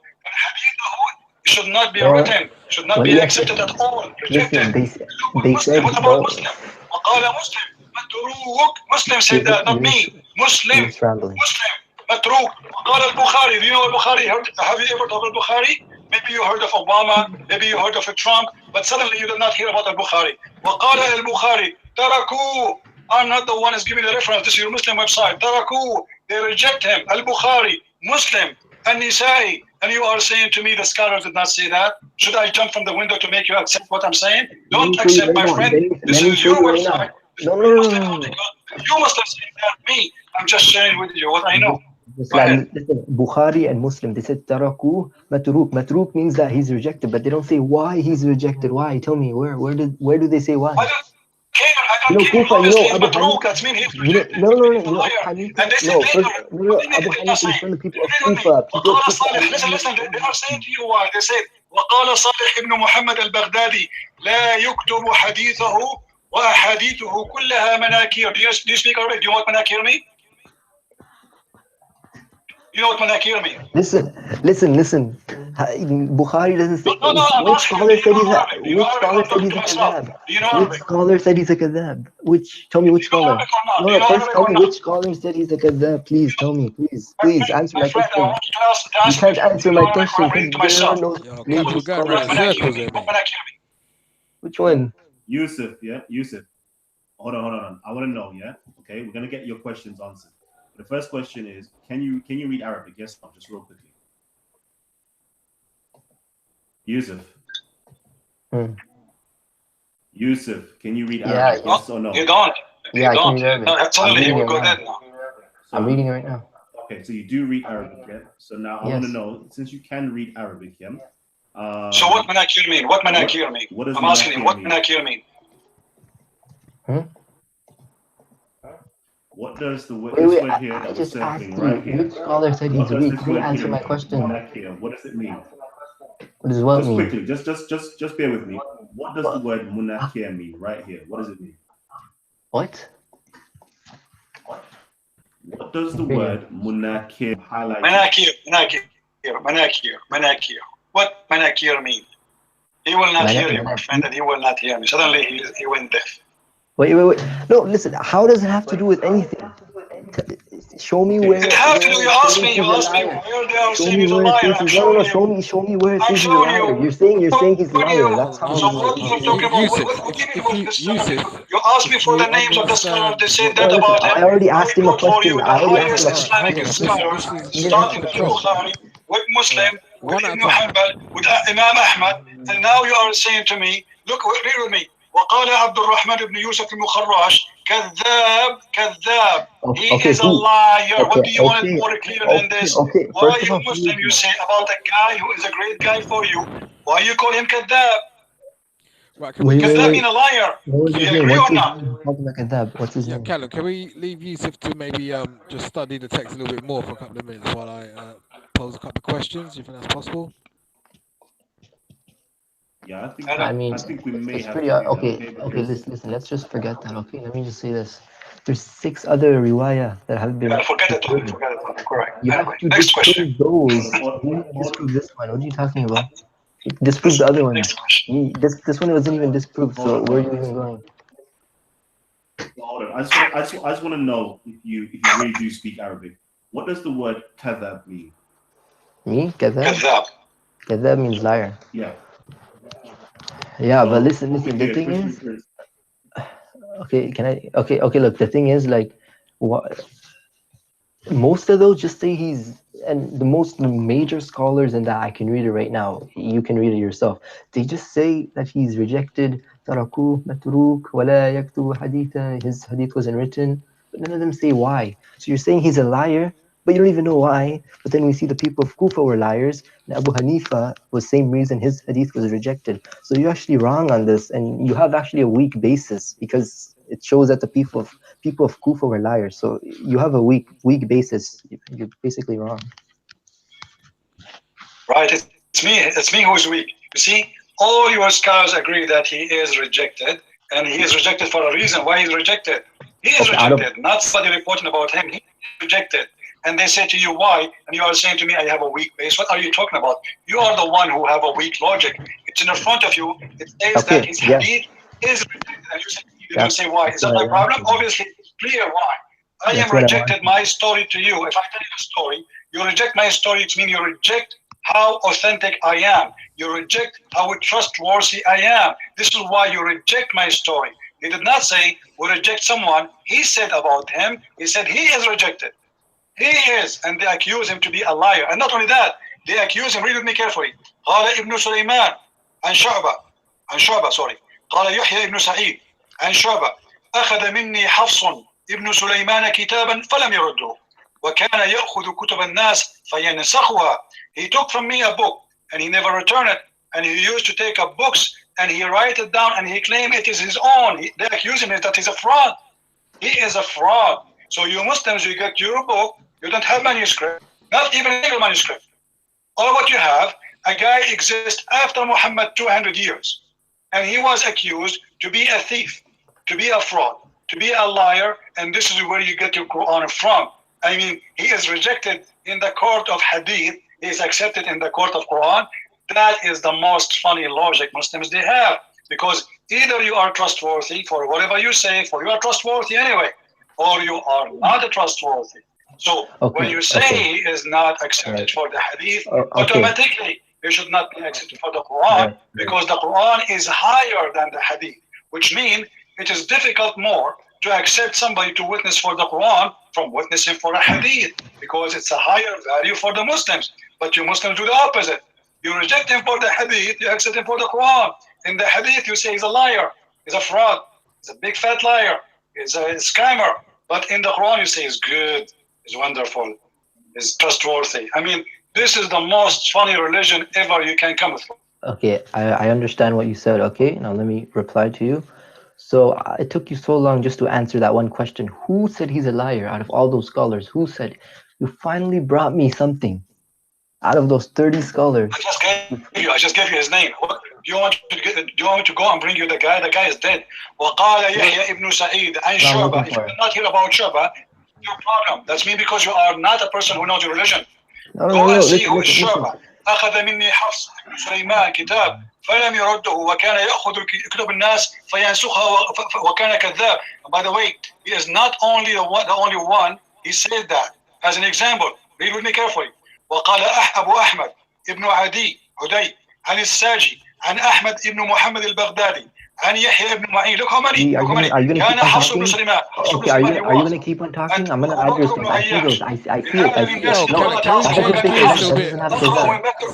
It should not be written, should not be accepted at all, rejected. Listen, they said What about Muslim? وقال مسلم متروك. Muslim said that, not me. Muslim. متروك. وقال البخاري. Do you know Bukhari? Have you ever heard of Bukhari? Maybe you heard of Obama, maybe you heard of Trump, but suddenly you did not hear about Bukhari. وقال البخاري تركوه. I'm not the one who's giving the reference. This is your Muslim website. تركوه. They reject him. Al-Bukhari, Muslim, An-Nisai. And you are saying to me the scholars did not say that? Should I jump from the window to make you accept what I'm saying? Don't accept, my friend. This is your website. No. You must have said that, me. I'm just sharing with you what I know. Listen, Bukhari and Muslim, they said taraku matruk. Matruk means that he's rejected, but they don't say why he's rejected. Why? Tell me where do they say why? I don't care. Matruk, that means he's rejected. No. And they said Abu Hanifa is from the people of Kufa. Listen, they are saying to you why. They said وقال صالح ابن محمد البغدادي لا يكتب حديثه وأحاديثه كلها مناكير. Do you speak Arabic? Do you know what manakir mean? You know what manakir mean? Listen. Bukhari doesn't say. Which scholar said he's a kadhab? Which scholar said he's a kadhab? Tell me which scholar. No, first tell me which scholar said he's a kadhab. Please tell me. Please answer my question. You can't answer my question. Which one? Yusuf, yeah, Yusuf. Hold on. I want to know, yeah. Okay, we're gonna get your questions answered. The first question is, can you read Arabic? Yes, no, just real quickly. Yusuf. Yusuf, can you read Arabic? Yes or no? You don't. Yeah, I can read Arabic. Suddenly you will go dead now. I'm reading it right now. Okay, so you do read Arabic, yeah? So now I want to know, since you can read Arabic, yeah? So what manakir mean? What manakir mean? I'm asking you, what manakir mean? What does the word Wait, here I that just we're asked circling you, right here? which scholar said he's weak? Can you answer my question? What does it mean? What does what mean? Quickly, just bear with me. What does the word munakir mean right here? What does it mean? What? What does the word munakir highlight? Manakir. What manakir mean? He will not hear you, my friend, and he will not hear me. Suddenly he went deaf. Wait. No, listen. How does it have to do with anything? Show me where. It has to do. You ask me where they are saying he's a liar. No. Show me where it says he's a liar. You're saying he's a liar. That's how. So what are you talking about? Yusuf. You asked me for the names of the scholars. They said that about him. I already asked him a question. The highest Islamic scholars, starting with Bukhari, with Muslim, with Ibn Hanbal, with Imam Ahmad, and now you are saying to me, look, read with me. وقال عبد الرحمن بن يوسف المخراش كذاب كذاب. He Okay, is a liar. What do you want okay, more clear than this? okay. Why First of you all, Muslim you say about a guy who is a great guy for you? Why you call him كذاب? Right, can we كذاب mean a liar. What was Do his you name? agree or What's not? his name? What's his yeah, name? Callum, can we leave Yusuf to maybe just study the text a little bit more for a couple of minutes while I pose a couple of questions? Do you think that's possible? Yeah, I think I mean, I think we may it's have pretty to do that, okay. Okay, because- listen. Let's just forget that. Okay, let me just say this. There's 6 other riwayah that have been. Forget it. Forget it. Correct. You Anyway, have to next disprove question. those. You disprove this one. What are you talking about? Disprove the other one. Next question. This one wasn't even disproved. So where are you even going? Hold on. I just want to know if you really do speak Arabic. What does the word kadhab mean? Me? Kadhab? كذاب. Kadhab means liar. Yeah. Yeah, but So, listen. over The here, thing Christian is, Prince. okay. Can I? Okay. Look, the thing is, like, what? Most of those just say he's, and the most major scholars in that, I can read it right now. You can read it yourself. They just say that he's rejected. Taraku matruk wala yaktubu haditha. His hadith wasn't written, but none of them say why. So you're saying he's a liar, but you don't even know why. But then we see the people of Kufa were liars, and Abu Hanifa was same reason his hadith was rejected. So you're actually wrong on this, and you have actually a weak basis because it shows that the people of Kufa were liars. So you have a weak basis. You're basically wrong. Right. It's me who's weak. You see, all your scholars agree that he is rejected, and he is rejected for a reason. Why he's rejected? He is rejected. Not somebody reporting about him. He is rejected. And they say to you, why? And you are saying to me, I have a weak base. What are you talking about? You are the one who have a weak logic. It's in front of you. It says that his hadith is rejected. And you don't say why. Is that my problem? Obviously, it's clear why. I am rejected my story to you. If I tell you a story, you reject my story, it means you reject how authentic I am. You reject how trustworthy I am. This is why you reject my story. He did not say we reject someone. He said about him, he said he is rejected. He is, and they accuse him to be a liar. And not only that, they accuse him, read with me carefully. قال ابن سليمان عن شعبة sorry. قال يحيى ابن سعيد عن شعبة أخذ مني حفص ابن سليمان كتابا فلم يرده وكان يأخذ كتب الناس فينسخها. He took from me a book and he never returned it, and he used to take up books and he write it down and he claim it is his own. They accuse him that he's a fraud. He is a fraud. So you Muslims, you get your book, you don't have manuscript, not even a legal manuscript. All what you have, a guy exists after Muhammad 200 years, and he was accused to be a thief, to be a fraud, to be a liar, and this is where you get your Quran from. I mean, he is rejected in the court of Hadith, he is accepted in the court of Quran. That is the most funny logic Muslims they have, because either you are trustworthy for whatever you say, for you are trustworthy anyway, or you are not trustworthy. So when you say he is not accepted for the Hadith, automatically he should not be accepted for the Quran, because the Quran is higher than the Hadith, which means it is difficult more to accept somebody to witness for the Quran from witnessing for a Hadith, because it's a higher value for the Muslims. But you Muslims do the opposite. You reject him for the Hadith, you accept him for the Quran. In the Hadith, you say he's a liar, he's a fraud, he's a big fat liar, he's a scammer. But in the Quran, you say he's good, he's wonderful, he's trustworthy. I mean, this is the most funny religion ever you can come with. Okay, I understand what you said. Okay, now let me reply to you. So it took you so long just to answer that one question. Who said he's a liar out of all those scholars? Who said? You finally brought me something out of those 30 scholars. I just gave you his name. Do you want me to go and bring you the guy? The guy is dead. وقال يحيى ابن سعيد عن شعبة. If you cannot hear about Shu'bah, your problem. That's mean because you are not a person who knows your religion. Go and see who is Shu'bah. أخذ مني حفص بن سليمان كتاب فلم يرده وكان يأخذ كتب الناس فينسخها وكان كذاب. By the way, he is not only the only one. He said that as an example. Read with me carefully. وقال أبو أحمد ابن عدي عن الساجي عن أحمد ابن محمد البغدادي عن يحيى ابن معين. Look how many. كان حفص بن سليمان. Okay, are you going to keep on talking? I'm going to add yourself. I see it.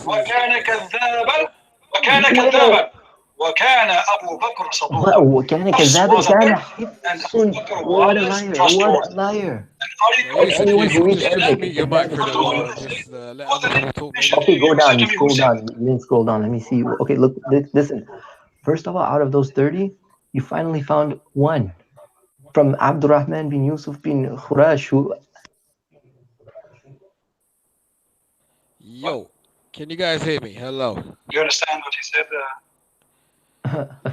وكان كذابا وكان كذابا وكان أبو بكر صدوقا. وكان كذابا كان حفص. What a liar! What a liar! Yusuf, Anyone who reads just Arabic, mute your mic for a little while. كذاب. Just let other people talk. Maybe. Okay, go down. You scroll down. You didn't scroll down. Let me see. Okay, look. Listen. First of all, out of those 30, you finally found one from Abdurrahman bin Yusuf bin Khurash, who. Yo, can you guys hear me? Hello. Do you understand what he said?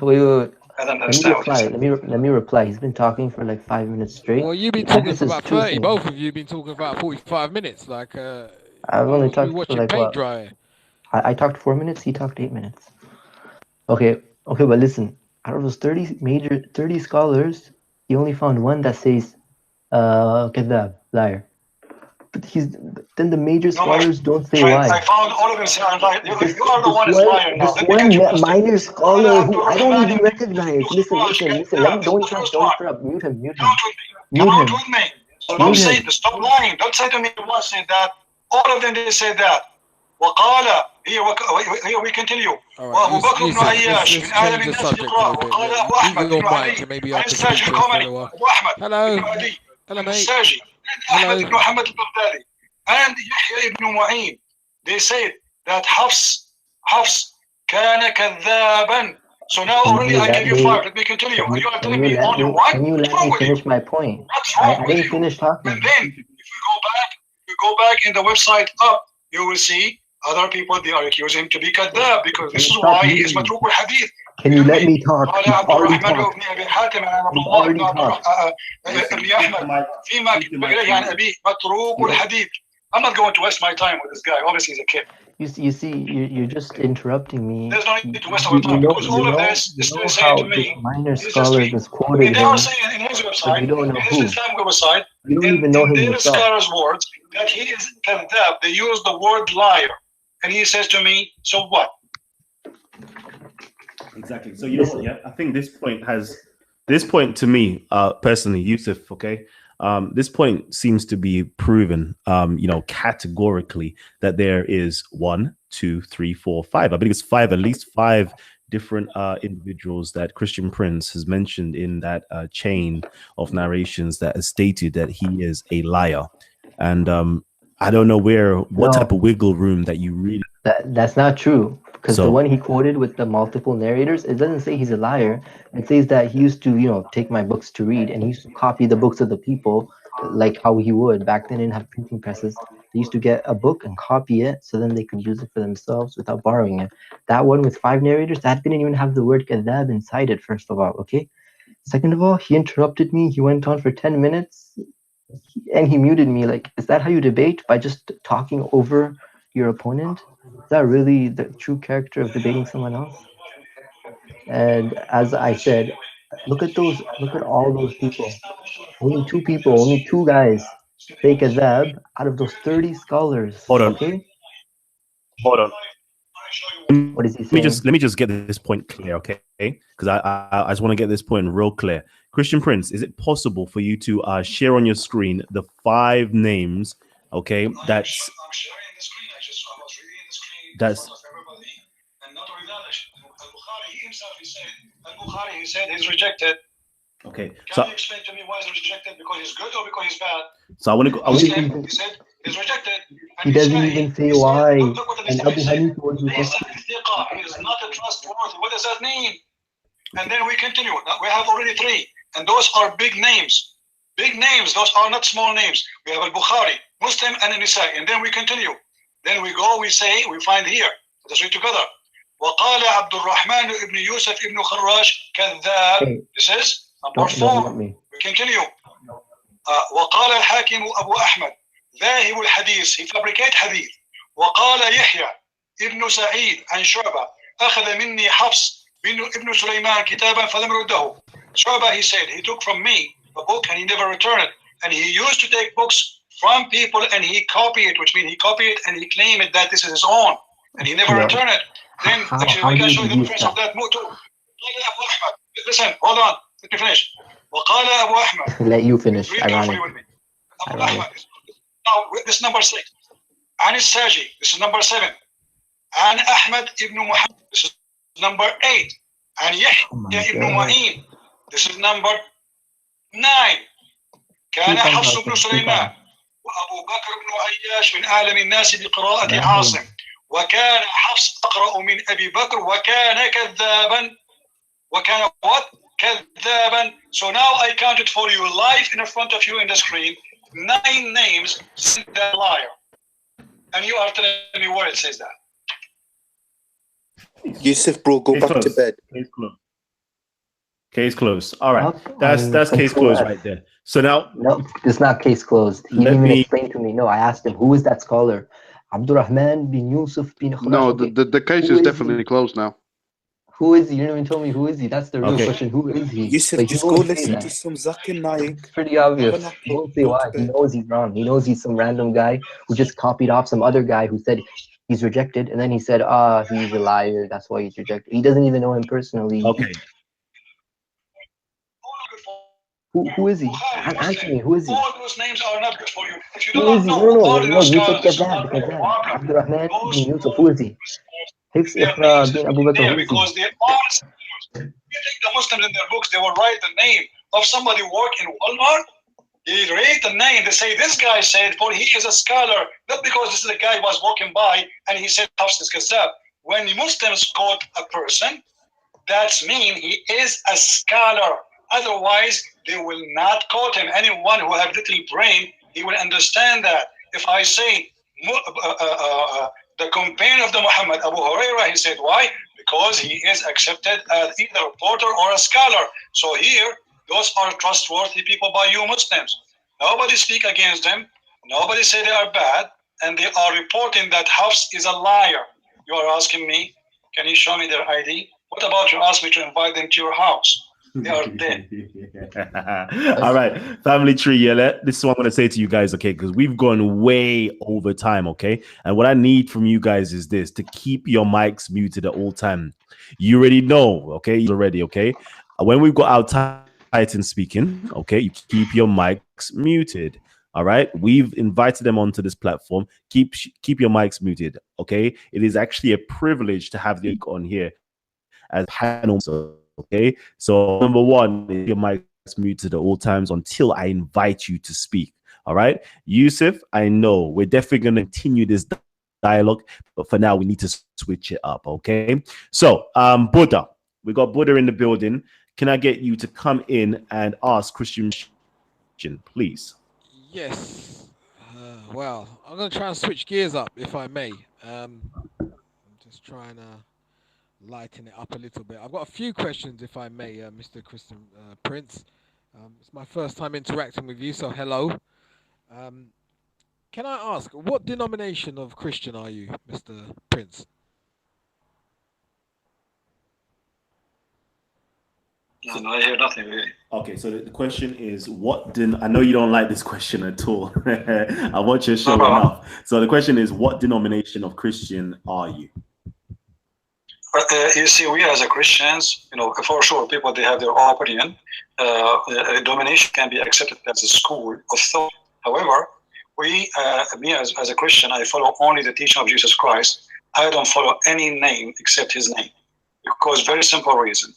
Wait. I don't Let me understand what he reply. said. Let me reply. He's been talking for like 5 minutes straight. Well, you've been And talking this for is about two 30. things. Both of you have been talking for about 45 minutes. Like, I've only we talked for watching like paint what? dry. I talked 4 minutes. He talked 8 minutes. Okay, but listen. Out of those 30 scholars, he only found one that says, "kadhab," liar. But then the major scholars don't say why. I found all of them saying I'm lying. You are the one who's lying now. This one minor scholar who I don't even recognize. Listen. Don't interrupt. Mute him. Come out with me. So don't say, stop lying. Don't say to me you once said that. All of them they said that. وقال here we continue. وأبو بكر بن عياش من أعلم الناس يقرأ وقال أبو أحمد بن علي عن الساجي القمري أبو أحمد بن علي عن الساجي أحمد بن محمد البغدادي and يحيى ibn Mu'in. They said that Hafs كان كذابا. So now already I gave you 5. Let me continue. And you are telling me only 1? Can you let me finish my point? I didn't finish talking. And then if you go back in the website up, you will see other people they are accusing him to be kadhab because this is why he is matruk al-hadith. Can you let me talk? قال عبد الرحمن بن أبي حاتم عن عبد الله بن ابن أحمد فيما كتب إليه عن أبيه متروك الحديث. I'm not going to waste my time with this guy. Obviously, he's a kid. You see, you're just interrupting me. There's no need to waste our time because all of this is still saying to me. Minor scholars is quoted They are saying in his website, you don't know who. his Islamic website, You don't even know him in their yourself. scholars' words, that he is kadhab. They use the word liar. And he says to me, so what? Exactly. So, you know, yeah, I think this point to me, personally, Yusuf, okay, this point seems to be proven, categorically that there is 1, 2, 3, 4, 5. I believe it's 5, at least 5 different individuals that Christian Prince has mentioned in that chain of narrations that has stated that he is a liar. And I don't know what type of wiggle room that you really. That's not true. Because the one he quoted with the multiple narrators, it doesn't say he's a liar. It says that he used to, take my books to read, and he used to copy the books of the people, like how he would. Back then, they didn't have printing presses. They used to get a book and copy it, so then they could use it for themselves without borrowing it. That one with 5 narrators, that didn't even have the word kadhab inside it, first of all, okay? Second of all, he interrupted me. He went on for 10 minutes, and he muted me. Like, is that how you debate? By just talking over your opponent? Is that really the true character of debating someone else? And as I said, look at all those people. Only 2 people, only 2 guys say kadhab out of those 30 scholars. Hold on. Okay? Hold on. What is he saying? Let me just get this point clear, okay? Because I just want to get this point real clear. Christian Prince, is it possible for you to share on your screen the 5 names, okay? That's and not only that, Al-Bukhari himself, he said he's rejected. Okay. Can you explain to me why he's rejected? Because he's good or because he's bad? So I want to go. He said he's rejected. He doesn't even say why. And Abu Hanifa was he is not a trustworthy. What does that mean? And then we continue. We have already 3, and those are big names. Big names. Those are not small names. We have Al-Bukhari, Muslim, and An-Nisa'i. And then we continue. Then we go, we find here. Let's read together. وقال عبد الرحمن ibn Yusuf ibn Khurash كذاب. This is number 4. We continue. وقال الحاكم أبو أحمد ذاهب الحديث. He fabricate hadith. وقال يحيى ابن سعيد عن شعبة أخذ مني حفص ابن سليمان كتابا فلم رده. Shu'bah, he said, he took from me a book and he never returned it. And he used to take books from people and he copied it, which means he copied it and he claimed it that this is his own. And he never returned it. Then actually we can show you the difference of that too. Listen, hold on. Let me finish. وقال أبو أحمد. Let you finish. Ironic. Now, this is number 6. عن الساجي. This is number 7. عن أحمد ibn Muhammad. This is number 8. And Oh my Yahya ibn God. Ma'in. This is number 9. كان حفص بن سليمان وأبو بكر بن عياش من أعلم الناس بقراءة عاصم وكان حفص أقرأ من أبي بكر وكان كذابا وكان what? كذابا. So now I counted for you live in front of you in the screen 9 names saying they're a liar. And you are telling me where it says that. Yusuf, bro, go Case back to closed. bed. Case closed. Case closed. All right. Up That's on case Control closed F. right there. So now No, it's not case closed. He Let didn't even me- explain to me. No, I asked him, who is that scholar? Abdurrahman bin Yusuf bin Khudash. No, Okay, the case who is is definitely he? closed now. Who is he? You didn't even tell me who is he. That's the real Okay. question. Who is he? Yusuf, But he just go won't say listen that. to some Zakir Naik. It's pretty Have a obvious. nap, He bro. won't say Go to why. He bed. knows he's wrong. He knows he's some random guy who just copied off some other guy who said he's rejected, and then he said, he's a liar. That's why he's rejected. He doesn't even know him personally. okay. Who is he? Answer me. Who is he? All those names are not good for you. If you do Who not is he? know No, all no, those Yusuf scholars, Kazan. Abdurrahman bin Yusuf. Who is he? Hifz their Iqra names bin is Abu Bakr. there Who is he? because they are scholars. You think the Muslims in their books they will write the name of somebody working in Walmart? They rate the name. They say this guy said, for he is a scholar, not because this is a guy who was walking by and he said Hafs is Kazzab. When Muslims quote a person, that's mean he is a scholar. Otherwise, they will not quote him. Anyone who have little brain, he will understand that. If I say the companion of the Muhammad, Abu Huraira, he said, why? Because he is accepted as either a reporter or a scholar. So here, those are trustworthy people by you Muslims. Nobody speak against them. Nobody say they are bad. And they are reporting that Hafs is a liar. You are asking me, can you show me their ID? What about you ask me to invite them to your house? They are dead. All right, family tree. Yeah, this is what I'm gonna say to you guys, okay? Because we've gone way over time, okay? And what I need from you guys is this: to keep your mics muted at all time. You already know, okay? You already, okay? When we've got our Titan speaking, okay, you keep your mics muted. All right, we've invited them onto this platform. Keep your mics muted, okay? It is actually a privilege to have the on here as panel. Okay, so number one, your mic's muted at all times until I invite you to speak. All right, Yusuf, I know we're definitely going to continue this dialogue, but for now we need to switch it up. Okay, so Buddha, we got Buddha in the building. Can I get you to come in and ask Christian, please? Yes. Well, I'm going to try and switch gears up, if I may. I'm just trying to lighten it up a little bit. I've got a few questions, if I may, Mr. Christian Prince. It's my first time interacting with you, so hello. Can I ask, what denomination of Christian are you, Mr. Prince? No, I hear nothing really. Okay, so the question is, I know you don't like this question at all. I want your show enough. So the question is, what denomination of Christian are you? You see, we as a Christians, for sure, people, they have their own opinion. A domination can be accepted as a school of thought. However, me as a Christian, I follow only the teaching of Jesus Christ. I don't follow any name except his name. Because very simple reason.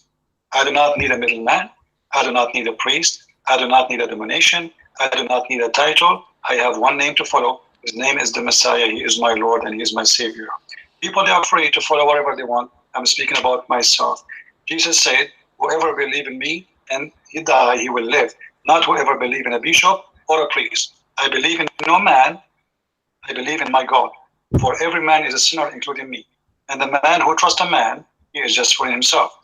I do not need a middleman. I do not need a priest. I do not need a domination. I do not need a title. I have one name to follow. His name is the Messiah. He is my Lord and he is my Savior. People, they are free to follow whatever they want. I'm speaking about myself. Jesus said, whoever believes in me and he die, he will live. Not whoever believes in a bishop or a priest. I believe in no man. I believe in my God. For every man is a sinner, including me. And the man who trusts a man, he is just for himself.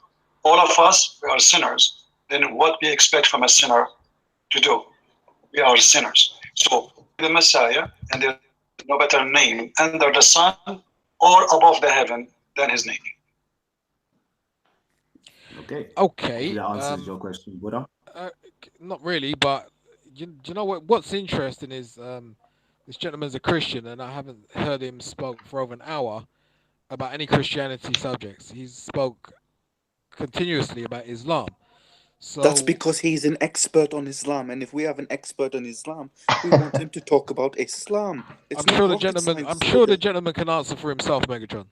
All of us, we are sinners. Then what we expect from a sinner to do? We are sinners. So the Messiah, and there's no better name under the sun or above the heaven than his name. Okay. That answers your question, Buddha. Not really, but you know what's interesting is this gentleman's a Christian, and I haven't heard him spoke for over an hour about any Christianity subjects. He's spoke continuously about Islam. So that's because he's an expert on Islam, and if we have an expert on Islam, we want him to talk about Islam. I'm sure the gentleman can answer for himself, Megatron.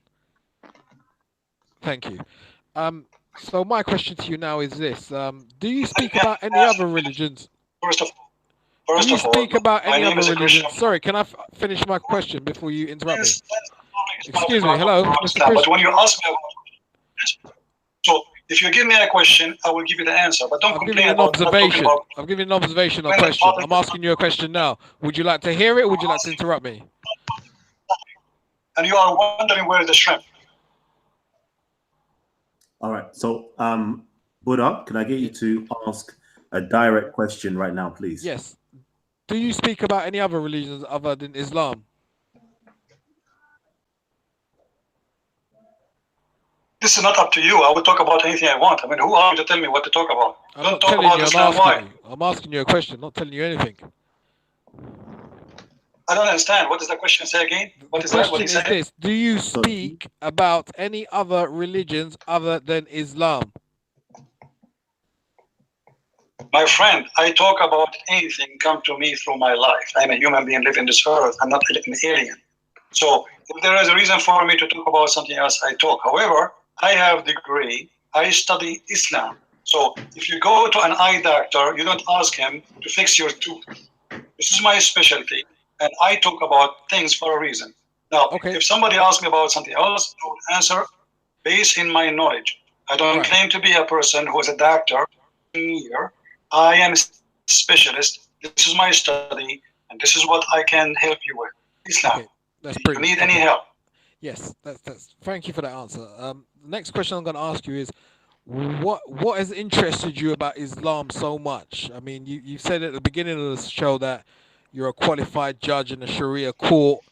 Thank you. So my question to you now is this: do you speak about any other religions? First of Do you speak about my any name other is a religions? Christian. Sorry, can I finish my question before you interrupt me? Yes, Excuse me. Hello, Mr. But Christian. when you ask me about, so if you give me a question, I will give you the answer. But don't I've complain given you an about not talking observation. about. I've given you an observation or When the question. topic I'm asking you a question now. Would you like to hear it or would you like to interrupt me? And you are wondering where is the shrimp. All right. So, Buddha, can I get you to ask a direct question right now, please? Yes. Do you speak about any other religions other than Islam? This is not up to you. I will talk about anything I want. I mean, who are you to tell me what to talk about? I'm Don't not talk telling about you. Islam. I'm Why? asking you. I'm asking you a question, not telling you anything. I don't understand. What is the question? Say again. What The is that? What question he is said? this: do you speak about any other religions other than Islam? My friend, I talk about anything come to me through my life. I'm a human being living this earth. I'm not an alien. So if there is a reason for me to talk about something else, I talk. However, I have degree. I study Islam. So if you go to an eye doctor, you don't ask him to fix your tooth. This is my specialty, and I talk about things for a reason. Now, Okay. if somebody asks me about something else, I will answer based in my knowledge. I don't Right. claim to be a person who is a doctor. Here, I am a specialist. This is my study, and this is what I can help you with. Islam. Okay, that's Do you brilliant. need any Okay. help? Yes, that's. Thank you for that answer. The next question I'm going to ask you is, what has interested you about Islam so much? I mean, you said at the beginning of the show that you're a qualified judge in a Sharia court.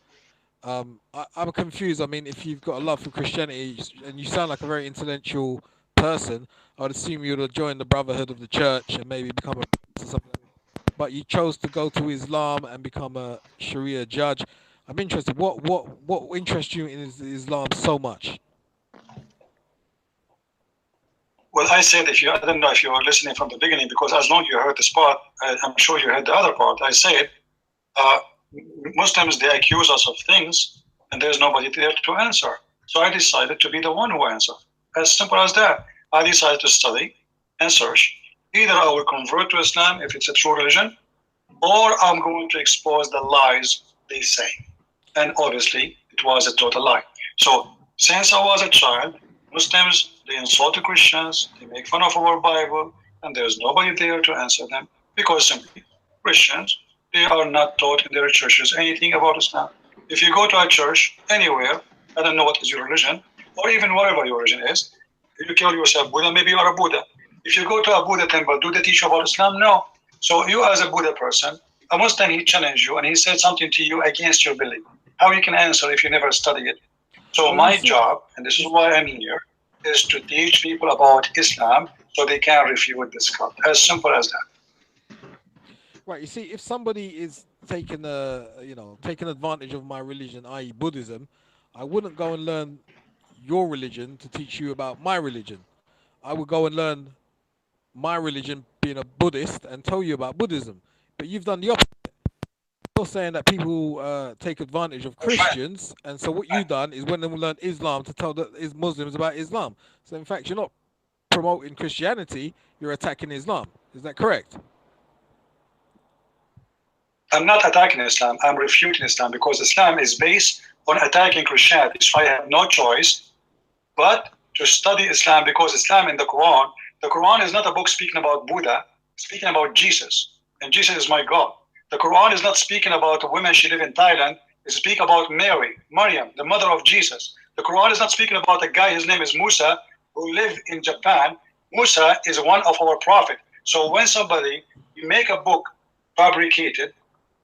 I'm confused. I mean, if you've got a love for Christianity and you sound like a very intellectual person, I would assume you would have joined the Brotherhood of the Church and maybe become a priest or something. But you chose to go to Islam and become a Sharia judge. I'm interested. What interests you in Islam so much? Well, I said I don't know if you were listening from the beginning, because as long as you heard this part, I'm sure you heard the other part. I said, Muslims, they accuse us of things, and there's nobody there to answer. So I decided to be the one who answers. As simple as that. I decided to study and search. Either I will convert to Islam if it's a true religion, or I'm going to expose the lies they say. And obviously, it was a total lie. So since I was a child, Muslims, they insult the Christians, they make fun of our Bible, and there's nobody there to answer them, because simply Christians, they are not taught in their churches anything about Islam. If you go to a church anywhere, I don't know what is your religion, or even whatever your religion is, you call yourself Buddha, maybe you are a Buddha. If you go to a Buddha temple, do they teach you about Islam? No. So you as a Buddha person, a Muslim, he challenged you and he said something to you against your belief. How you can answer if you never study it? So Well, my you see- job, and this is why I'm here, is to teach people about Islam so they can refute this cult. As simple as that. Right. You see, if somebody is taking taking advantage of my religion, i.e., Buddhism, I wouldn't go and learn your religion to teach you about my religion. I would go and learn my religion, being a Buddhist, and tell you about Buddhism. But you've done the opposite. You're saying that people take advantage of Christians, and so what you've done is when they learn Islam to tell the Muslims about Islam. So in fact, you're not promoting Christianity; you're attacking Islam. Is that correct? I'm not attacking Islam, I'm refuting Islam, because Islam is based on attacking Christianity. So I have no choice but to study Islam, because Islam in the Quran is not a book speaking about Buddha, it's speaking about Jesus. And Jesus is my God. The Quran is not speaking about a woman she live in Thailand, it's speaking about Mary, Maryam, the mother of Jesus. The Quran is not speaking about a guy, his name is Musa, who lived in Japan. Musa is one of our prophet. So when somebody, you make a book fabricated,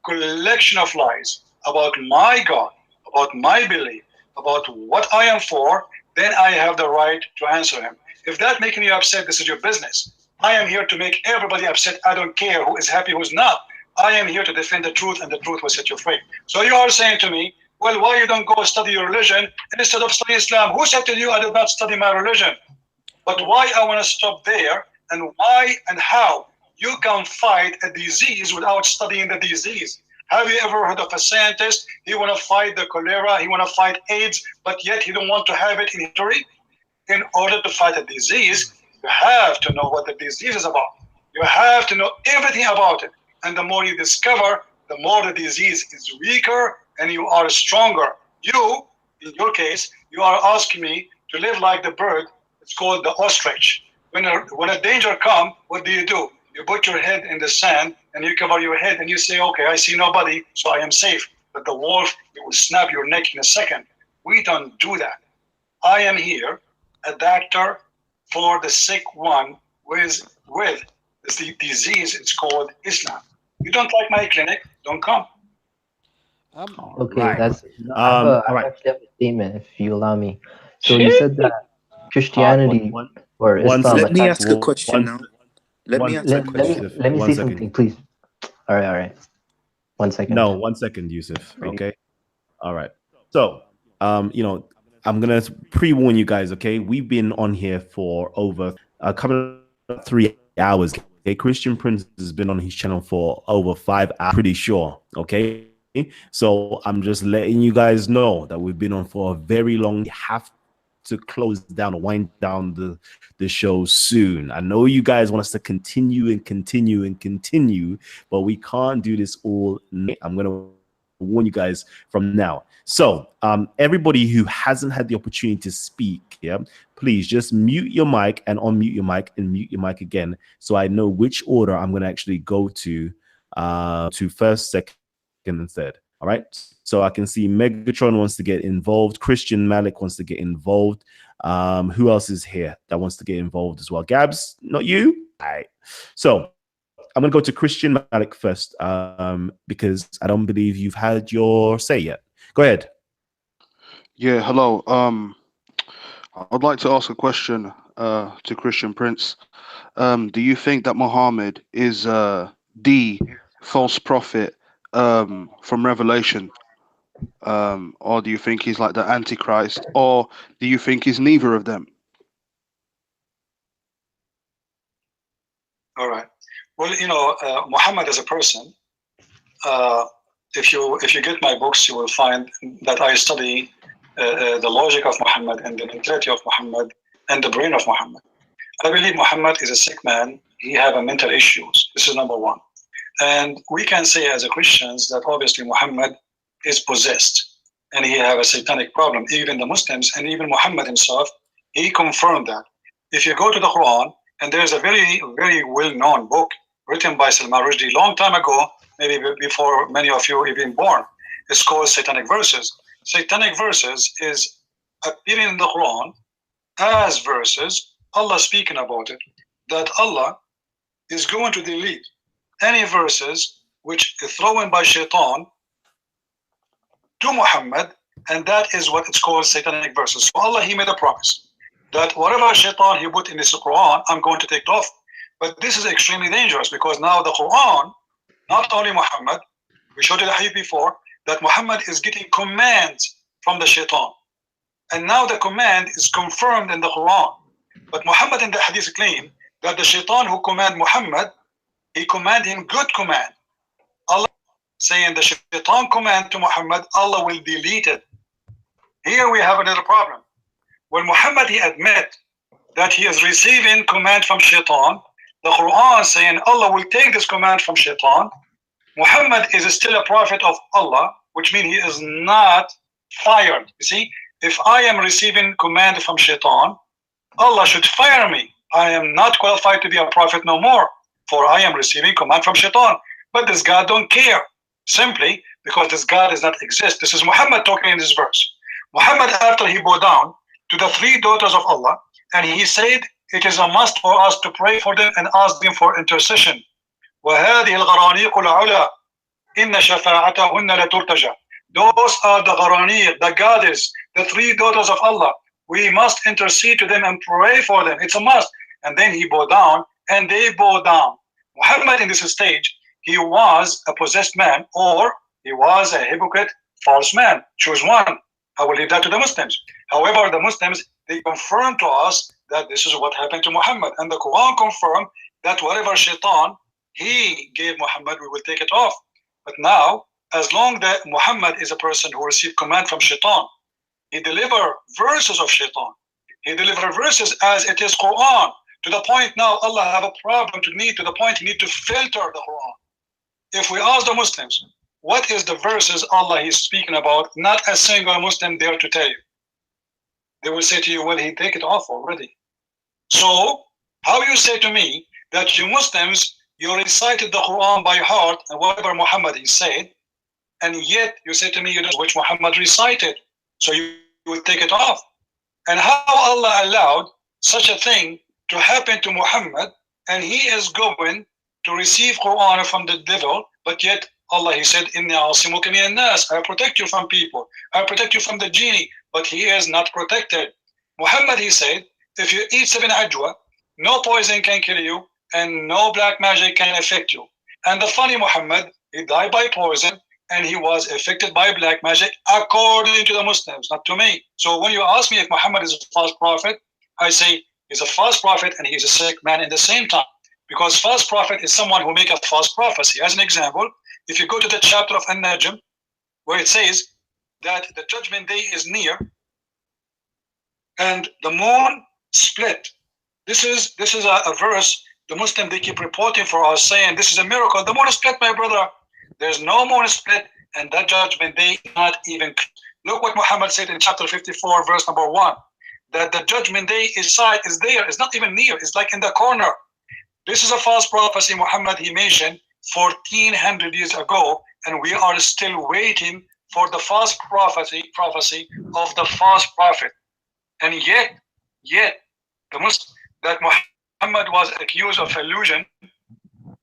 collection of lies about my God, about my belief, about what I am for, then I have the right to answer him. If that making you upset, this is your business. I am here to make everybody upset. I don't care who is happy, who's not. I am here to defend the truth, and the truth will set you free. So you are saying to me, well, why you don't go study your religion instead of study Islam? Who said to you I did not study my religion? But why I want to stop there, and why and how you can fight a disease without studying the disease? Have you ever heard of a scientist? He want to fight the cholera, he want to fight AIDS, but yet he don't want to have it in history? in order to fight a disease, you have to know what the disease is about. You have to know everything about it. And the more you discover, the more the disease is weaker and you are stronger. You, in your case, you are asking me to live like the bird. It's called the ostrich. When a danger comes, what do? You put your head in the sand and you cover your head and you say, okay, I see nobody, so I am safe. But the wolf, it will snap your neck in a second. We don't do that. I am here, a doctor for the sick one with the disease. It's called Islam. You don't like my clinic, don't come. Okay, Right. that's I actually have a statement, if you allow me. So you said that Christianity or one Islam. Let me second. ask a question now. Let me ask a question. Let me One say second. something, please. All right. 1 second. No, 1 second, Yusuf. Okay. All right. So, you know, I'm gonna pre-warn you guys. Okay, we've been on here for over coming up 3 hours. Okay, Christian Prince has been on his channel for over 5 hours. Pretty sure. Okay. So I'm just letting you guys know that we've been on for a very long. We have to close down or wind down the show soon. I know you guys want us to continue and continue and continue, but we can't do this all night. I'm gonna warn you guys from now. So everybody who hasn't had the opportunity to speak, yeah, please just mute your mic and unmute your mic and mute your mic again, so I know which order I'm going to actually go to first, second, and third. All right. So I can see Megatron wants to get involved. Christian Malik wants to get involved. Who else is here that wants to get involved as well? Gabs, not you. All right. So I'm going to go to Christian Malik first because I don't believe you've had your say yet. Go ahead. Yeah, hello. I'd like to ask a question to Christian Prince. Do you think that Muhammad is the false prophet from Revelation? Or do you think he's like the Antichrist? Or do you think he's neither of them? All right. Well, you know, Muhammad as a person, if you get my books, you will find that I study the logic of Muhammad and the mentality of Muhammad and the brain of Muhammad. I believe Muhammad is a sick man. He have a mental issues. This is number one. And we can say as a Christians that obviously Muhammad is possessed and he have a satanic problem. Even the Muslims and even Muhammad himself, he confirmed that. If you go to the Quran, and there's a very, very well-known book written by Salman Rushdie long time ago, maybe before many of you even born. It's called Satanic Verses. Satanic Verses is appearing in the Quran as verses, Allah speaking about it, that Allah is going to delete any verses which is thrown by Shaitan to Muhammad, and that is what it's called Satanic Verses. So Allah, he made a promise that whatever Shaitan he put in this Quran, I'm going to take it off. But this is extremely dangerous because now the Quran, not only Muhammad, we showed the hadith before, that Muhammad is getting commands from the Shaitan. And now the command is confirmed in the Quran. But Muhammad in the hadith claim that the Shaitan who command Muhammad, he command him good command. Allah saying the Shaitan command to Muhammad, Allah will delete it. Here we have another problem. When Muhammad he admit that he is receiving command from Shaitan, the Quran saying Allah will take this command from Shaitan, Muhammad is still a prophet of Allah, which means he is not fired. You see, if I am receiving command from Shaitan, Allah should fire me. I am not qualified to be a prophet no more, for I am receiving command from Shaitan. But this God don't care, simply because this God does not exist. This is Muhammad talking in this verse. Muhammad, after he bowed down to the three daughters of Allah, and he said, it is a must for us to pray for them and ask them for intercession. وَهَذِهِ الْغَرَانِيقُ الْعُلَى إِنَّ شَفَاعَتَهُنَّ لَتُرْتَجَى. Those are the Gharaniq, the goddess, the three daughters of Allah. We must intercede to them and pray for them. It's a must. And then he bowed down, and they bowed down. Muhammad in this stage, he was a possessed man, or he was a hypocrite, false man. Choose one. I will leave that to the Muslims. However, the Muslims, they confirm to us that this is what happened to Muhammad. And the Quran confirmed that whatever Shaitan he gave Muhammad, we will take it off. But now, as long that Muhammad is a person who received command from Shaitan, he deliver verses of Shaitan. he delivered verses as it is Quran. To the point now Allah have a problem to the point he need to filter the Quran. If we ask the Muslims, what is the verses Allah is speaking about, not a single Muslim dare to tell you. They will say to you, well, he take it off already. So how you say to me that you Muslims, you recited the Quran by heart and whatever Muhammad is said, and yet you say to me you don't know which Muhammad recited, so you would take it off. And how Allah allowed such a thing to happen to Muhammad, and he is going to receive Quran from the devil, but yet Allah, he said, Inni a'asimuka minan nas, I protect you from people, I protect you from the genie, but he is not protected. Muhammad, he said, if you eat 7 ajwa, no poison can kill you, and no black magic can affect you. And the funny Muhammad, he died by poison, and he was affected by black magic according to the Muslims, not to me. So when you ask me if Muhammad is a false prophet, I say he's a false prophet and he's a sick man in the same time. Because false prophet is someone who make a false prophecy. As an example, if you go to the chapter of An-Najm, where it says that the judgment day is near and the moon split. This is a verse the Muslim, they keep reporting for us, saying this is a miracle. The moon split, my brother. There's no moon split, and that judgment day not even. Look what Muhammad said in chapter 54, verse number 1, that the judgment day is there. It's not even near. It's like in the corner. This is a false prophecy Muhammad, he mentioned 1400 years ago, and we are still waiting for the false prophecy of the false prophet. And yet the Muslim, that Muhammad was accused of illusion,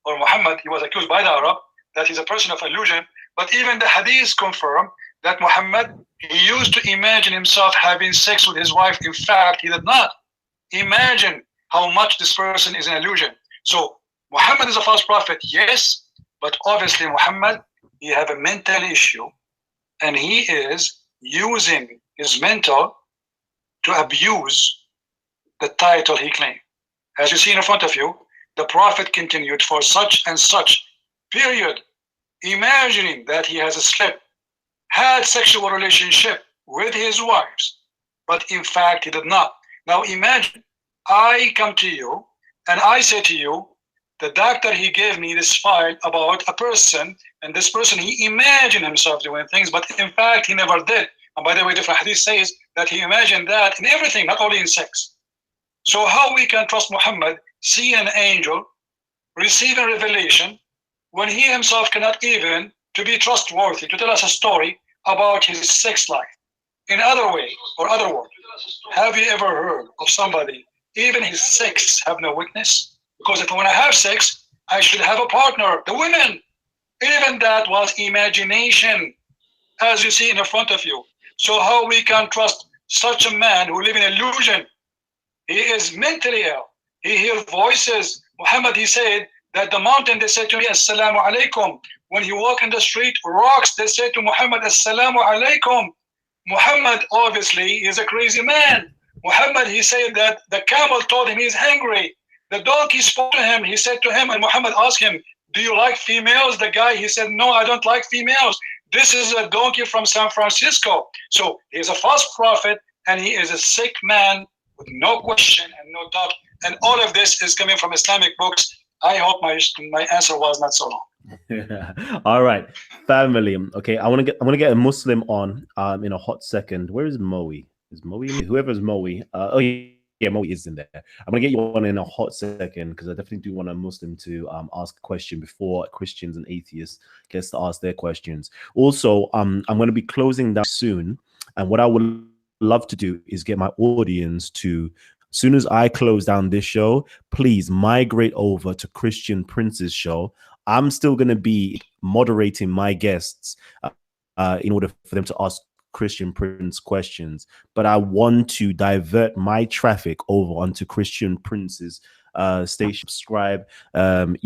or Muhammad, he was accused by the Arab that he's a person of illusion, but even the hadiths confirm that Muhammad, he used to imagine himself having sex with his wife. In fact, he did not. Imagine how much this person is an illusion. So Muhammad is a false prophet, yes, but obviously Muhammad, he have a mental issue, and he is using his mental to abuse the title he claimed. As you see in front of you, the prophet continued for such and such period, imagining that he has a slip, had sexual relationship with his wives, but in fact he did not. Now imagine, I come to you and I say to you, the doctor, he gave me this file about a person, and this person, he imagined himself doing things, but in fact he never did. And by the way, different hadith says that he imagined that in everything, not only in sex. So how we can trust Muhammad, see an angel, receiving revelation, when he himself cannot even to be trustworthy, to tell us a story about his sex life? In other way, or other words, have you ever heard of somebody, even his sex have no witness? Because if I want to have sex, I should have a partner, the women. Even that was imagination, as you see in the front of you. So how we can trust such a man who live in illusion? He is mentally ill. He hears voices. Muhammad, he said that the mountain, they said to me, Assalamu alaikum. When he walk in the street, rocks, they say to Muhammad, Assalamu alaikum. Muhammad, obviously, is a crazy man. Muhammad, he said that the camel told him he's hungry. The donkey spoke to him. He said to him, and Muhammad asked him, do you like females? The guy, he said, no, I don't like females. This is a donkey from San Francisco. So he's a false prophet, and he is a sick man with no question and no doubt. And all of this is coming from Islamic books. I hope my answer was not so long. All right, family. Okay, I want to get a Muslim on in a hot second. Where is Moe? Is Moe? Whoever's Moe. Oh yeah, Moe is in there. I'm gonna get you on in a hot second because I definitely do want a Muslim to ask a question before Christians and atheists gets to ask their questions. Also, I'm going to be closing down soon, and what I would love to do is get my audience to, as soon as I close down this show, please migrate over to Christian Prince's show. I'm still going to be moderating my guests in order for them to ask Christian Prince questions, but I want to divert my traffic over onto Christian Prince's station. Subscribe, and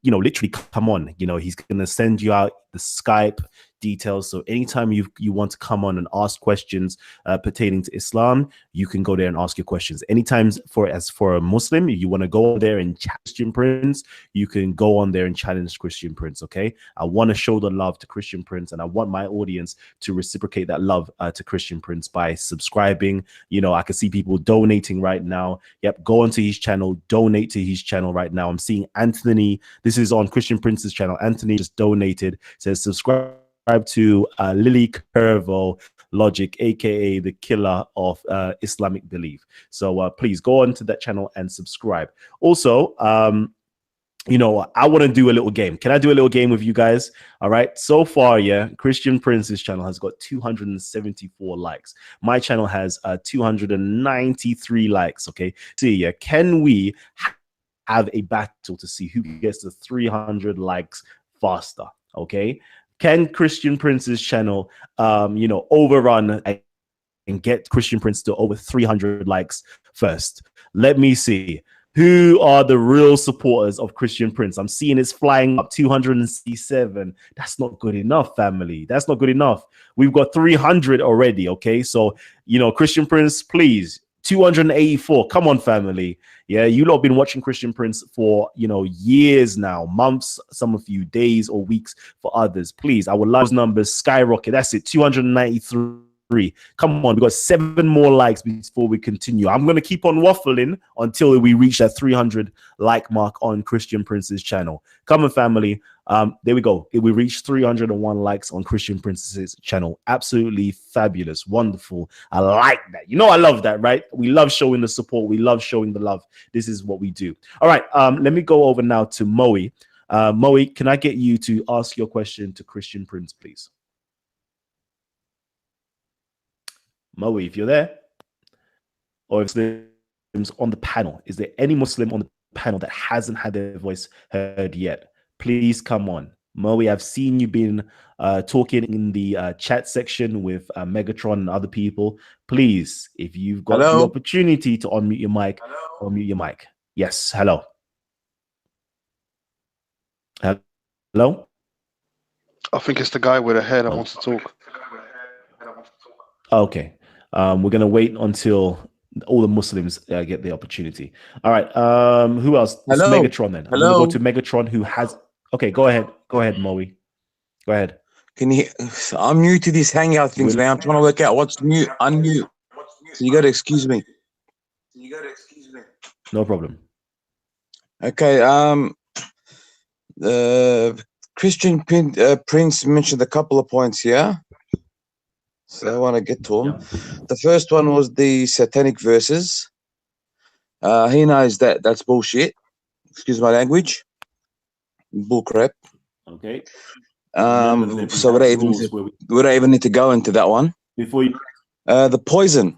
literally come on. He's going to send you out the Skype details. So anytime you want to come on and ask questions pertaining to Islam, you can go there and ask your questions. Anytime for a Muslim, you want to go on there and challenge Christian Prince, you can go on there and challenge Christian Prince. Okay, I want to show the love to Christian Prince, and I want my audience to reciprocate that love to Christian Prince by subscribing. You know, I can see people donating right now. Yep, go onto his channel, donate to his channel right now. I'm seeing Anthony. This is on Christian Prince's channel. Anthony just donated. Says subscribe to Lily Curvo Logic, aka the killer of Islamic belief. So please go on to that channel and subscribe. Also, you know, I want to do a little game. Can I do a little game with you guys? All right. So far, yeah, Christian Prince's channel has got 274 likes. My channel has 293 likes. Okay. See, yeah, can we have a battle to see who gets the 300 likes faster? Okay. Can Christian Prince's channel, you know, overrun and get Christian Prince to over 300 likes first? Let me see. Who are the real supporters of Christian Prince? I'm seeing it's flying up 267. That's not good enough, family. That's not good enough. We've got 300 already, okay? So, you know, Christian Prince, please, 284. Come on, family. Yeah, you lot have been watching Christian Prince for, you know, years now, months, some of you days or weeks for others. Please, I would love those numbers skyrocket. That's it, 293. Come on, we got 7 more likes before we continue. I'm going to keep on waffling until we reach that 300 like mark on Christian Prince's channel. Come on, family. There we go. We reached 301 likes on Christian Prince's channel. Absolutely fabulous. Wonderful. I like that. You know, I love that, right? We love showing the support. We love showing the love. This is what we do. All right. Let me go over now to Moe. Moe, can I get you to ask your question to Christian Prince, please? Moe, if you're there, or if Muslims on the panel, is there any Muslim on the panel that hasn't had their voice heard yet? Please come on. Moe, I've seen you been talking in the chat section with Megatron and other people. Please, if you've got the opportunity to unmute your mic, unmute your mic. Yes, hello. Hello? I think it's the guy with a hair that wants to talk. Okay. We're going to wait until all the Muslims get the opportunity. All right. Who else? Hello. Megatron then. Hello. I'm going to go to Megatron who has... Okay, go ahead. Go ahead, Moe. Go ahead. Can you... I'm new to these Hangout things, man. I'm trying to work out what's mute, unmute. So you got to excuse me. No problem. Okay. Christian Prince mentioned a couple of points here. So I want to get to them. The first one was the satanic verses. He knows that that's bullshit. Excuse my language. Bullcrap. Okay. So we don't even need to go into that one. Before you, the poison.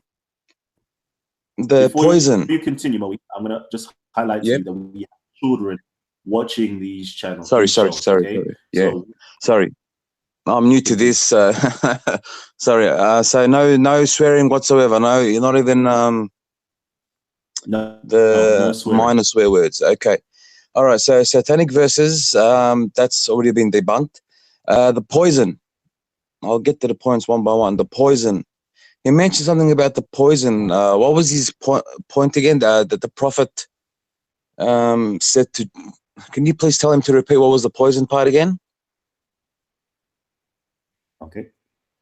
Poison. You continue, Moe, I'm gonna just highlight to you that we have children watching these channels. Sorry. Okay? Yeah. Sorry. I'm new to this. Sorry. So no swearing whatsoever. No, you're not even no minor swear words. Okay. All right. So satanic verses. That's already been debunked. The poison. I'll get to the points one by one. The poison. He mentioned something about the poison. What was his point again? That the prophet said to. Can you please tell him to repeat what was the poison part again? Okay.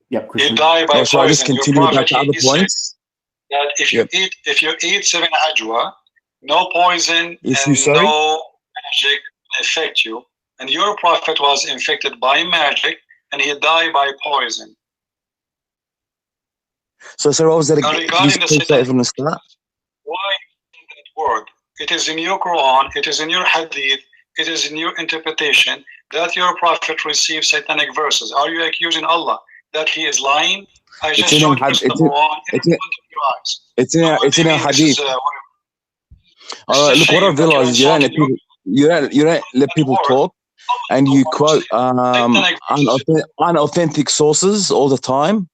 Yeah. You die by so poison. I just continue back to other points. That if you eat 7 ajwa, no poison and sorry? no magic affect you. And your prophet was infected by magic and he died by poison. So what was that again? Regarding the satanic, why that word? It is in your Quran, it is in your hadith, it is in your interpretation that your prophet received satanic verses. Are you accusing Allah that he is lying? I just showed you the Quran it's in a hadith. Look, what I realized is you don't let people talk, and you quote unauthentic sources all the time.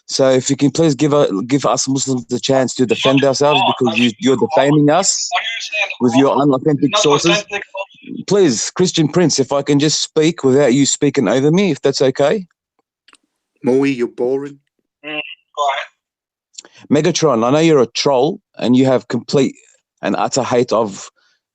So if you can please give us Muslims the chance to defend ourselves, because you're defaming us with your unauthentic sources. Please, Christian Prince, if I can just speak without you speaking over me, if that's okay. Moe, you're boring. Go ahead. Megatron, I know you're a troll and you have complete and utter hate. I've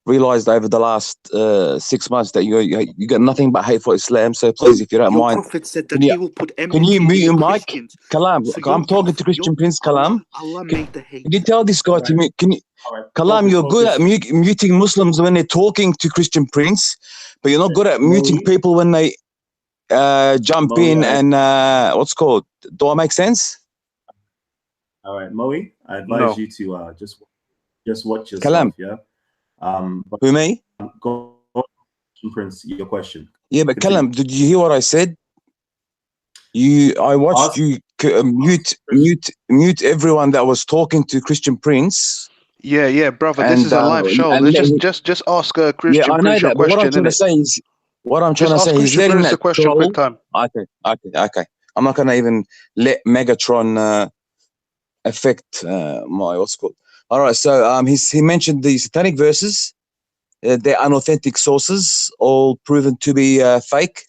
realized over the last 6 months that you got nothing but hate for Islam. So please, if you don't Your mind, prophet said that can he will put you enmity mute in your the mic? Christians. Kalam, So your I'm talking to prophet, Christian Prince. Kalam, Allah can made the hate. you tell this guy to mute? Can you, All right. Kalam, you're good at muting Muslims when they're talking to Christian Prince, but you're not good at muting Moe? people when they jump Moe, in and what's called. Do I make sense? all right, Moe, I advise No. you to just watch Kalam, yourself, yeah. But who, me? go Prince, your question. Yeah, but Continue. Kalam, did you hear what I said? I watched Ask you mute everyone that was talking to Christian Prince, Yeah, brother. This and is a live show. and Let's letting, just ask yeah, Christian I know Prince your that. But what I'm question, trying to innit? say is, Just ask he's Christian letting Prince the that question. Quick troll. time. Okay. I'm not gonna even let Megatron affect my what's it called. All right, so he mentioned the satanic verses. They're unauthentic sources, all proven to be fake.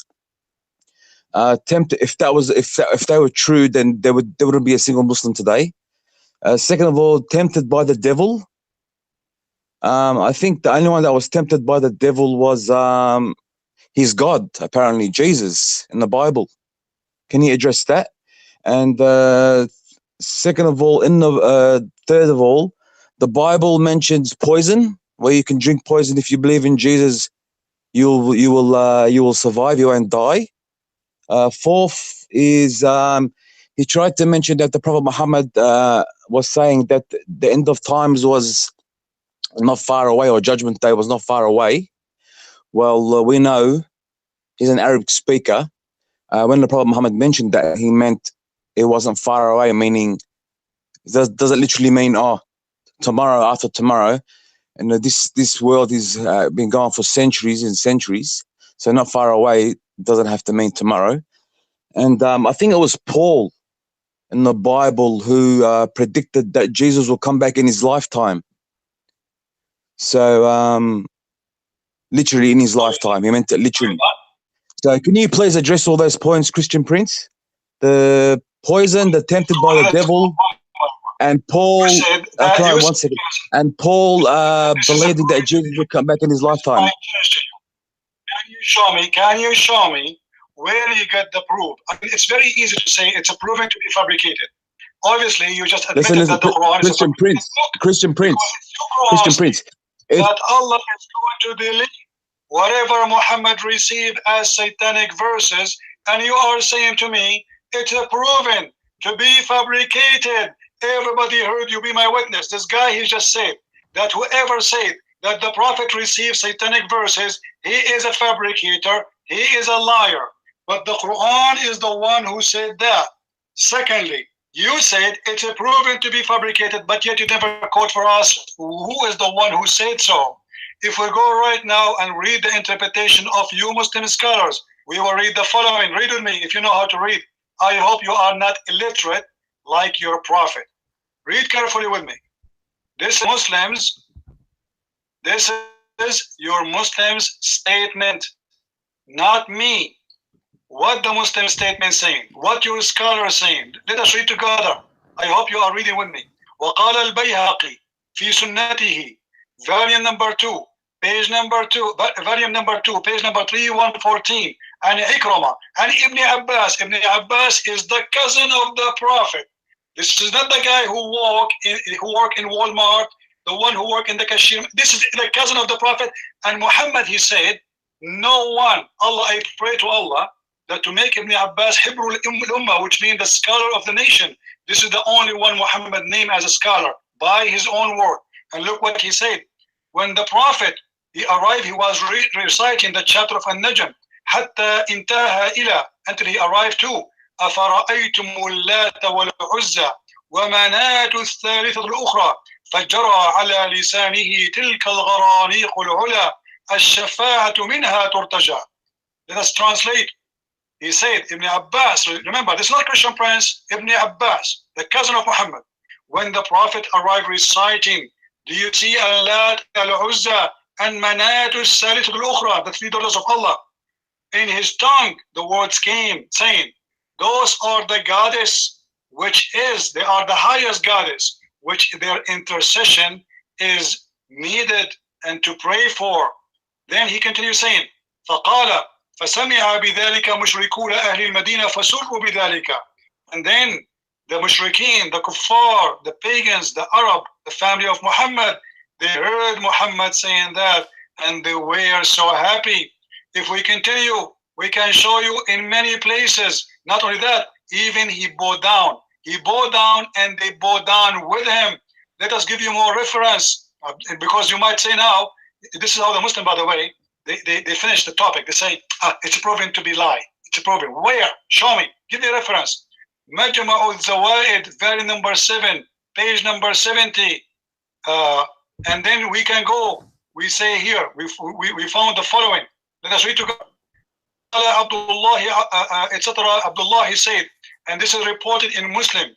If they were true, then there wouldn't be a single Muslim today. Second of all, tempted by the devil. I think the only one that was tempted by the devil was his God, apparently Jesus in the Bible. Can you address that? And second of all, third of all, the Bible mentions poison, where you can drink poison if you believe in Jesus. You will survive. You won't die. Fourth is he tried to mention that the Prophet Muhammad was saying that the end of times was not far away, or Judgment Day was not far away. Well, we know he's an Arabic speaker. When the Prophet Muhammad mentioned that, he meant it wasn't far away, meaning does it literally mean tomorrow after tomorrow? And this world is been going for centuries and centuries, so not far away doesn't have to mean tomorrow. And I think it was Paul in the Bible who predicted that Jesus will come back in his lifetime. So literally in his lifetime, he meant it literally. So can you please address all those points, Christian Prince? The poison, the tempted by the devil, and Paul. Sorry, 1 second. And Paul believing that Jesus would come back in his lifetime. Can you show me where you get the proof? I mean, it's very easy to say it's proven to be fabricated. Obviously, you just admitted that the Quran is Christian Prince. That Allah is going to delete whatever Muhammad received as satanic verses, and you are saying to me it's proven to be fabricated. Everybody heard you, be my witness. This guy, he just said that whoever said that the Prophet received satanic verses, he is a fabricator, he is a liar. But the Quran is the one who said that. Secondly, you said it's proven to be fabricated, but yet you never quote for us who is the one who said so. If we go right now and read the interpretation of you Muslim scholars, we will read the following. Read with me if you know how to read. I hope you are not illiterate like your prophet. Read carefully with me. This is your Muslims statement, not me. What the Muslim statement saying, what your scholar is saying. Let us read together. I hope you are reading with me. وقال البيهقي في سنته volume number 2 page number 2 volume number 2 page number 3114 and Ikrama and Ibn Abbas. Ibn Abbas is the cousin of the Prophet. This is not the guy who work in Walmart, the one who work in the cashier. This is the cousin of the Prophet. And Muhammad, he said, no one, Allah, I pray to Allah that to make Ibn Abbas Hibrul Ummah, which means the scholar of the nation. This is the only one Muhammad named as a scholar by his own word. And look what he said. When the Prophet, he arrived, he was reciting the chapter of An-Najm, حتى انتهى إلى, until he arrived to أفرأيتم اللات والعزى ومناة الثالثة الأخرى فجرى على لسانه تلك الغرانيق العلا الشفاعة منها ترتجى. Let us translate. He said, Ibn Abbas, remember, this is not Christian Prince, Ibn Abbas, the cousin of Muhammad. When the Prophet arrived reciting, do you see Al-Lat, Al-Uzza, and Manat al-Salith al-Ukhra, the three daughters of Allah? In his tongue, the words came saying, Those are the goddess, they are the highest goddess, which their intercession is needed and to pray for. Then he continues saying, فقال فسمع بذلك مشركو أهل المدينة فسروا بذلك. And then the mushrikeen, the kuffar, the pagans, the Arab, the family of Muhammad, they heard Muhammad saying that and they were so happy. If we continue, we can show you in many places. Not only that, even he bowed down. He bowed down and they bowed down with him. Let us give you more reference, because you might say now, this is how the Muslim, by the way, they finish the topic. They say, it's proven to be lie. It's proven. Where? Show me. Give me a reference. Majma'u al-Zawaid, volume number 7, page number 70. And then we can go. We say here, we found the following. Let us read together. Abdullah, etc. Abdullah, he said, and this is reported in Muslim,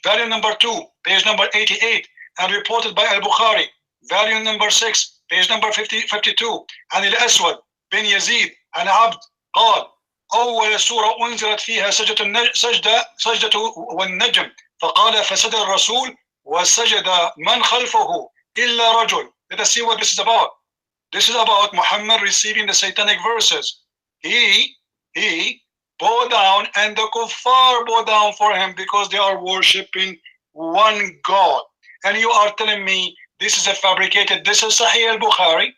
volume number 2, page number 88, and reported by Al-Bukhari, volume number 6, page number 52, عن الأسود بن يزيد عن عبد قال أول سورة أنزلت فيها سجدة والنجم فقال فسجد الرسول وسجد من خلفه إلا رجل. Let us see what this is about. This is about Muhammad receiving the satanic verses. He bowed down and the kuffar bowed down for him because they are worshipping one God. And you are telling me this is a fabricated, this is Sahih al-Bukhari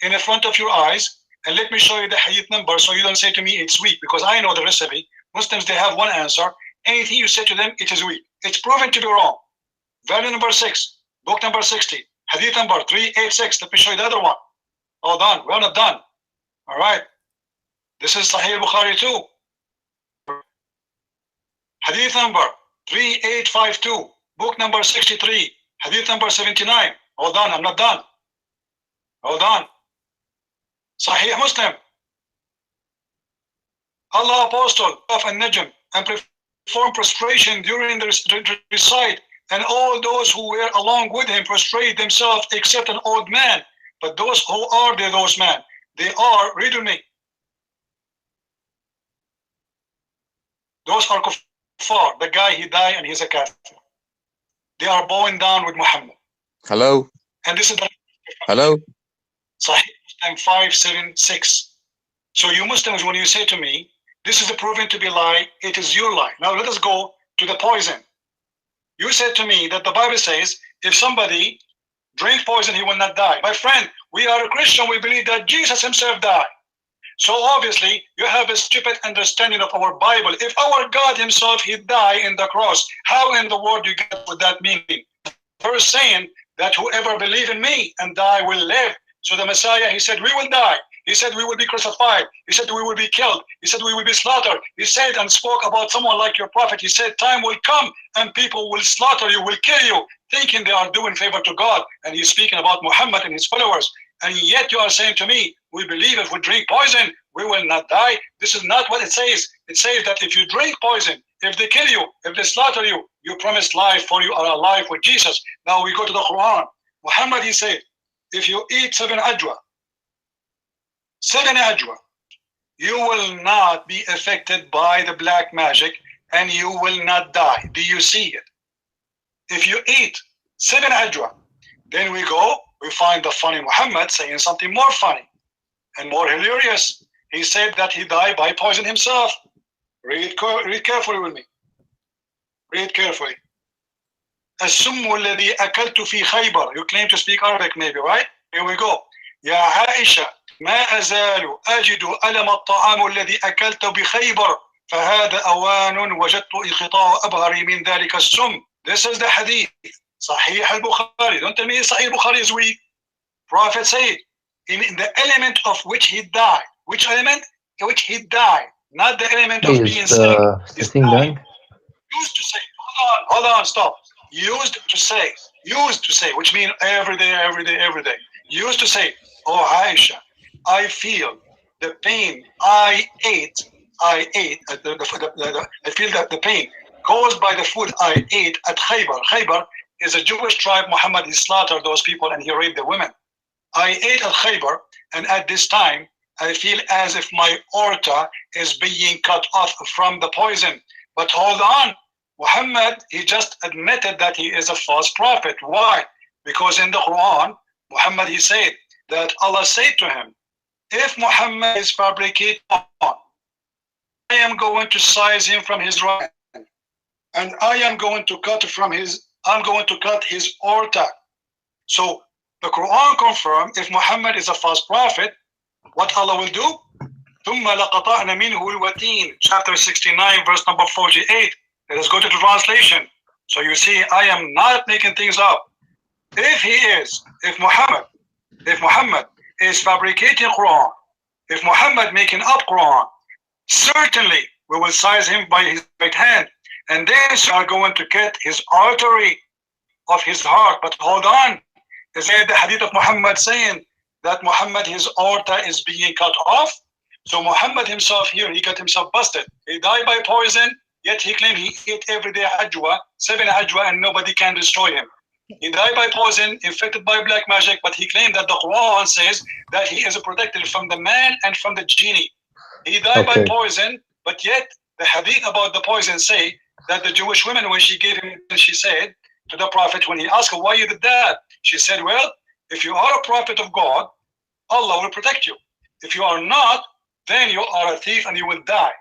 in the front of your eyes. And let me show you the hadith number so you don't say to me it's weak, because I know the recipe. Muslims, they have one answer. Anything you say to them, it is weak. It's proven to be wrong. Volume number 6, book number 60, hadith number 386. Let me show you the other one. Hold on, we're not done. All right. This is Sahih al-Bukhari too. Hadith number 3852, book number 63, hadith number 79. Hold on, I'm not done. Hold on. Sahih Muslim. Allah apostle of An-Najm and perform prostration during the recite, and all those who were along with him prostrate themselves except an old man. But those who are those men? They are, read with me. Those are kuffar. The guy, he died and he's a kafir. They are bowing down with Muhammad. Hello? And this is the Hello? Sahih Muslim 576. So you Muslims, when you say to me, this is proven to be lie, it is your lie. Now let us go to the poison. You said to me that the Bible says, if somebody drink poison, he will not die. My friend, we are a Christian, we believe that Jesus himself died. So obviously, you have a stupid understanding of our Bible. If our God himself, he died in the cross, how in the world you get with that meaning? First saying that whoever believe in me and die will live. So the Messiah, he said, we will die. He said, we will be crucified. He said, we will be killed. He said, we will be slaughtered. He said and spoke about someone like your prophet. He said, time will come and people will slaughter you, will kill you, thinking they are doing favor to God. And he's speaking about Muhammad and his followers. And yet you are saying to me, we believe if we drink poison, we will not die. This is not what it says. It says that if you drink poison, if they kill you, if they slaughter you, you promised life, for you are alive with Jesus. Now we go to the Quran. Muhammad, he said, if you eat 7 ajwa, you will not be affected by the black magic and you will not die. Do you see it? If you eat 7 ajwa, then we go, we find the funny Muhammad saying something more funny and more hilarious. He said that he died by poison himself. Read carefully with me. Read carefully. السم الذي أكلت في خيبر. You claim to speak Arabic maybe, right? Here we go. يا عائشة ما أزال أجد ألم الطعام الذي أكلت بخيبر فهذا أوان وجدت انقطاع أبهري من ذلك السم. This is the hadith. Sahih al-Bukhari. Don't tell me Sahih al-Bukhari is weak. Prophet said, in the element of which he died. Which element? Which he died. Not the element of being sick. Is the thing done? Used to say. Hold on, stop. Used to say, which means every day. Used to say, oh Aisha, I feel the pain. I ate. I feel that the pain caused by the food I ate at Khaybar. Khaybar is a Jewish tribe. Muhammad, he slaughtered those people and he raped the women. I ate at Khaybar, and at this time, I feel as if my aorta is being cut off from the poison. But hold on, Muhammad, he just admitted that he is a false prophet. Why? Because in the Quran, Muhammad, he said that Allah said to him, if Muhammad is fabricated, I am going to size him from his right hand, and I'm going to cut his aorta. So the Quran confirmed if Muhammad is a false prophet, what Allah will do? ثُمَّ لَقَطَعْنَ مِنْهُ الْوَتِينَ, chapter 69, verse number 48. Let us go to the translation. So you see, I am not making things up. If Muhammad is fabricating Quran, if Muhammad making up Quran, certainly we will size him by his right hand, and then we are going to cut his artery of his heart. But hold on, is there the hadith of Muhammad saying that Muhammad, his aorta is being cut off? So Muhammad himself here, he got himself busted. He died by poison, yet he claimed he ate every day ajwa, 7 ajwa, and nobody can destroy him. He died by poison, infected by black magic, but he claimed that the Quran says that he is protected from the man and from the genie. He died by poison, but yet the hadith about the poison say that the Jewish woman, when she gave him, she said to the prophet, when he asked her, why you did that? She said, well, if you are a prophet of God, Allah will protect you. If you are not, then you are a thief and you will die.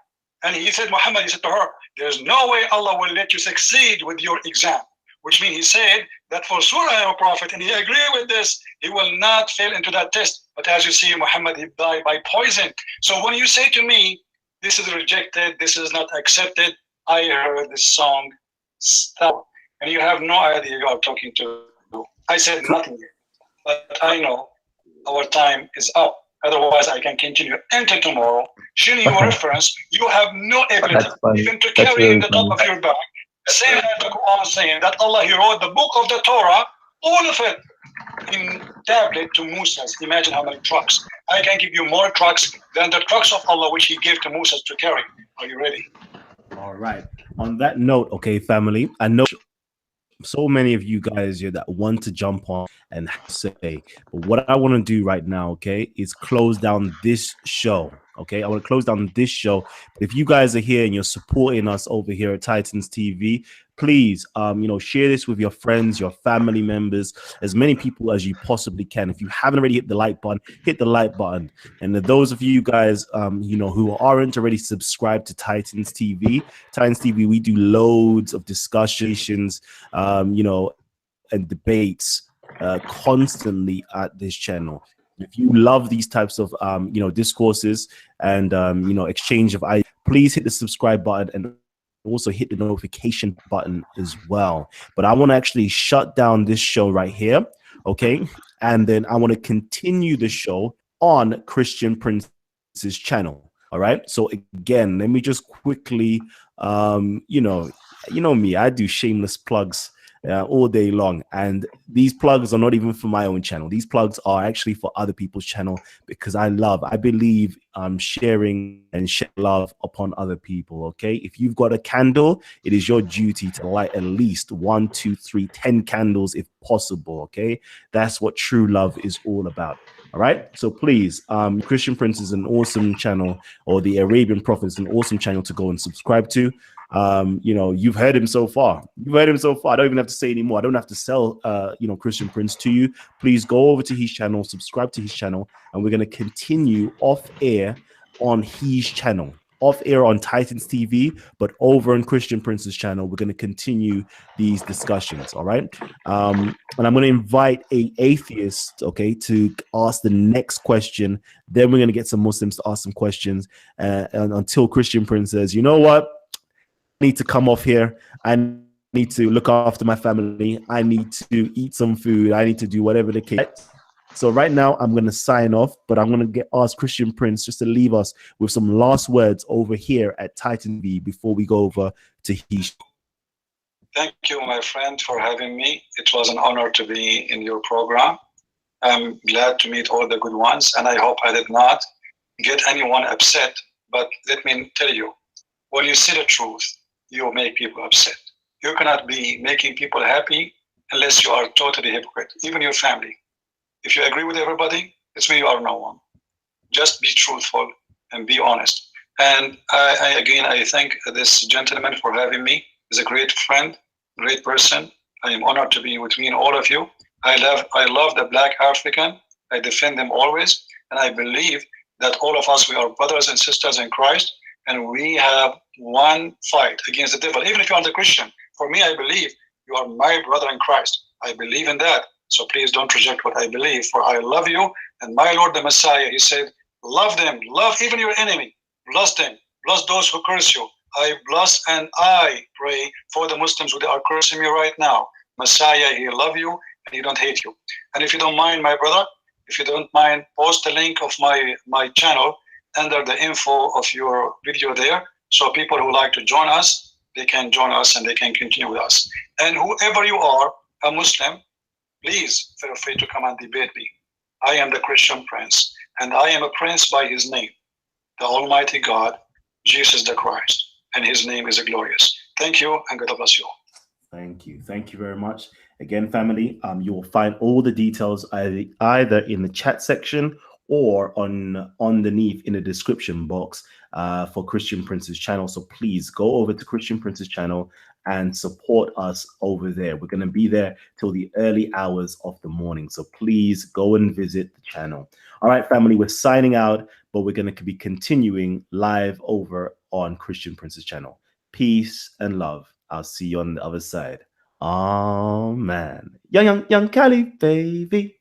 And he said, Muhammad, he said to her, there's no way Allah will let you succeed with your exam. Which means he said that for sure I am a prophet, and he agreed with this. He will not fail into that test. But as you see, Muhammad, he died by poison. So when you say to me, this is rejected, this is not accepted, I heard this song, stop. And you have no idea you are talking to. I said nothing yet. But I know our time is up. Otherwise, I can continue until tomorrow. Showing your reference, you have no ability even to carry in the top of your bag. Same as the Quran saying that Allah, he wrote the book of the Torah, all of it in tablet to Moses. Imagine how many trucks. I can give you more trucks than the trucks of Allah which he gave to Moses to carry. Are you ready? All right. On that note, okay, family, I know so many of you guys here that want to jump on and say, but what I want to do right now, okay, is close down this show. Okay, I want to close down this show. But if you guys are here and you're supporting us over here at Titans TV, please, share this with your friends, your family members, as many people as you possibly can. If you haven't already hit the like button, hit the like button. And those of you guys, who aren't already subscribed to Titans TV, we do loads of discussions, and debates constantly at this channel. If you love these types of discourses and exchange of ideas, please hit the subscribe button and also hit the notification button as well. But I want to actually shut down this show right here, okay? And then I want to continue the show on Christian Prince's channel. All right. So again, let me just quickly, you know me, I do shameless plugs all day long, and these plugs are not even for my own channel. These plugs are actually for other people's channel, because I believe sharing and share love upon other people. Okay, if you've got a candle, it is your duty to light at least 1, 2, 3, 10 candles if possible. Okay, that's what true love is all about. All right, so please, Christian Prince is an awesome channel, or the Arabian Prophet is an awesome channel to go and subscribe to. You've heard him so far. I don't even have to say anymore. I don't have to sell, Christian Prince to you. Please go over to his channel, subscribe to his channel, and we're going to continue off air on his channel. Off air on Titans TV, but over on Christian Prince's channel, we're going to continue these discussions. All right. And I'm going to invite an atheist, okay, to ask the next question. Then we're going to get some Muslims to ask some questions. And until Christian Prince says, you know what? I need to come off here. I need to look after my family. I need to eat some food. I need to do whatever the case. So right now, I'm going to sign off, but I'm going to ask Christian Prince just to leave us with some last words over here at Titan V before we go over to his. Thank you, my friend, for having me. It was an honor to be in your program. I'm glad to meet all the good ones, and I hope I did not get anyone upset. But let me tell you, when you say the truth, you make people upset. You cannot be making people happy unless you are totally hypocrite, even your family. If you agree with everybody, it's means you are no one. Just be truthful and be honest. And I thank this gentleman for having me. He's a great friend, great person. I am honored to be between all of you. I love the Black African. I defend them always. And I believe that all of us, we are brothers and sisters in Christ. And we have one fight against the devil. Even if you are the Christian, for me, I believe you are my brother in Christ. I believe in that. So please don't reject what I believe, for I love you. And my Lord, the Messiah, he said, love them, love even your enemy. Bless them, bless those who curse you. I bless and I pray for the Muslims who are cursing me right now. Messiah, he love you and he don't hate you. And if you don't mind, my brother, if you don't mind, post the link of my channel under the info of your video there. So people who like to join us, they can join us and they can continue with us. And whoever you are, a Muslim, please feel free to come and debate me. I am the Christian Prince, and I am a prince by his name, the Almighty God, Jesus the Christ, and his name is glorious. Thank you, and God bless you all. Thank you. Thank you very much. Again, family, you will find all the details either in the chat section or underneath in the description box for Christian Prince's channel. So please go over to Christian Prince's channel and support us over there. We're going to be there till the early hours of the morning. So please go and visit the channel. All right, family, we're signing out, but we're going to be continuing live over on Christian Prince's channel. Peace and love. I'll see you on the other side. Oh man, young Cali baby.